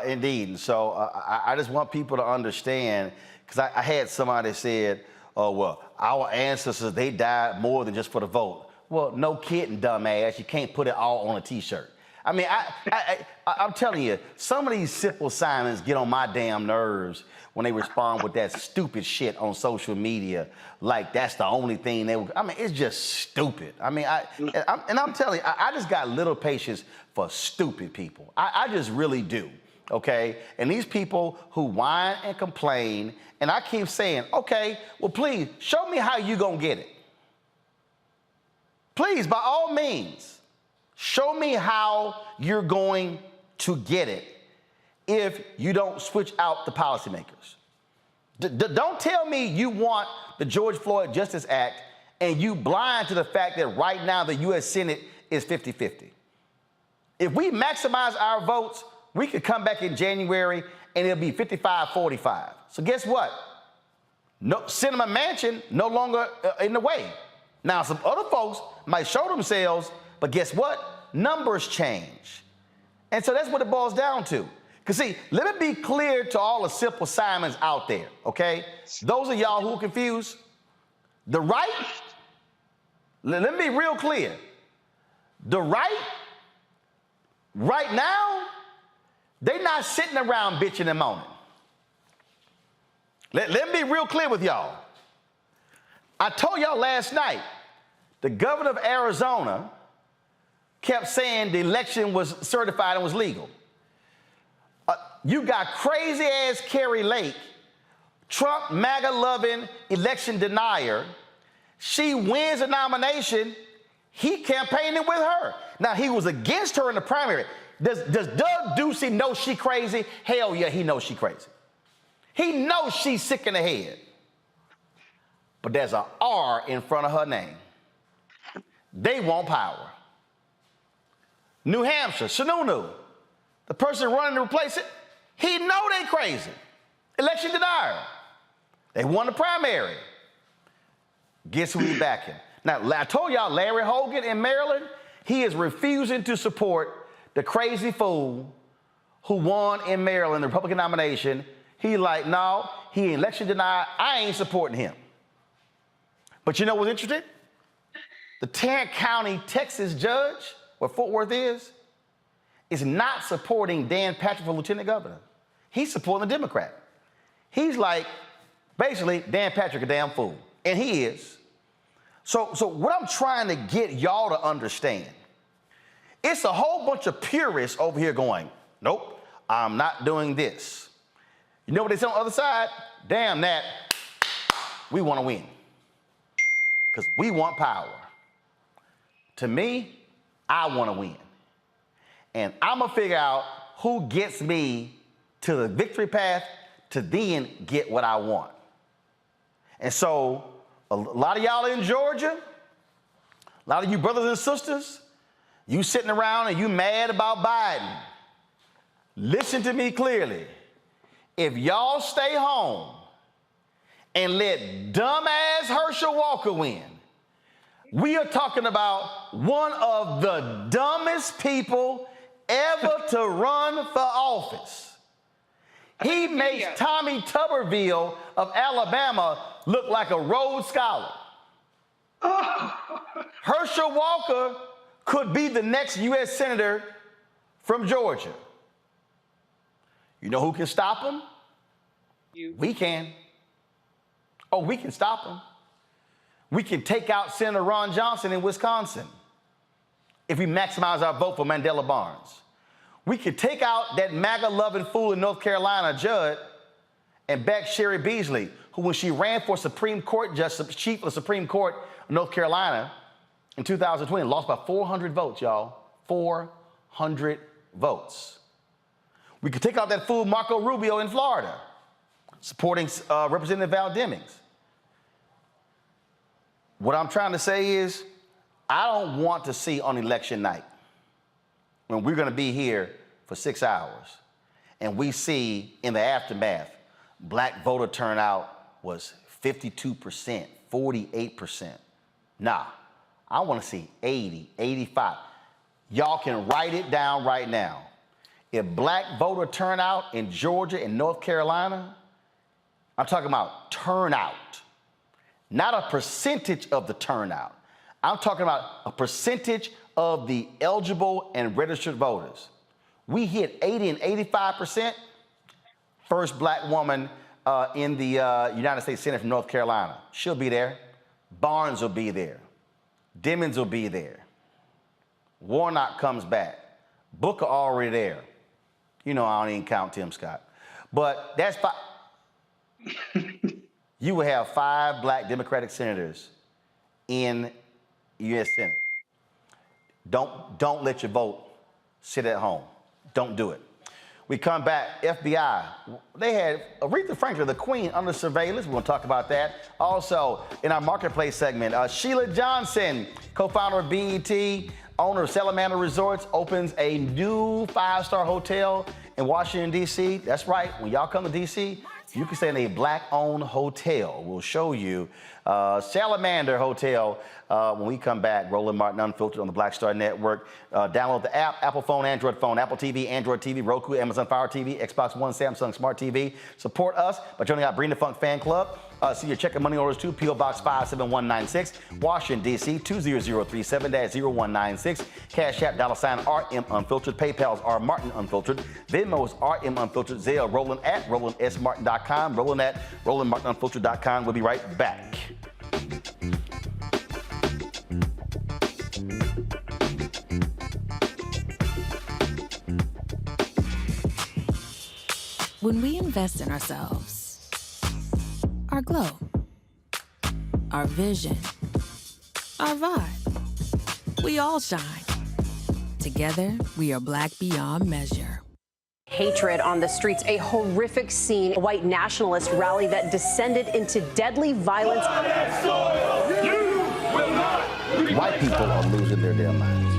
Indeed. And so I just want people to understand, because I had somebody said, oh, well, our ancestors, they died more than just for the vote. Well, no kidding, dumbass. You can't put it all on a T-shirt. I mean, I'm telling you, some of these simple Simons get on my damn nerves when they respond with that stupid shit on social media, like that's the only thing they I mean, it's just stupid. I mean, I'm telling you, I just got little patience for stupid people. I just really do, okay? And these people who whine and complain, and I keep saying, okay, well, please, show me how you gonna get it. Please, by all means, show me how you're going to get it if you don't switch out the policymakers. Don't tell me you want the George Floyd Justice Act and you blind to the fact that right now the U.S. Senate is 50-50. If we maximize our votes, we could come back in January and it'll be 55-45. So guess what? No, Senator Manchin no longer in the way. Now, some other folks might show themselves, but guess what? Numbers change. And so that's what it boils down to. Because see, let me be clear to all the simple Simons out there, okay? Those of y'all who are confused, the right, let me be real clear. The right now, they're not sitting around bitching and moaning. Let me be real clear with y'all. I told y'all last night, the governor of Arizona kept saying the election was certified and was legal. You got crazy-ass Carrie Lake, Trump MAGA-loving election denier. She wins a nomination. He campaigning with her. Now, he was against her in the primary. Does Doug Ducey know she crazy? Hell yeah, he knows she crazy. He knows she's sick in the head. But there's an R in front of her name. They want power. New Hampshire, Sununu, the person running to replace it, he know they crazy. Election denier. They won the primary. Guess who he's backing? Now, I told y'all Larry Hogan in Maryland, he is refusing to support the crazy fool who won in Maryland the Republican nomination. He like, no, he election denied. I ain't supporting him. But you know what's interesting? The Tarrant County, Texas judge, where Fort Worth is not supporting Dan Patrick for lieutenant governor. He's supporting the Democrat. He's like, basically, Dan Patrick a damn fool. And he is. So what I'm trying to get y'all to understand, it's a whole bunch of purists over here going, nope, I'm not doing this. You know what they say on the other side? Damn that, we want to win. Because we want power. To me, I want to win. And I'm going to figure out who gets me to the victory path to then get what I want. And so a lot of y'all in Georgia, a lot of you brothers and sisters, you sitting around and you mad about Biden. Listen to me clearly. If y'all stay home and let dumbass Herschel Walker win, we are talking about one of the dumbest people ever to run for office. He makes Tommy Tuberville of Alabama look like a Rhodes Scholar. Herschel Walker could be the next U.S. Senator from Georgia. You know who can stop him? We can. Oh, we can stop him. We can take out Senator Ron Johnson in Wisconsin if we maximize our vote for Mandela Barnes. We could take out that MAGA-loving fool in North Carolina, Judd, and back Sherry Beasley, who when she ran for Supreme Court Justice, chief of the Supreme Court of North Carolina in 2020, lost by 400 votes, y'all. 400 votes. We could take out that fool Marco Rubio in Florida, supporting Representative Val Demings. What I'm trying to say is, I don't want to see on election night, when we're going to be here for 6 hours, and we see in the aftermath, black voter turnout was 52%, 48%. Nah, I want to see 80, 85. Y'all can write it down right now. If black voter turnout in Georgia and North Carolina, I'm talking about turnout, not a percentage of the turnout. I'm talking about a percentage of the eligible and registered voters. We hit 80 and 85%. First black woman in the United States Senate from North Carolina. She'll be there. Barnes will be there. Dimmons will be there. Warnock comes back. Booker already there. You know, I don't even count Tim Scott. But that's you will have 5 black Democratic senators in U.S. Senate. Don't let your vote sit at home. Don't do it. We come back, FBI. They had Aretha Franklin, the Queen, under surveillance. We're going to talk about that. Also, in our Marketplace segment, Sheila Johnson, co-founder of BET, owner of Salamander Resorts, opens a new 5-star hotel in Washington, D.C. That's right. When y'all come to D.C., you can stay in a black-owned hotel. We'll show you Salamander Hotel when we come back. Roland Martin Unfiltered on the Black Star Network. Download the app, Apple phone, Apple TV, Android TV, Roku, Amazon Fire TV, Xbox One, Samsung Smart TV. Support us by joining our Bring the Funk fan club. See your check and money orders too. P.O. Box 57196, Washington, D.C. 20037-0196. Cash App, $RM Unfiltered. PayPal's R Martin Unfiltered. Venmo's RM Unfiltered. Zelle, Roland at RolandSMartin.com. Roland at RolandMartinUnfiltered.com. We'll be right back. When we invest in ourselves, our glow, our vision, our vibe, we all shine. Together, we are black beyond measure. Hatred on the streets, a horrific scene, a white nationalist rally that descended into deadly violence. White people are losing their damn minds.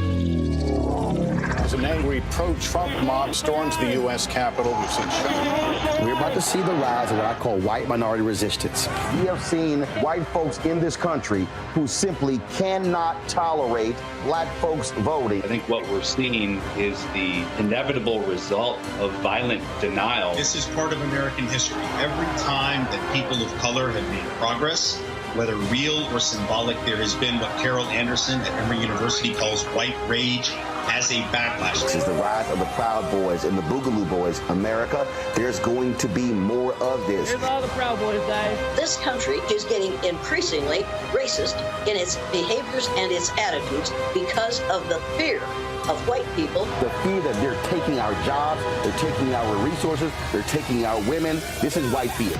As an angry pro-Trump mob storms the U.S. Capitol, we've seen shooting. We're about to see the rise of what I call white minority resistance. We have seen white folks in this country who simply cannot tolerate black folks voting. I think what we're seeing is the inevitable result of violent denial. This is part of American history. Every time that people of color have made progress, whether real or symbolic, there has been what Carol Anderson at Emory University calls white rage as a backlash. This is the rise of the Proud Boys and the Boogaloo Boys. America, there's going to be more of this. Here's all the Proud Boys, guys. This country is getting increasingly racist in its behaviors and its attitudes because of the fear of white people. The fear that they're taking our jobs, they're taking our resources, they're taking our women. This is white fear.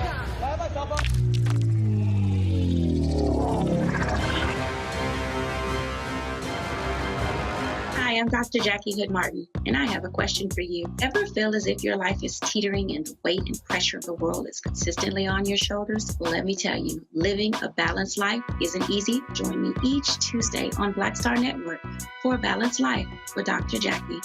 Hi, I'm Dr. Jackie Hood Martin, and I have a question for you. Ever feel as if your life is teetering and the weight and pressure of the world is consistently on your shoulders? Well, let me tell you, living a balanced life isn't easy. Join me each Tuesday on Black Star Network for A Balanced Life with Dr. Jackie.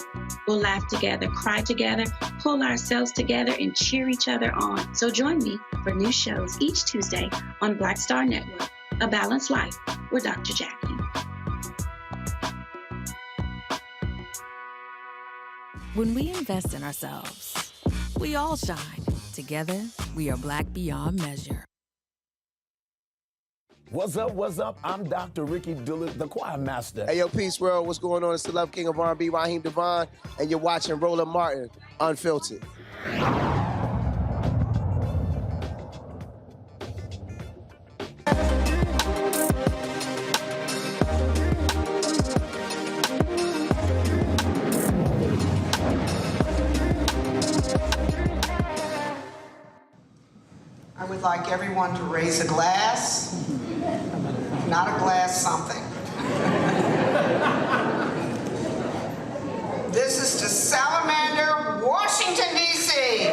We'll laugh together, cry together, pull ourselves together, and cheer each other on. So join me for new shows each Tuesday on Black Star Network, A Balanced Life with Dr. Jackie. When we invest in ourselves, we all shine. Together, we are black beyond measure. What's up, what's up? I'm Dr. Ricky Dillard, the choir master. Hey, yo, Peace World, what's going on? It's the Love King of R&B, Raheem Devon, and you're watching Roland Martin, Unfiltered. I would like everyone to raise a glass, not a glass something. This is to Salamander, Washington, D.C.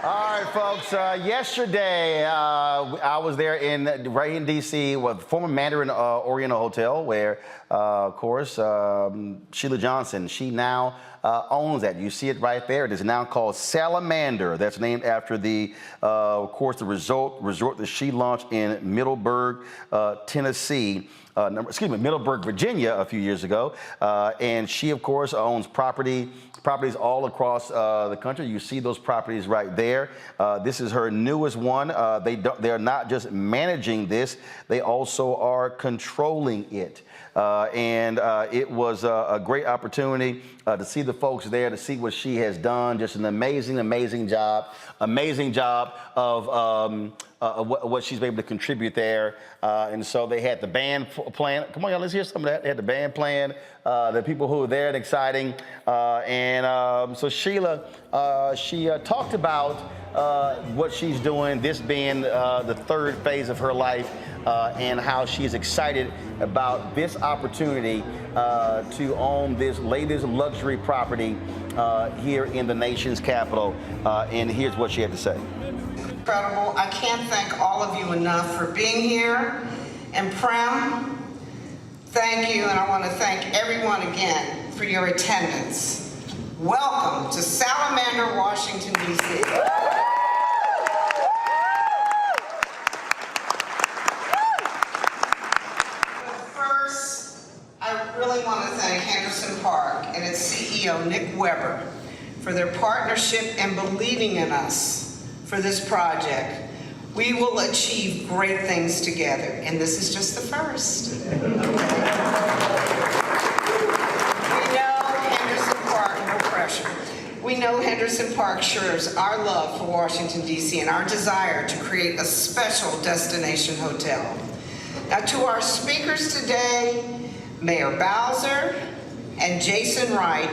All right, folks. course, yesterday I was there right in D.C. with former Mandarin Oriental Hotel, where, of course, Sheila Johnson, she now owns that. You see it right there. It is now called Salamander. That's named after the, of course, the resort that she launched in Middleburg, Tennessee. Middleburg, Virginia, a few years ago. And she, of course, owns properties all across the country. You see those properties right there. This is her newest one. They are not just managing this, they also are controlling it. And it was a great opportunity to see the folks there, to see what she has done. Just an amazing job of what she's been able to contribute there. And so they had the band playing. Come on, y'all, let's hear some of that. They had the band playing, the people who were there and exciting. So Sheila, she talked about what she's doing, this being the third phase of her life, and how she's excited about this opportunity to own this latest luxury property here in the nation's capital. And here's what she had to say. Incredible. I can't thank all of you enough for being here. And Prem, thank you, and I want to thank everyone again for your attendance. Welcome to Salamander, Washington, D.C. First, I really want to thank Henderson Park and its CEO, Nick Weber, for their partnership and believing in us for this project. We will achieve great things together, and this is just the first. We know Henderson Park, no pressure. We know Henderson Park shares our love for Washington, D.C. and our desire to create a special destination hotel. Now, to our speakers today, Mayor Bowser and Jason Wright,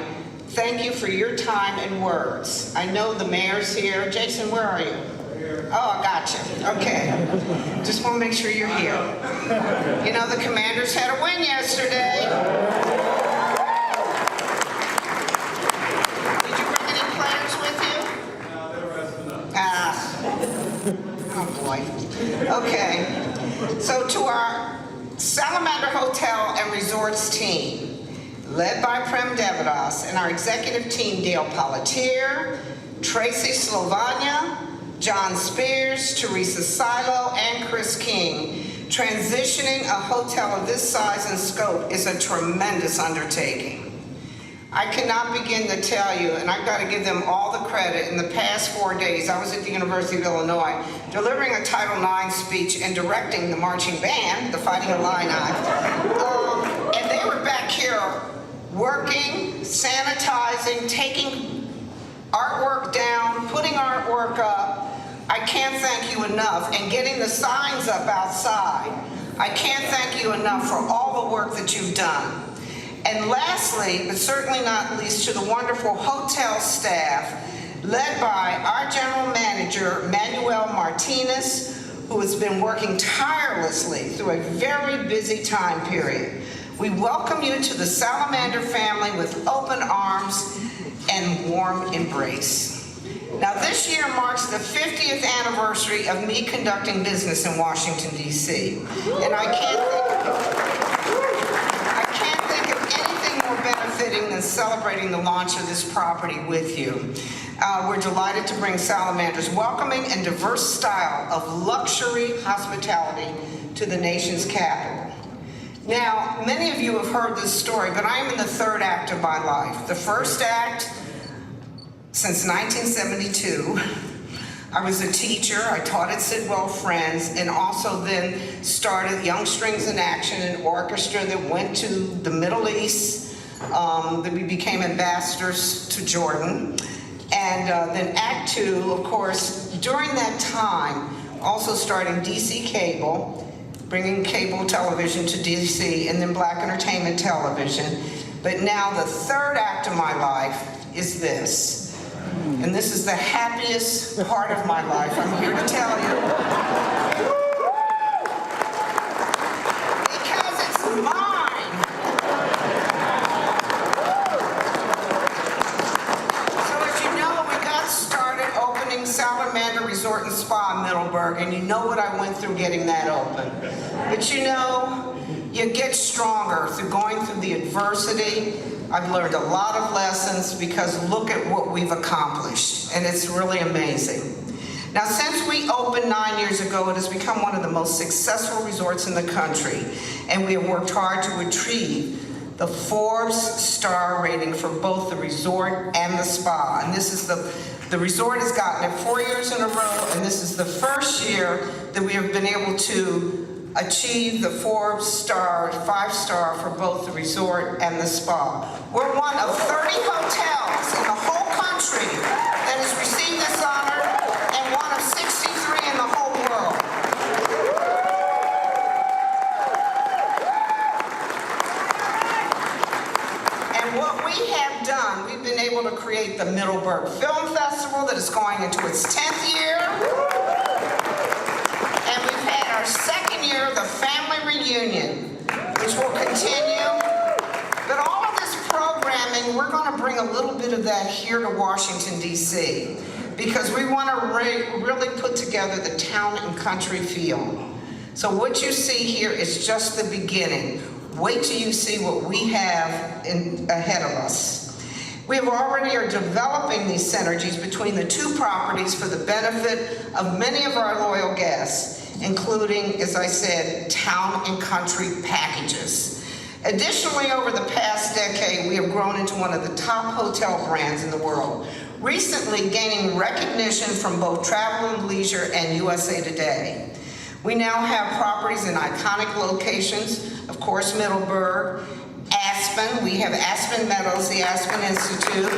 thank you for your time and words. I know the mayor's here. Jason, where are you? Oh, I got you. Okay. Just want to make sure you're here. You know, the Commanders had a win yesterday. Did you bring any players with you? No, they were resting up. Oh, boy. Okay. So to our Salamander Hotel and Resorts team, led by Prem Devadas, and our executive team, Dale Pelletier, Tracy Slovania, John Spears, Teresa Silo, and Chris King. Transitioning a hotel of this size and scope is a tremendous undertaking. I cannot begin to tell you, and I've got to give them all the credit. In the past 4 days, I was at the University of Illinois delivering a Title IX speech and directing the marching band, the Fighting Illini. And they were back here working, sanitizing, taking artwork down, putting artwork up. I can't thank you enough. And getting the signs up outside. I can't thank you enough for all the work that you've done. And lastly, but certainly not least, to the wonderful hotel staff led by our general manager, Manuel Martinez, who has been working tirelessly through a very busy time period. We welcome you to the Salamander family with open arms and warm embrace. Now, this year marks the 50th anniversary of me conducting business in Washington, D.C. And I can't think of anything more benefiting than celebrating the launch of this property with you. We're delighted to bring Salamander's welcoming and diverse style of luxury hospitality to the nation's capital. Now, many of you have heard this story, but I am in the third act of my life. The first act, since 1972, I was a teacher. I taught at Sidwell Friends, and also then started Young Strings in Action, an orchestra that went to the Middle East, that we became ambassadors to Jordan. And then Act Two, of course, during that time, also starting DC Cable, bringing cable television to DC, and then Black Entertainment Television. But now the third act of my life is this. And this is the happiest part of my life, I'm here to tell you. Because it's mine. So as you know, we got started opening Salamander Resort and getting that open. But you know, you get stronger through going through the adversity. I've learned a lot of lessons because look at what we've accomplished, and it's really amazing. Now, since we opened 9 years ago, it has become one of the most successful resorts in the country, and we have worked hard to achieve the Forbes star rating for both the resort and the spa. And this is the resort has gotten it 4 years in a row, and this is the first year that we have been able to achieve the Forbes star, 5-star for both the resort and the spa. We're one of 30 hotels in the whole country that has received this honor, and one of 63 in the whole world. And what we have done, we've been able to create the Middleburg Film Festival that is going into its 10th year. And we've had our second year of the family reunion, which will continue. But all of this programming, we're going to bring a little bit of that here to Washington, D.C., because we want to really put together the town and country feel. So what you see here is just the beginning. Wait till you see what we have ahead of us. We already are developing these synergies between the two properties for the benefit of many of our loyal guests, including, as I said, town and country packages. Additionally, over the past decade, we have grown into one of the top hotel brands in the world, recently gaining recognition from both Travel and Leisure and USA Today. We now have properties in iconic locations, of course, Middleburg, Aspen. We have Aspen Meadows, the Aspen Institute,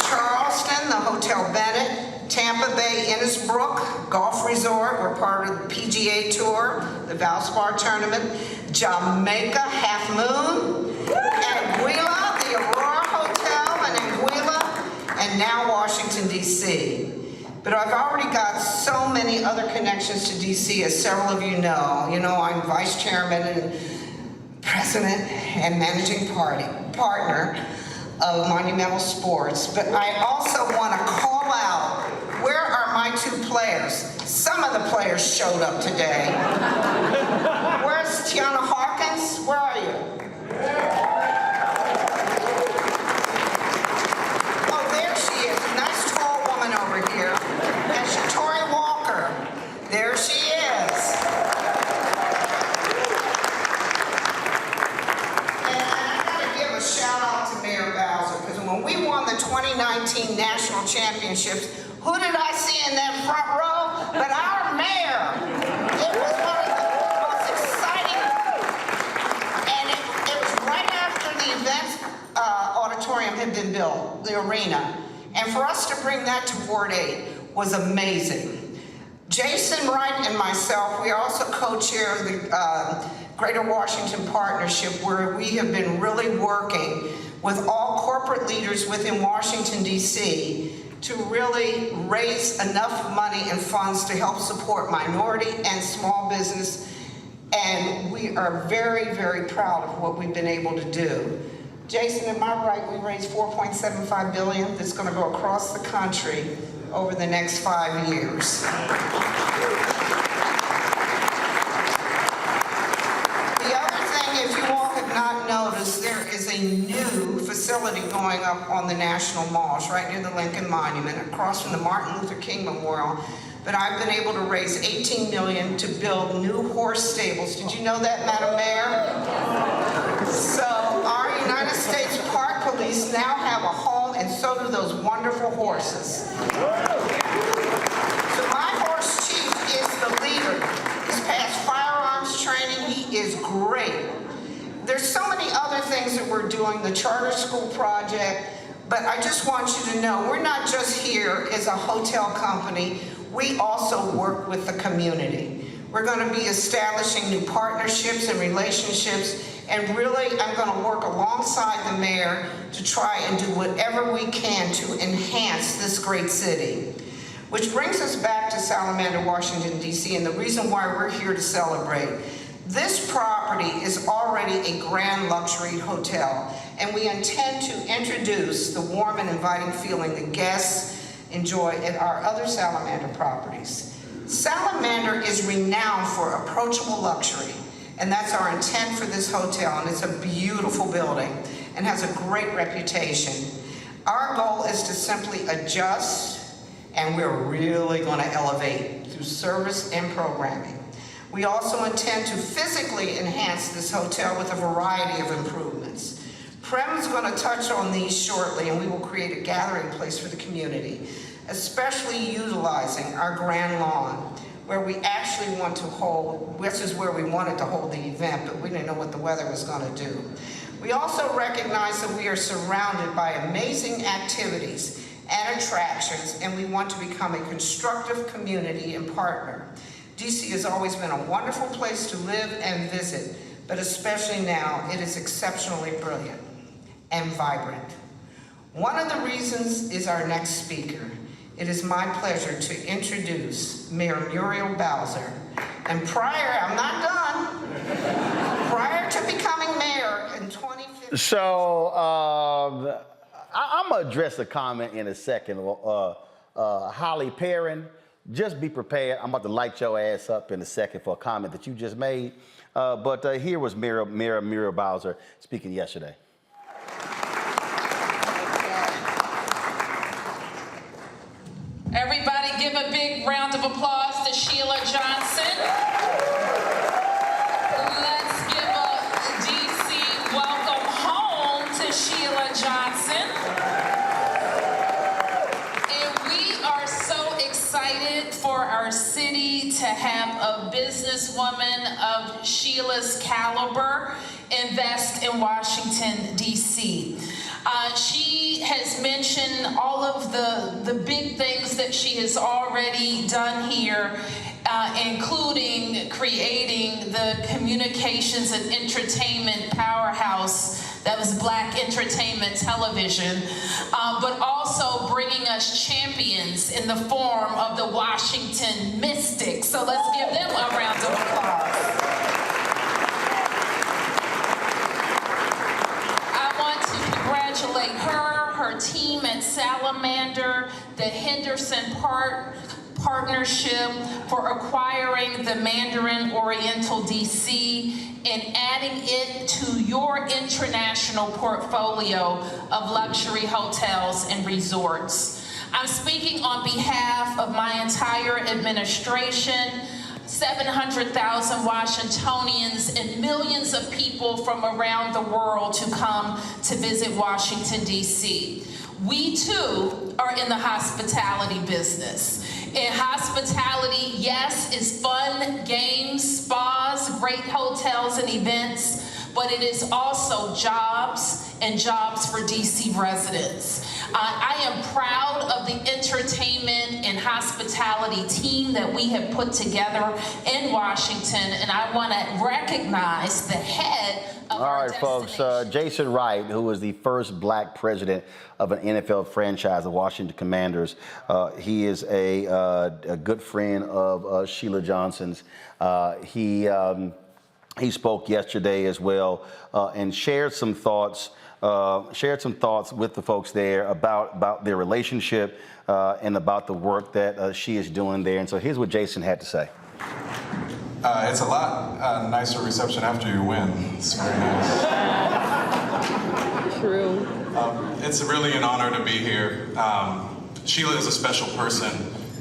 Charleston, the Hotel Bennett, Tampa Bay, Innisbrook Golf Resort. We're part of the PGA Tour, the Valspar Tournament, Jamaica Half Moon, Anguilla, the Aurora Hotel in Anguilla, and now Washington, D.C. But I've already got so many other connections to D.C., as several of you know. You know, I'm vice chairman and president and managing partner of Monumental Sports. But I also want to call out, where are my two players? Some of the players showed up today. Where's Tiana Hawkins? Where are you? Oh, there she is, a nice tall woman over here. And Shatori Walker, there she is. And I gotta give a shout out to Mayor Bowser, because when we won the 2019 national championships, who did I see in that front row? But our mayor. It was one of the most exciting, and it was right after the event auditorium had been built, the arena. And for us to bring that to Ward 8 was amazing. Jason Wright and myself, we also co-chair the Greater Washington Partnership, where we have been really working with all corporate leaders within Washington, D.C., to really raise enough money and funds to help support minority and small business. And we are very, very proud of what we've been able to do. Jason, am I right? We raised $4.75 billion that's going to go across the country over the next 5 years. The other thing, if you all have not noticed, there is a new facility going up on the National Mall, right near the Lincoln Monument, across from the Martin Luther King Memorial. But I've been able to raise $18 million to build new horse stables. Did you know that, Madam Mayor? So our United States Park Police now have a home, and so do those wonderful horses. So my horse chief is the leader. He's passed firearms training. He is great. There's so many other things that we're doing, the charter school project, but I just want you to know we're not just here as a hotel company. We also work with the community. We're going to be establishing new partnerships and relationships, and really I'm going to work alongside the mayor to try and do whatever we can to enhance this great city. Which brings us back to Salamander, Washington, D.C., and the reason why we're here to celebrate. This property is already a grand luxury hotel, and we intend to introduce the warm and inviting feeling that guests enjoy at our other Salamander properties. Salamander is renowned for approachable luxury, and that's our intent for this hotel, and it's a beautiful building and has a great reputation. Our goal is to simply adjust, and we're really going to elevate through service and programming. We also intend to physically enhance this hotel with a variety of improvements. Prem is going to touch on these shortly, and we will create a gathering place for the community, especially utilizing our grand lawn, where we actually want to hold, which is where we wanted to hold the event, but we didn't know what the weather was going to do. We also recognize that we are surrounded by amazing activities and attractions, and we want to become a constructive community and partner. DC has always been a wonderful place to live and visit, but especially now, it is exceptionally brilliant and vibrant. One of the reasons is our next speaker. It is my pleasure to introduce Mayor Muriel Bowser. And I'm not done. Prior to becoming mayor in 2015. So I'm gonna address a comment in a second. Holly Perrin, just be prepared. I'm about to light your ass up in a second for a comment that you just made. But here was Muriel Bowser speaking yesterday. Everybody give a big round of applause to Sheila Johnson. Let's give a DC welcome home to Sheila Johnson. And we are so excited for our city to have a businesswoman of Sheila's caliber invest in Washington, D.C. She has mentioned all of the big things that she has already done here, including creating the communications and entertainment powerhouse that was Black Entertainment Television, but also bringing us champions in the form of the Washington Mystics. So let's give them a round of applause. Congratulate her team at Salamander, the Henderson Partnership for acquiring the Mandarin Oriental DC and adding it to your international portfolio of luxury hotels and resorts. I'm speaking on behalf of my entire administration, 700,000 Washingtonians and millions of people from around the world to come to visit Washington, D.C. We too are in the hospitality business. And hospitality, yes, is fun, games, spas, great hotels and events, but it is also jobs and jobs for D.C. residents. I am proud of the entertainment and hospitality team that we have put together in Washington, and I want to recognize the head of our folks, Jason Wright, who was the first Black president of an NFL franchise, the Washington Commanders. He is a good friend of Sheila Johnson's. He spoke yesterday as well and shared some thoughts with the folks there about their relationship and about the work that she is doing there. And so here's what Jason had to say. It's a lot nicer reception after you win. It's very nice. True. It's really an honor to be here. Sheila is a special person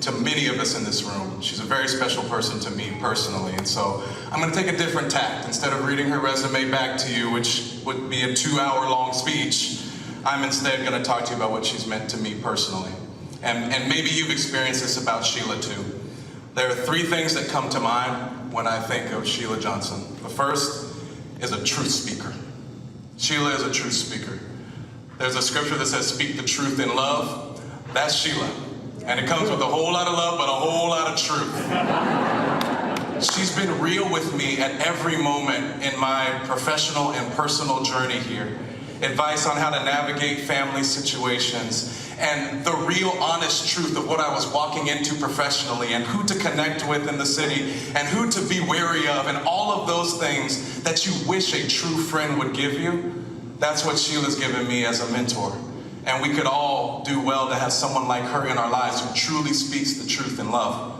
to many of us in this room. She's a very special person to me personally. And so I'm going to take a different tact. Instead of reading her resume back to you, which would be a 2-hour-long speech, I'm instead going to talk to you about what she's meant to me personally. And maybe you've experienced this about Sheila too. There are 3 things that come to mind when I think of Sheila Johnson. The first is a truth speaker. Sheila is a truth speaker. There's a scripture that says, speak the truth in love. That's Sheila. And it comes with a whole lot of love, but a whole lot of truth. She's been real with me at every moment in my professional and personal journey here. Advice on how to navigate family situations and the real honest truth of what I was walking into professionally and who to connect with in the city and who to be wary of and all of those things that you wish a true friend would give you. That's what Sheila's given me as a mentor. And we could all do well to have someone like her in our lives who truly speaks the truth in love.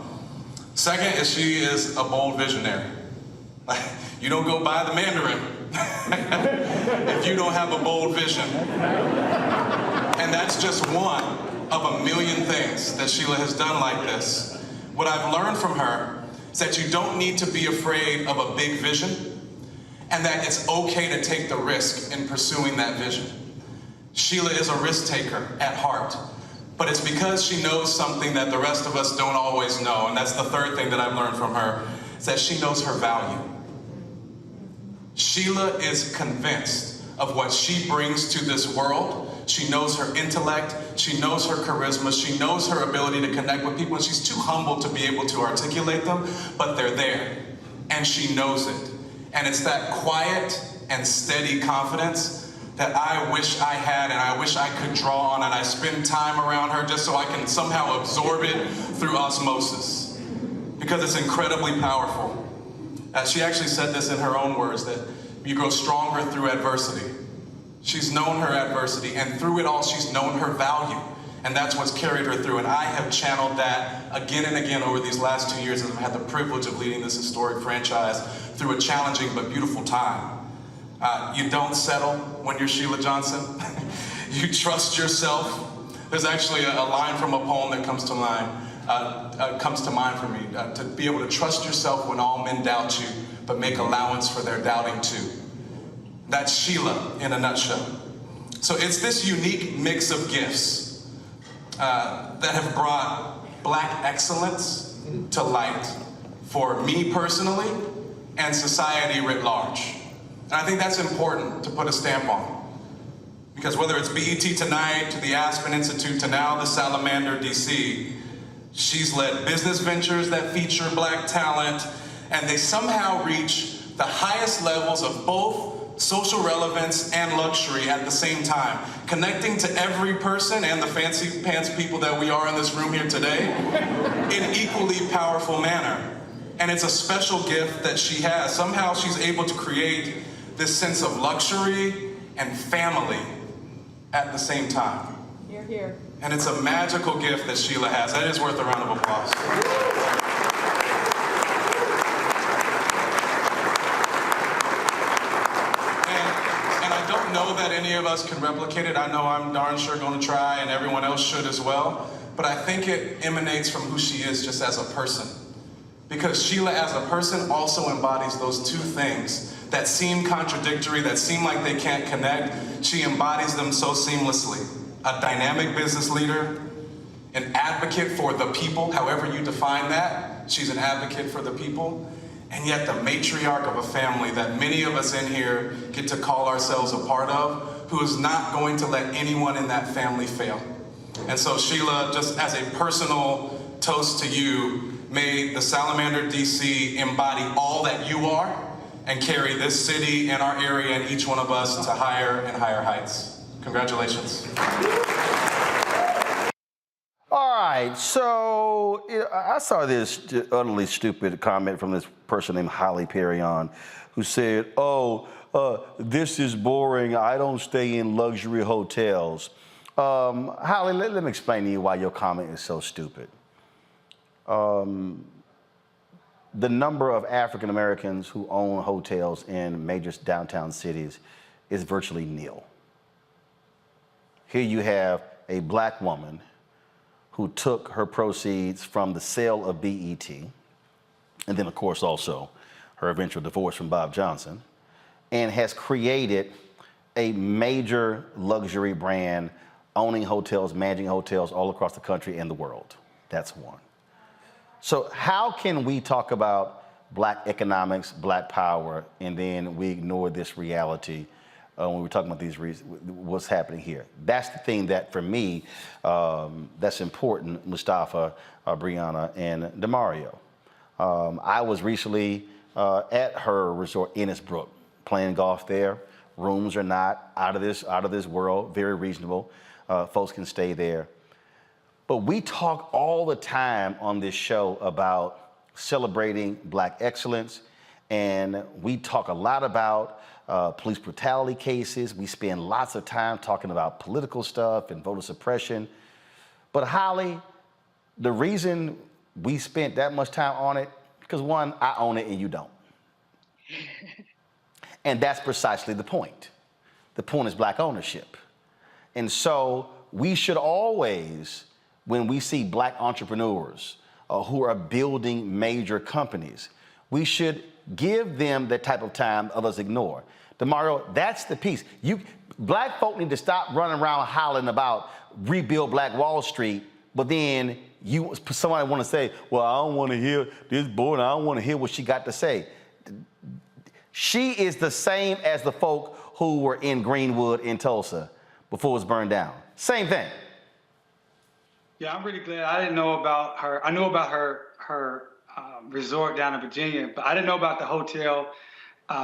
Second is she is a bold visionary. You don't go buy the Mandarin if you don't have a bold vision. And that's just one of a million things that Sheila has done like this. What I've learned from her is that you don't need to be afraid of a big vision, and that it's okay to take the risk in pursuing that vision. Sheila is a risk taker at heart, but it's because she knows something that the rest of us don't always know, and that's the third thing that I've learned from her, is that she knows her value. Sheila is convinced of what she brings to this world. She knows her intellect, she knows her charisma, she knows her ability to connect with people, and she's too humble to be able to articulate them, but they're there, and she knows it. And it's that quiet and steady confidence that I wish I had and I wish I could draw on, and I spend time around her just so I can somehow absorb it through osmosis, because it's incredibly powerful. She actually said this in her own words, that you grow stronger through adversity. She's known her adversity, and through it all, she's known her value. And that's what's carried her through. And I have channeled that again and again over these last 2 years as I've had the privilege of leading this historic franchise through a challenging but beautiful time. You don't settle when you're Sheila Johnson. You trust yourself. There's actually a line from a poem that comes to mind for me. To be able to trust yourself when all men doubt you, but make allowance for their doubting too. That's Sheila in a nutshell. So it's this unique mix of gifts that have brought Black excellence to light for me personally and society writ large. And I think that's important to put a stamp on. Because whether it's BET Tonight, to the Aspen Institute, to now the Salamander DC, she's led business ventures that feature Black talent, and they somehow reach the highest levels of both social relevance and luxury at the same time, connecting to every person and the fancy pants people that we are in this room here today in an equally powerful manner. And it's a special gift that she has. Somehow she's able to create this sense of luxury and family at the same time. Hear, hear. And it's a magical gift that Sheila has. That is worth a round of applause. And I don't know that any of us can replicate it. I know I'm darn sure going to try, and everyone else should as well. But I think it emanates from who she is just as a person. Because Sheila as a person also embodies those two things that seem contradictory, that seem like they can't connect. She embodies them so seamlessly. A dynamic business leader, an advocate for the people, however you define that. She's an advocate for the people. And yet the matriarch of a family that many of us in here get to call ourselves a part of, who is not going to let anyone in that family fail. And so Sheila, just as a personal toast to you, may the Salamander DC embody all that you are and carry this city and our area and each one of us to higher and higher heights. Congratulations. All right, so I saw this utterly stupid comment from this person named Holly Perrion, who said, this is boring. I don't stay in luxury hotels. Holly, let me explain to you why your comment is so stupid. The number of African Americans who own hotels in major downtown cities is virtually nil. Here you have a Black woman who took her proceeds from the sale of BET, and then of course also her eventual divorce from Bob Johnson, and has created a major luxury brand owning hotels, managing hotels all across the country and the world. That's one. So how can we talk about Black economics, Black power, and then we ignore this reality when we're talking about these what's happening here? That's the thing that, for me, that's important, Mustafa, Brianna, and Demario. I was recently at her resort, Innisbrook, playing golf there. Rooms are not out of this world, very reasonable. Folks can stay there. But we talk all the time on this show about celebrating Black excellence, and we talk a lot about police brutality cases. We spend lots of time talking about political stuff and voter suppression. But Holly, the reason we spent that much time on it? Because one, I own it and you don't. And that's precisely the point. The point is black ownership. And so we should always, when we see black entrepreneurs who are building major companies, we should give them the type of time others ignore. DeMario, that's the piece. Black folk need to stop running around hollering about rebuild Black Wall Street, but then somebody want to say, well, I don't want to hear this board, I don't want to hear what she got to say. She is the same as the folk who were in Greenwood in Tulsa before it was burned down. Same thing. Yeah, I'm really glad. I didn't know about her. I knew about her resort down in Virginia, but I didn't know about the hotel.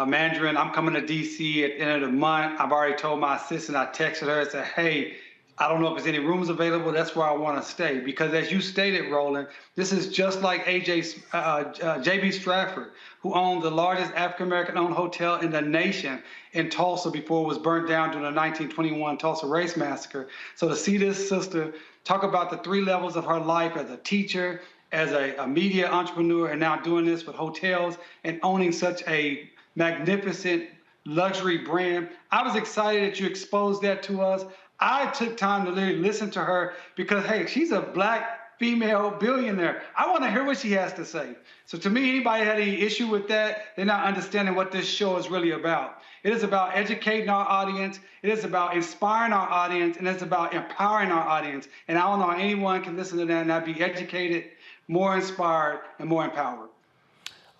Mandarin, I'm coming to D.C. at the end of the month. I've already told my assistant, I texted her and said, hey, I don't know if there's any rooms available. That's where I want to stay. Because as you stated, Roland, this is just like J.B. Stratford, who owned the largest African-American owned hotel in the nation in Tulsa before it was burnt down during the 1921 Tulsa Race Massacre. So to see this sister talk about the 3 levels of her life as a teacher, as a media entrepreneur, and now doing this with hotels and owning such a magnificent luxury brand, I was excited that you exposed that to us. I took time to literally listen to her because, hey, she's a black female billionaire. I want to hear what she has to say. So to me, anybody had any issue with that, they're not understanding what this show is really about. It is about educating our audience. It is about inspiring our audience, and it's about empowering our audience. And I don't know how anyone can listen to that and not be educated, more inspired, and more empowered.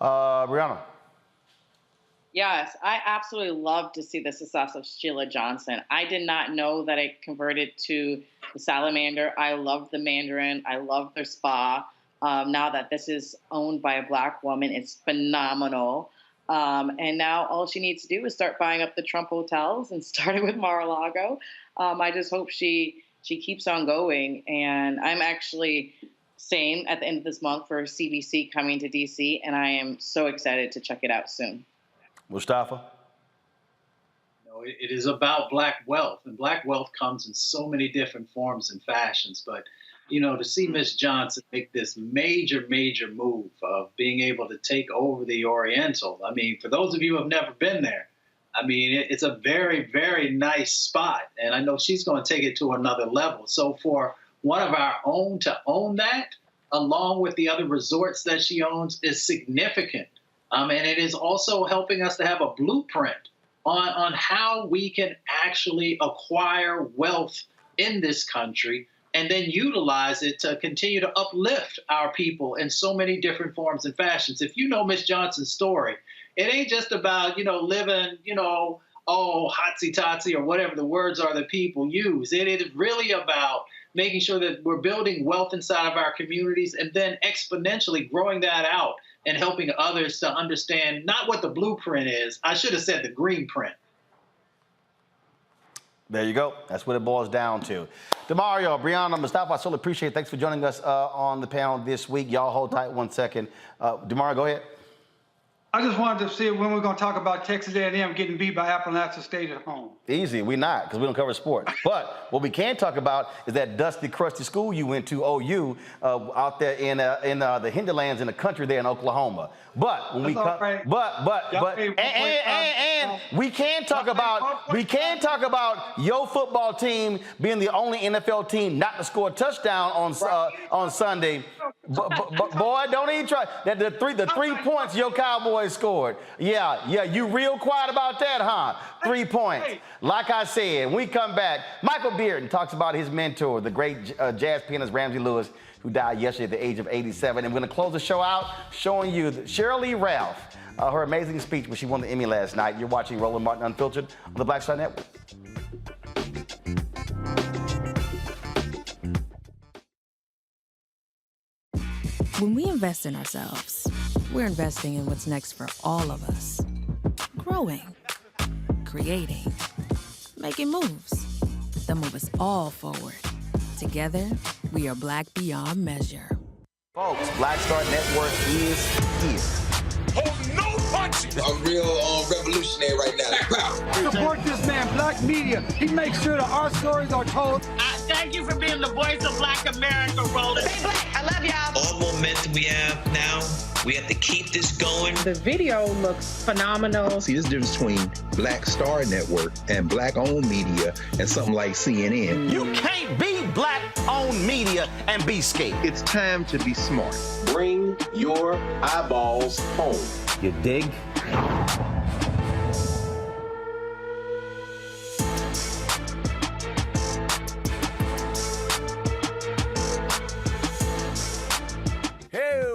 Brianna. Yes, I absolutely love to see the success of Sheila Johnson. I did not know that it converted to the Salamander. I love the Mandarin. I love their spa. Now that this is owned by a black woman, it's phenomenal. And now all she needs to do is start buying up the Trump hotels and starting with Mar-a-Lago. I just hope she keeps on going. And I'm actually same at the end of this month for CBC coming to DC, and I am so excited to check it out soon. Mustafa? No, it is about black wealth, and black wealth comes in so many different forms and fashions. But, you know, to see Miss Johnson make this major, major move of being able to take over the Oriental, I mean, for those of you who have never been there, I mean, it's a very, very nice spot, and I know she's going to take it to another level. So for one of our own to own that, along with the other resorts that she owns, is significant. And it is also helping us to have a blueprint on how we can actually acquire wealth in this country and then utilize it to continue to uplift our people in so many different forms and fashions. If you know Miss Johnson's story, it ain't just about, you know, living, you know, oh, hotsy-totsy or whatever the words are that people use. It is really about making sure that we're building wealth inside of our communities and then exponentially growing that out and helping others to understand not what the blueprint is. I should have said the green print. There you go. That's what it boils down to. DeMario, Brianna, Mustafa, I so appreciate it. Thanks for joining us on the panel this week. Y'all hold tight 1 second. DeMario, go ahead. I just wanted to see when we're going to talk about Texas A&M getting beat by Appalachian State at home. Easy. We're not, because we don't cover sports. But what we can talk about is that dusty, crusty school you went to, OU, out there in the hinterlands in the country there in Oklahoma. But when we come, and we can talk about your football team being the only NFL team not to score a touchdown on Sunday. Boy, don't even try. That the 3 points your Cowboys scored. Yeah, you real quiet about that, huh? 3 points. Like I said, when we come back, Michael Bearden talks about his mentor, the great jazz pianist Ramsey Lewis, who died yesterday at the age of 87. And we're going to close the show out showing you Cheryl Lee Ralph, her amazing speech when she won the Emmy last night. You're watching Roland Martin Unfiltered on the Black Star Network. When we invest in ourselves, we're investing in what's next for all of us. Growing, creating, making moves that move us all forward. Together, we are black beyond measure. Folks, Black Star Network is here. Hold no punches! I'm real revolutionary right now. Support this man, Black black media. He makes sure that our stories are told. Thank you for being the voice of Black America, Roland. Stay black. I love y'all. All momentum we have now, we have to keep this going. The video looks phenomenal. See, this difference between Black Star Network and black-owned media and something like CNN. You can't be black-owned media and be scared. It's time to be smart. Bring your eyeballs home. You dig?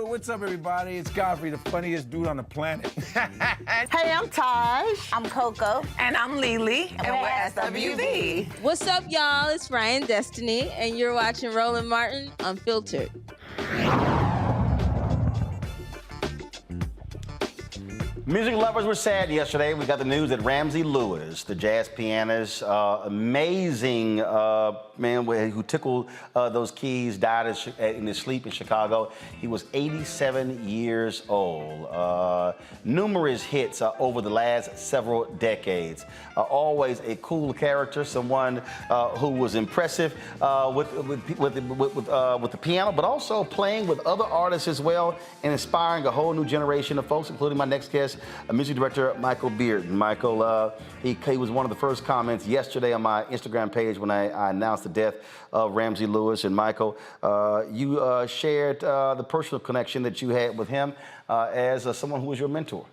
What's up, everybody? It's Godfrey, the funniest dude on the planet. Hey, I'm Taj. I'm Coco. And I'm Lily. And we're SWV. What's up, y'all? It's Ryan Destiny, and you're watching Roland Martin Unfiltered. Music lovers were sad yesterday. We got the news that Ramsey Lewis, the jazz pianist, amazing man who tickled those keys, died in his sleep in Chicago. He was 87 years old. Numerous hits with the last several decades. Always a cool character, someone who was impressive with the piano, but also playing with other artists as well and inspiring a whole new generation of folks, including my next guest, music director Michael Bearden. Michael, he was one of the first comments yesterday on my Instagram page when I announced the death of Ramsey Lewis. And Michael, you shared the personal connection that you had with him as someone who was your mentor.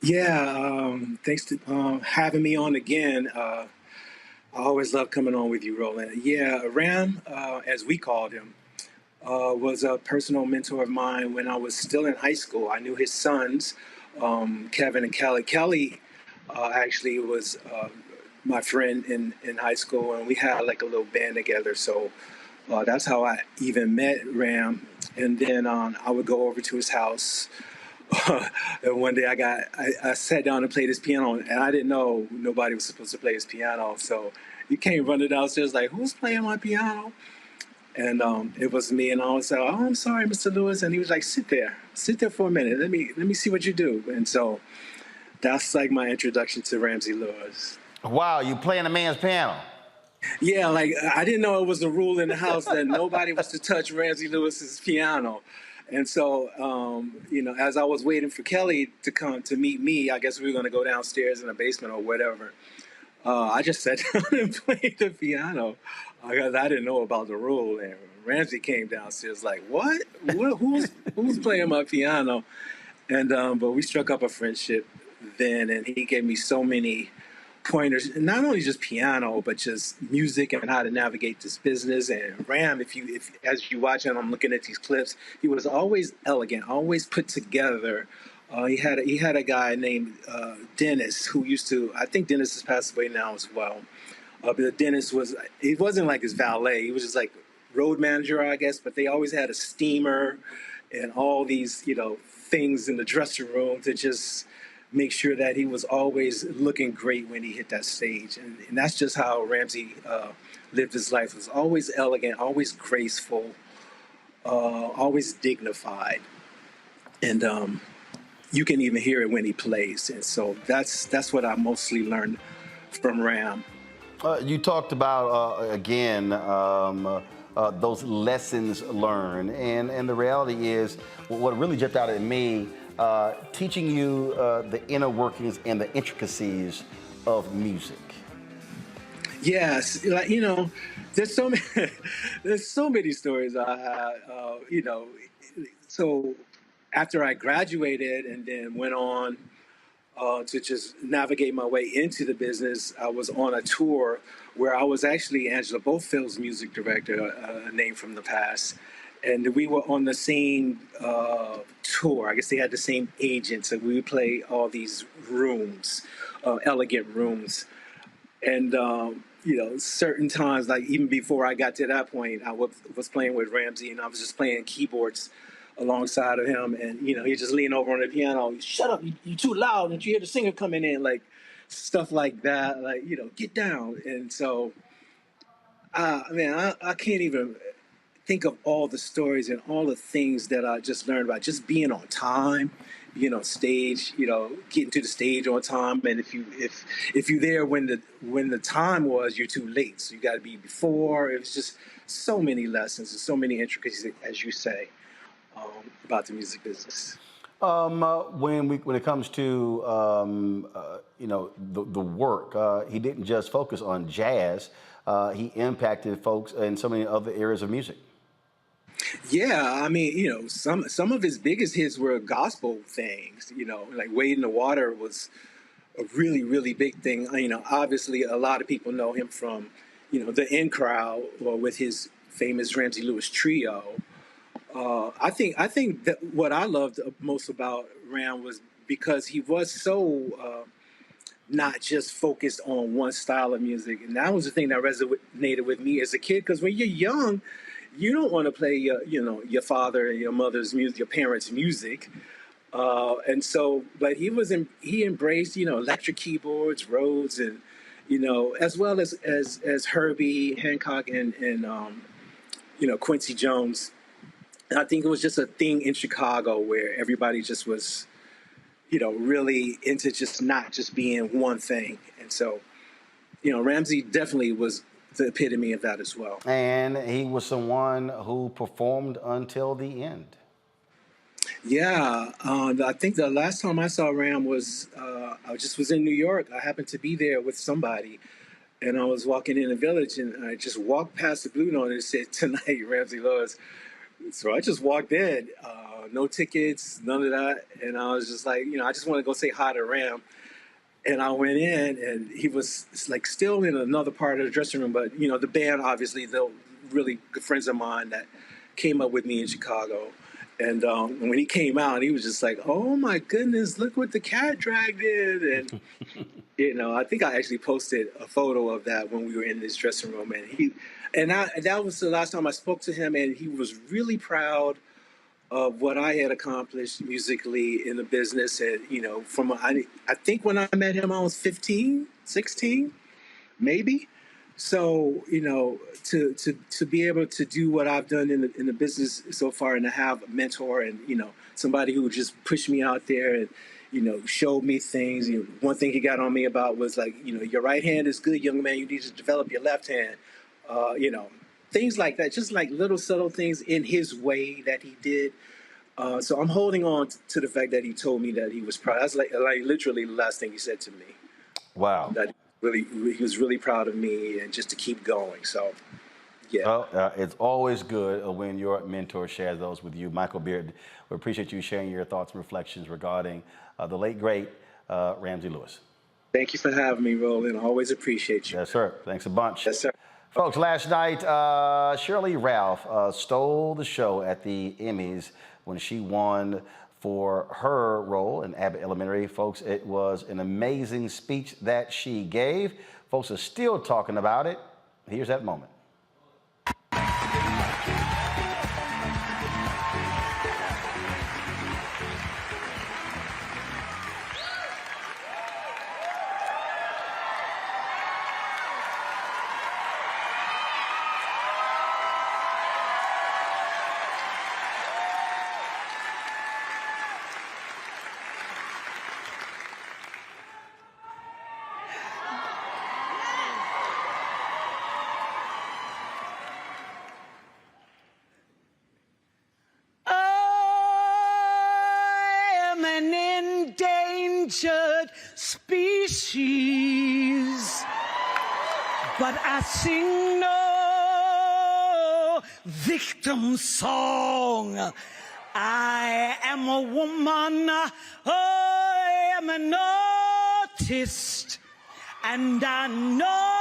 Yeah, thanks to having me on again. I always love coming on with you, Roland. Yeah, Ram, as we called him, was a personal mentor of mine when I was still in high school. I knew his sons, Kevin and Kelly. Kelly actually was my friend in high school, and we had like a little band together. So that's how I even met Ram. And then I would go over to his house. And one day I sat down and played his piano, and I didn't know nobody was supposed to play his piano. So he came running downstairs like, "Who's playing my piano?" And it was me, and I was like, "Oh, I'm sorry, Mr. Lewis." And he was like, sit there for a minute. Let me see what you do." And so that's like my introduction to Ramsey Lewis. Wow, you playing a man's piano? Yeah, like I didn't know it was a rule in the house that nobody was to touch Ramsey Lewis's piano. And so, as I was waiting for Kelly to come to meet me, I guess we were going to go downstairs in the basement or whatever. I just sat down and played the piano because I didn't know about the rule. And Ramsey came downstairs like, "What? Who's playing my piano?" And but we struck up a friendship then, and he gave me so many pointers, not only just piano, but just music and how to navigate this business. And Ram, if as you watch and I'm looking at these clips, he was always elegant, always put together. He had a guy named Dennis who used to, I think Dennis has passed away now as well. But Dennis he wasn't like his valet. He was just like road manager, I guess, but they always had a steamer and all these, things in the dressing room to just make sure that he was always looking great when he hit that stage. And that's just how Ramsey lived his life. He was always elegant, always graceful, always dignified. And you can even hear it when he plays. And so that's what I mostly learned from Ram. You talked about, again, those lessons learned. And the reality is, what really jumped out at me, teaching you the inner workings and the intricacies of music. Yes, there's so many stories I have. So after I graduated and then went on to just navigate my way into the business, I was on a tour where I was actually Angela Bofield's music director, a name from the past. And we were on the same tour. I guess they had the same agents, and we would play all these rooms, elegant rooms. And, certain times, like even before I got to that point, I was playing with Ramsey, and I was just playing keyboards alongside of him. And, he just leaned over on the piano. "Shut up, you're too loud. Did you hear the singer coming in?" Like stuff like that, like, get down. And so, I can't even think of all the stories and all the things that I just learned about just being on time, stage, getting to the stage on time. And if you're there when the time was, you're too late. So you got to be before. It was just so many lessons and so many intricacies, as you say, about the music business. When it comes to the work, he didn't just focus on jazz. He impacted folks in so many other areas of music. Yeah, I mean, some of his biggest hits were gospel things. Like "Wade in the Water" was a really, really big thing. Obviously, a lot of people know him from, the In Crowd or with his famous Ramsey Lewis trio. I think that what I loved most about Ram was because he was so not just focused on one style of music, and that was the thing that resonated with me as a kid. Because when you're young, you don't want to play your father and your mother's music, your parents' music, and so. But he embraced electric keyboards, Rhodes, and as well as Herbie Hancock and Quincy Jones. And I think it was just a thing in Chicago where everybody just was, really into not just being one thing. And so, Ramsey definitely was the epitome of that as well. And he was someone who performed until the end. Yeah, I think the last time I saw Ram was, I just was in New York. I happened to be there with somebody. And I was walking in the Village, and I just walked past the Blue Note and it said, "Tonight, Ramsey Lewis." So I just walked in, no tickets, none of that. And I was just like, I just want to go say hi to Ram. And I went in, and he was like still in another part of the dressing room. But, the band, obviously, they're really good friends of mine that came up with me in Chicago. And when he came out, he was just like, "Oh, my goodness, look what the cat dragged in." And, I think I actually posted a photo of that when we were in this dressing room. And that was the last time I spoke to him, and he was really proud of what I had accomplished musically in the business. And, I think when I met him, I was 15, 16, maybe. So, to be able to do what I've done in the business so far, and to have a mentor and, somebody who just pushed me out there and, showed me things. One thing he got on me about was like, your right hand is good, young man. You need to develop your left hand. Things like that, just like little subtle things in his way that he did. So I'm holding on to the fact that he told me that he was proud. That's like literally the last thing he said to me. Wow. That he was really proud of me and just to keep going. So, yeah. Well, it's always good when your mentor shares those with you. Michael Beard, we appreciate you sharing your thoughts and reflections regarding the late, great Ramsey Lewis. Thank you for having me, Roland. I always appreciate you. Yes, sir. Thanks a bunch. Yes, sir. Folks, last night, Shirley Ralph stole the show at the Emmys when she won for her role in Abbott Elementary. Folks, it was an amazing speech that she gave. Folks are still talking about it. Here's that moment. Species, but I sing no victim song. I am a woman, I am an artist, and I know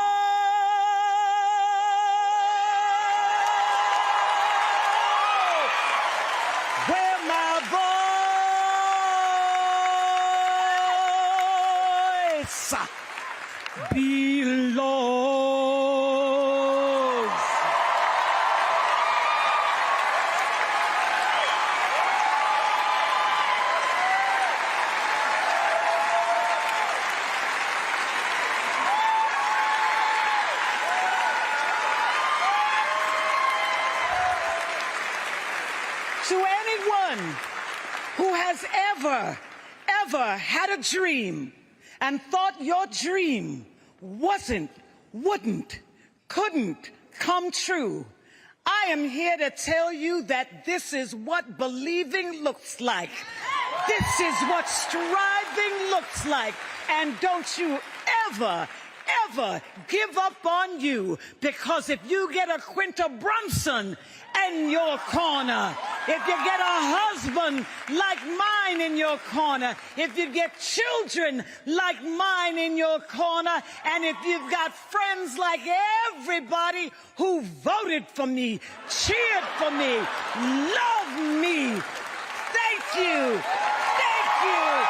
where my voice belongs. To anyone who has ever had a dream and thought your dream wouldn't, couldn't come true, I am here to tell you that this is what believing looks like. This is what striving looks like. And don't you ever give up on you, because if you get a Quinta Brunson in your corner, if you get a husband like mine in your corner, if you get children like mine in your corner, and if you've got friends like everybody who voted for me, cheered for me, love me, thank you. Thank you.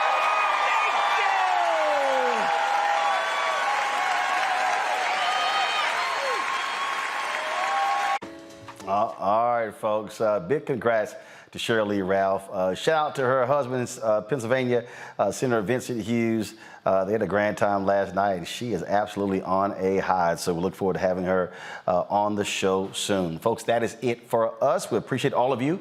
All right, folks. Big congrats to Shirley Ralph. Shout out to her husband, Pennsylvania Senator Vincent Hughes. They had a grand time last night. She is absolutely on a high, so we look forward to having her on the show soon. Folks, that is it for us. We appreciate all of you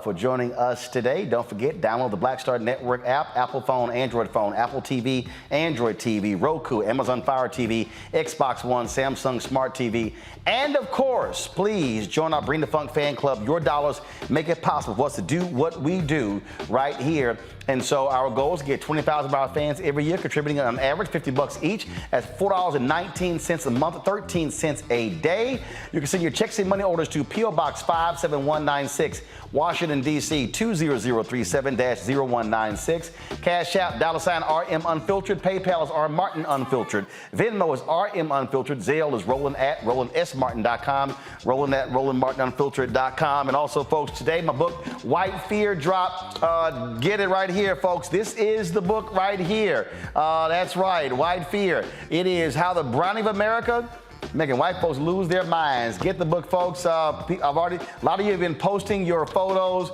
for joining us today. Don't forget, download the Black Star Network app, Apple phone, Android phone, Apple TV, Android TV, Roku, Amazon Fire TV, Xbox One, Samsung Smart TV, and of course, please join our Bring the Funk fan club. Your dollars make it possible for us to do what we do right here. And so our goal is to get 20,000 of our fans every year, contributing on average $50 each. That's $4.19 a month, 13 cents a day. You can send your checks and money orders to P.O. Box 57196, Washington, D.C. 20037-0196. Cash App, $RM Unfiltered. PayPal is R Martin Unfiltered. Venmo is RM Unfiltered. Zelle is Roland at RolandSMartin.com. Roland at RolandMartinUnfiltered.com. And also, folks, today my book, White Fear, dropped. Get it right here, folks. This is the book right here. That's right, White Fear. It is how the brownie of America making white folks lose their minds. Get the book, folks. A lot of you have been posting your photos.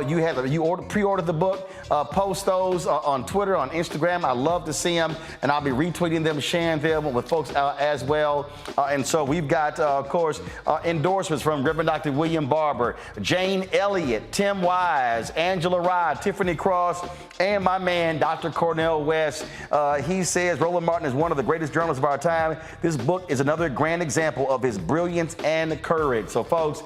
You pre-ordered the book. Post those on Twitter, on Instagram. I love to see them, and I'll be retweeting them, sharing them with folks as well. And so we've got, of course, endorsements from Reverend Dr. William Barber, Jane Elliott, Tim Wise, Angela Rye, Tiffany Cross, and my man, Dr. Cornel West. He says Roland Martin is one of the greatest journalists of our time. This book is another grand example of his brilliance and courage. So, folks,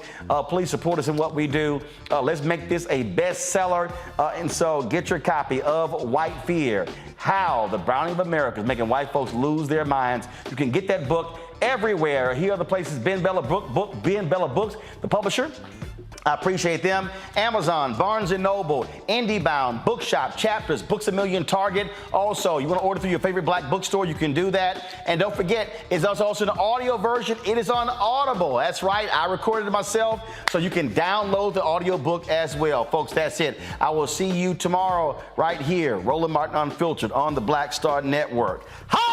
please support us in what we do. Let's make this a bestseller. And so get your copy of White Fear, How the Browning of America is Making White Folks Lose Their Minds. You can get that book everywhere. Here are the places: Ben Bella Books, the publisher. I appreciate them. Amazon, Barnes & Noble, IndieBound, Bookshop, Chapters, Books A Million, Target. Also, you want to order through your favorite black bookstore, you can do that. And don't forget, it's also an audio version. It is on Audible. That's right. I recorded it myself, so you can download the audio book as well. Folks, that's it. I will see you tomorrow right here, Roland Martin Unfiltered on the Black Star Network. Hi!